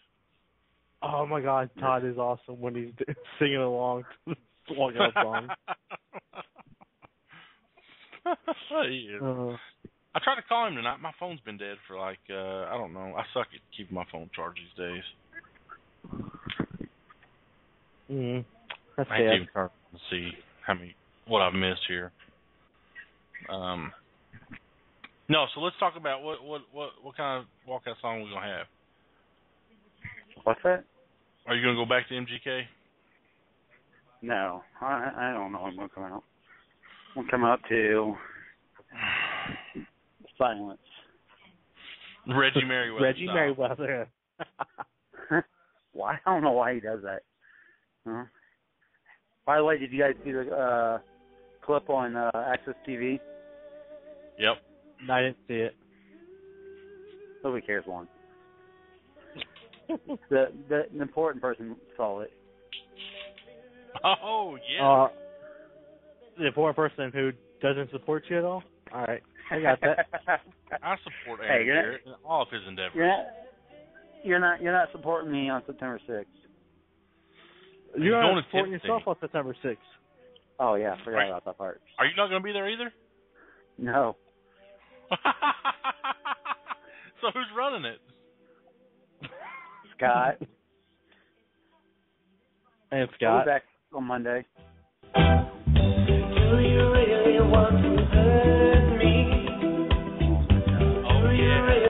Oh my God, Todd is awesome when he's singing along to the walkout song. He is. I tried to call him tonight. My phone's been dead for I don't know. I suck at keeping my phone charged these days. That's I hate to even try to see what I've missed here. No, so let's talk about what kind of walkout song we're gonna have. What's that? Are you gonna go back to MGK? No, I don't know. I'm gonna come out. I'm gonna come out to silence. Reggie Merriweather. Reggie Merriweather. Why? I don't know why he does that. By the way, did you guys see the clip on Access TV? Yep. I didn't see it. Nobody cares one. the important person saw it. Oh yeah. The important person who doesn't support you at all. All right, I got that. I support Aaron Garrett in all of his endeavors. You're not supporting me on September 6th. You're not supporting yourself on September 6th. Oh yeah, I forgot about that part. Are you not going to be there either? No. So who's running it? Scott. And Scott. We'll be back on Monday. Do you really want to hurt me? Oh yeah.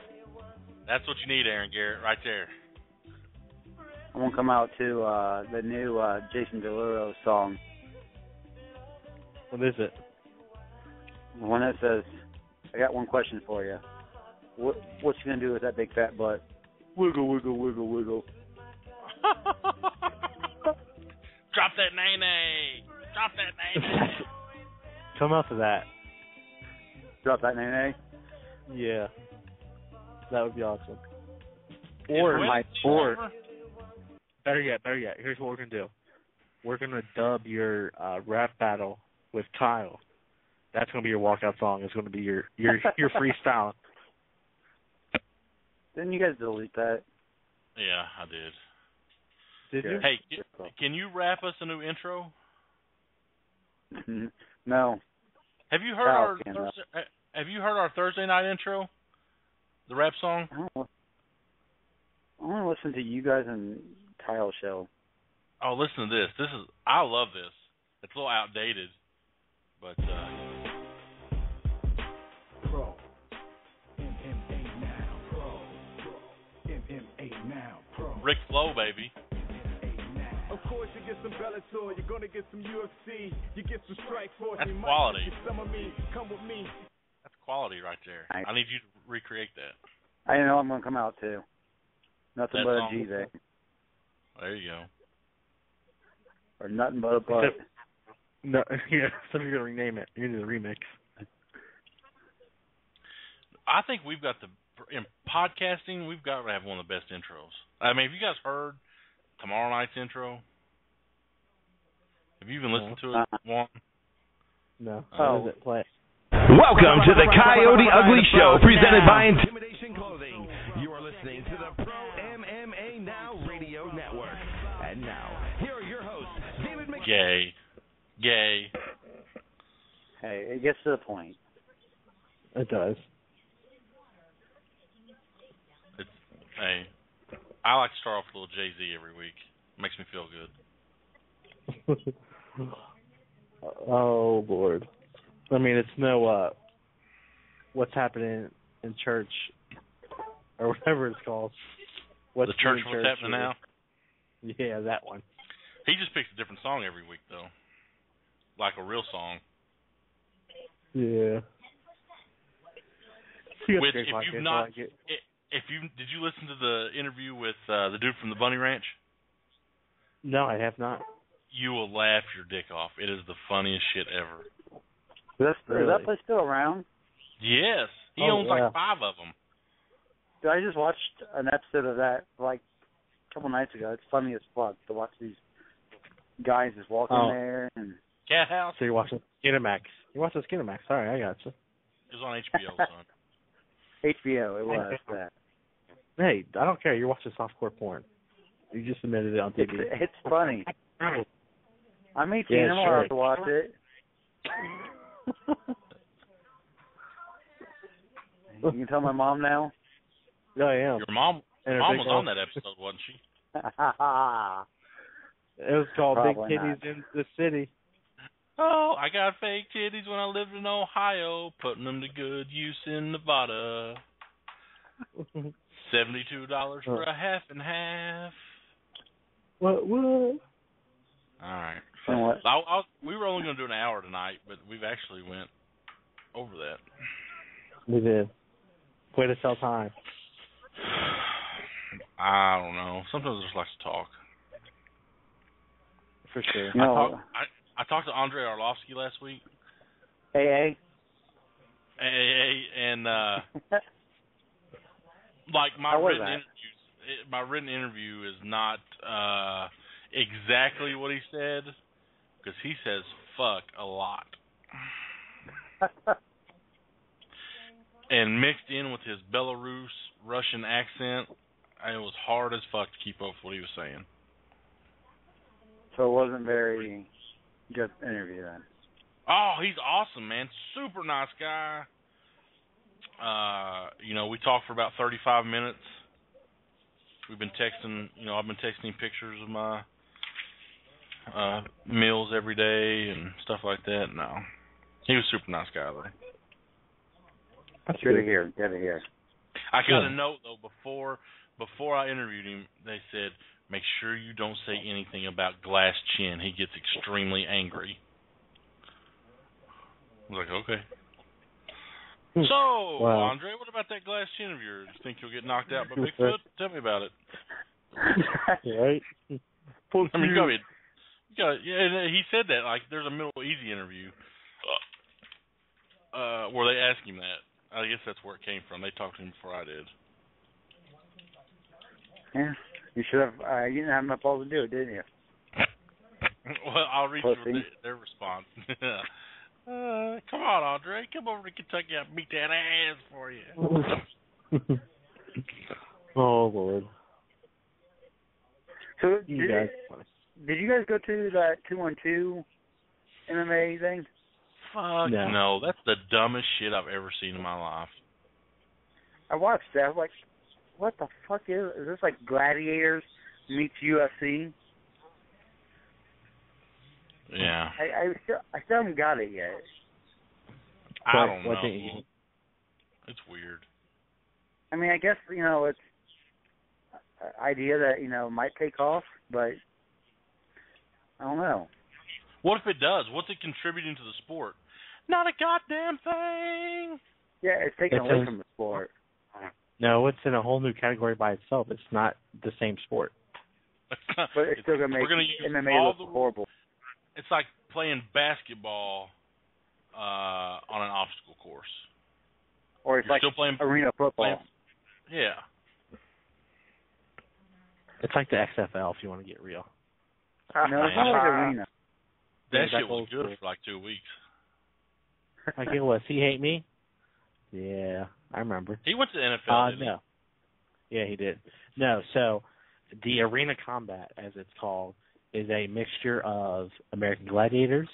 That's what you need, Aaron Garrett, right there. I'm gonna come out to the new Jason Derulo song. What is it? The one that says, "I got one question for you. What you gonna do with that big fat butt? Wiggle, wiggle, wiggle, wiggle." Drop that nay-nay. Drop that nay-nay. Come up to that. Drop that nay-nay. Yeah. That would be awesome. Or better yet, here's what we're gonna do. We're gonna dub your rap battle with Kyle. That's gonna be your walkout song. It's gonna be your freestyle. Didn't you guys delete that? Yeah, I did. Did you? Hey, can you rap us a new intro? No. Have you heard our Thursday night intro? The rap song? I want to listen to you guys and Kyle's show. Oh, listen to this. I love this. It's a little outdated, but Pro MMA now, Pro MMA now, Pro. Rick Flo, baby. Of course, you get some Bellator, you're gonna get some UFC, you get some Strike Force. That's quality. Some of me, come with me. That's quality right there. I need you to recreate that. I know I'm gonna come out too. Nothing That but song. a G-Vec. There you go. Or nothing but a butt. No, yeah, so you're gonna rename it. You're gonna do the remix. I think we've got in podcasting, we've got to have one of the best intros. I mean, have you guys heard tomorrow night's intro? Have you even listened to it, Juan? No. Oh. What is it? Play it. Welcome to the Coyote Ugly Show, presented by Intimidation Clothing. You are listening to the Pro MMA Now Radio Network. And now, here are your hosts, David McKay. Gay. Hey, it gets to the point. It does. Hey, I like to start off with a little Jay-Z every week. Makes me feel good. Oh, Lord. I mean, it's no, what's happening in church, or whatever it's called. The church, what's happening now? Yeah, that one. He just picks a different song every week, though. Like a real song. Yeah. Which, if you've not, did you listen to the interview with the dude from the Bunny Ranch? No, I have not. You will laugh your dick off. It is the funniest shit ever. Is that place still around? Yes. He owns like 5 of them. Dude, I just watched an episode of that like a couple nights ago. It's funny as fuck to watch these guys just walking there. And Cat House? So you're watching Skinamax. You're watching Skinamax. Sorry, I got you. It was on HBO, son. HBO, it was that. Hey, I don't care. You're watching softcore porn. You just admitted it on TV. It's funny. I'm 18. Yeah, I'm allowed to watch it. You can tell my mom now. Yeah, I am. Your mom was on that episode, wasn't she? It was called Probably Big Titties in the City. Oh, I got fake titties when I lived in Ohio, putting them to good use in Nevada. $72 for a half and half. What? All right. You know what? We were only going to do an hour tonight, but we've actually went over that. We did. Way to sell time. I don't know. Sometimes I just like to talk. For sure. I talked to Andre Arlovsky last week. AA? And like my written interview is not exactly what he said, because he says fuck a lot. And mixed in with his Belarus Russian accent, it was hard as fuck to keep up with what he was saying. So it wasn't very good interview then. Oh, he's awesome, man. Super nice guy. We talked for about 35 minutes. We've been texting, I've been texting him pictures of my meals every day and stuff like that. No. He was a super nice guy, though. That's good to hear. Good to hear. I got a note, though, before I interviewed him, they said, make sure you don't say anything about Glass Chin. He gets extremely angry. I was like, okay. So, Wow. Andre, what about that Glass Chin of yours? You think you'll get knocked out by Bigfoot? Tell me about it. Right? I mean, you got, yeah, he said that, like, there's a Middle Easy interview where they asked him that. I guess that's where it came from. They talked to him before I did. Yeah. You should have, you didn't have enough balls to do it, didn't you? Well, I'll read you their response. Come on, Andre. Come over to Kentucky. I'll beat that ass for you. Oh, Lord. So, did you guys go to that 2-on-2 MMA thing? Fuck no. That's the dumbest shit I've ever seen in my life. I watched that. I was like, what the fuck is this like Gladiators meets UFC? Yeah. I still haven't got it yet. I don't know. It's weird. I mean, I guess, it's an idea that, might take off, but I don't know. What if it does? What's it contributing to the sport? Not a goddamn thing. Yeah, it's taken away from the sport. No, it's in a whole new category by itself. It's not the same sport. But it's still going to make MMA look horrible. It's like playing basketball on an obstacle course. Or it's You're like still playing arena football. Yeah. It's like the XFL, if you want to get real. No, it's not like arena. That shit was good for like 2 weeks. Like it was. He hate me? Yeah, I remember. He went to the NFL, didn't no. Yeah, he did. No, so the arena combat, as it's called, is a mixture of American Gladiators,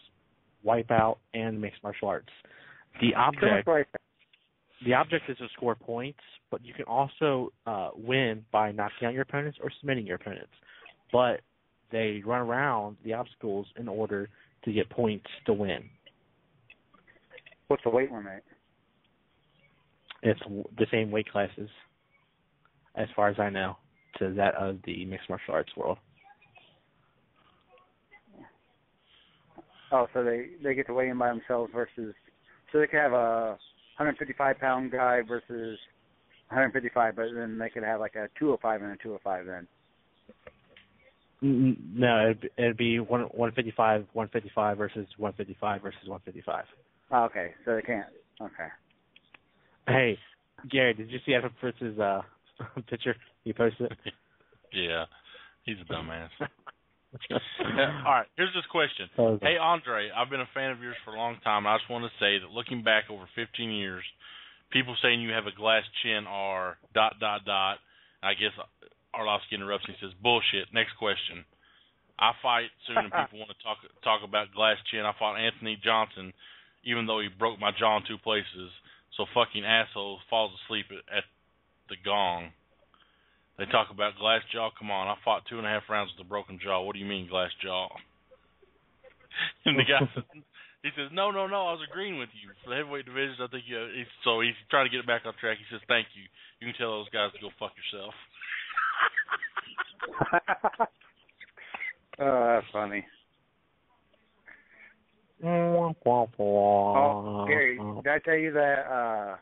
Wipeout, and mixed martial arts. The object is to score points, but you can also win by knocking out your opponents or submitting your opponents. But they run around the obstacles in order to get points to win. What's the weight limit? It's the same weight classes, as far as I know, to that of the mixed martial arts world. Oh, so they get to weigh in by themselves versus... So they could have a 155-pound guy versus 155, but then they could have like a 205 and a 205 then. No, it'd be 155 versus 155 versus 155. Oh, okay, so they can't. Okay. Hey, Gary, did you see Adam Fritz's picture he posted? Yeah, he's a dumbass. All right, here's this question. Hey, Andre, I've been a fan of yours for a long time. I just want to say that looking back over 15 years, people saying you have a glass chin are ... I guess Arlovsky interrupts and he says, bullshit. Next question. I fight soon and people want to talk about glass chin. I fought Anthony Johnson even though he broke my jaw in 2 places. So fucking asshole falls asleep at the gong. They talk about glass jaw. Come on, I fought 2.5 rounds with a broken jaw. What do you mean glass jaw? And the guy says, he says, no, I was agreeing with you. For the heavyweight divisions, I think he's trying to get it back on track. He says, thank you. You can tell those guys to go fuck yourself. Oh, that's funny. Oh, Gary, did I tell you that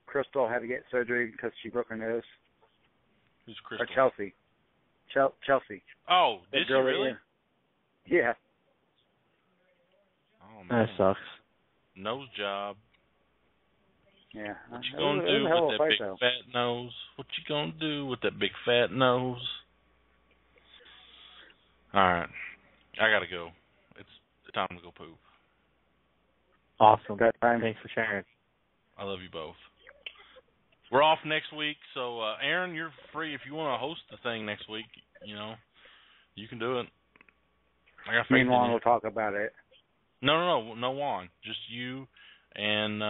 Crystal had to get surgery because she broke her nose? Who's Crystal? Or Chelsea. Chelsea. Oh, did she really? Yeah. Oh, man. That sucks. Nose job. Yeah. What you gonna do with that big fat nose? What you gonna do with that big fat nose? All right. I gotta go. It's time to go poop. Awesome. Thanks for sharing. I love you both. We're off next week, so Aaron, you're free if you want to host the thing next week. You can do it. Me and Juan will talk about it. No Juan. Just you and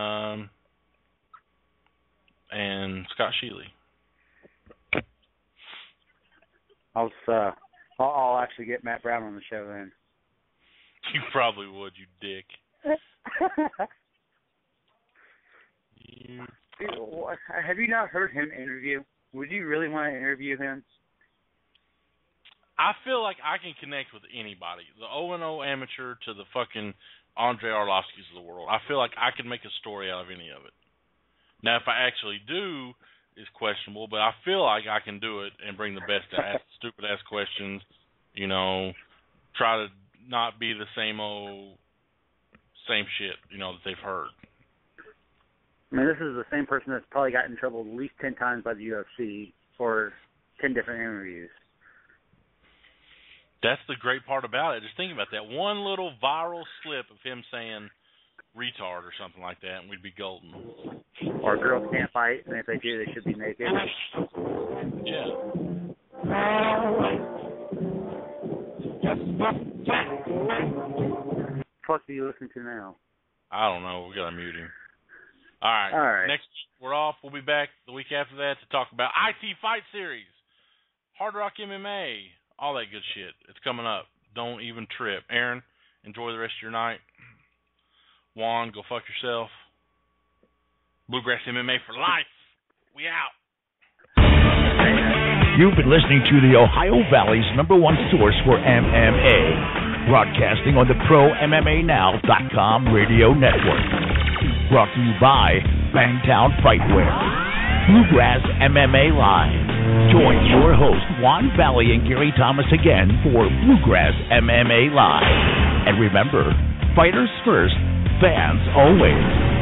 Scott Sheely. I'll actually get Matt Brown on the show then. You probably would, you dick. Have you not heard him interview? Would you really want to interview him? I feel like I can connect with anybody. The 0-0 amateur to the fucking Andre Arlovskis of the world. I feel like I can make a story out of any of it. Now, if I actually do, it's questionable, but I feel like I can do it and bring the best to ask stupid-ass questions, you know, try to not be the same shit, you know, that they've heard. I mean, this is the same person that's probably gotten in trouble at least 10 times by the UFC for 10 different interviews. That's the great part about it. Just think about that. One little viral slip of him saying retard or something like that, and we'd be golden. Or girls can't fight, and if they do, they should be naked. Yeah. What do you listen to now? I don't know. We got to mute him. All right. Next week, we're off. We'll be back the week after that to talk about IT Fight Series, Hard Rock MMA, all that good shit. It's coming up. Don't even trip. Aaron, enjoy the rest of your night. Juan, go fuck yourself. Bluegrass MMA for life. We out. You've been listening to the Ohio Valley's #1 source for MMA, broadcasting on the ProMMANow.com radio network. Brought to you by Bangtown Fightwear, Bluegrass MMA Live. Join your host, Juan Valley and Gary Thomas again for Bluegrass MMA Live. And remember, fighters first, fans always.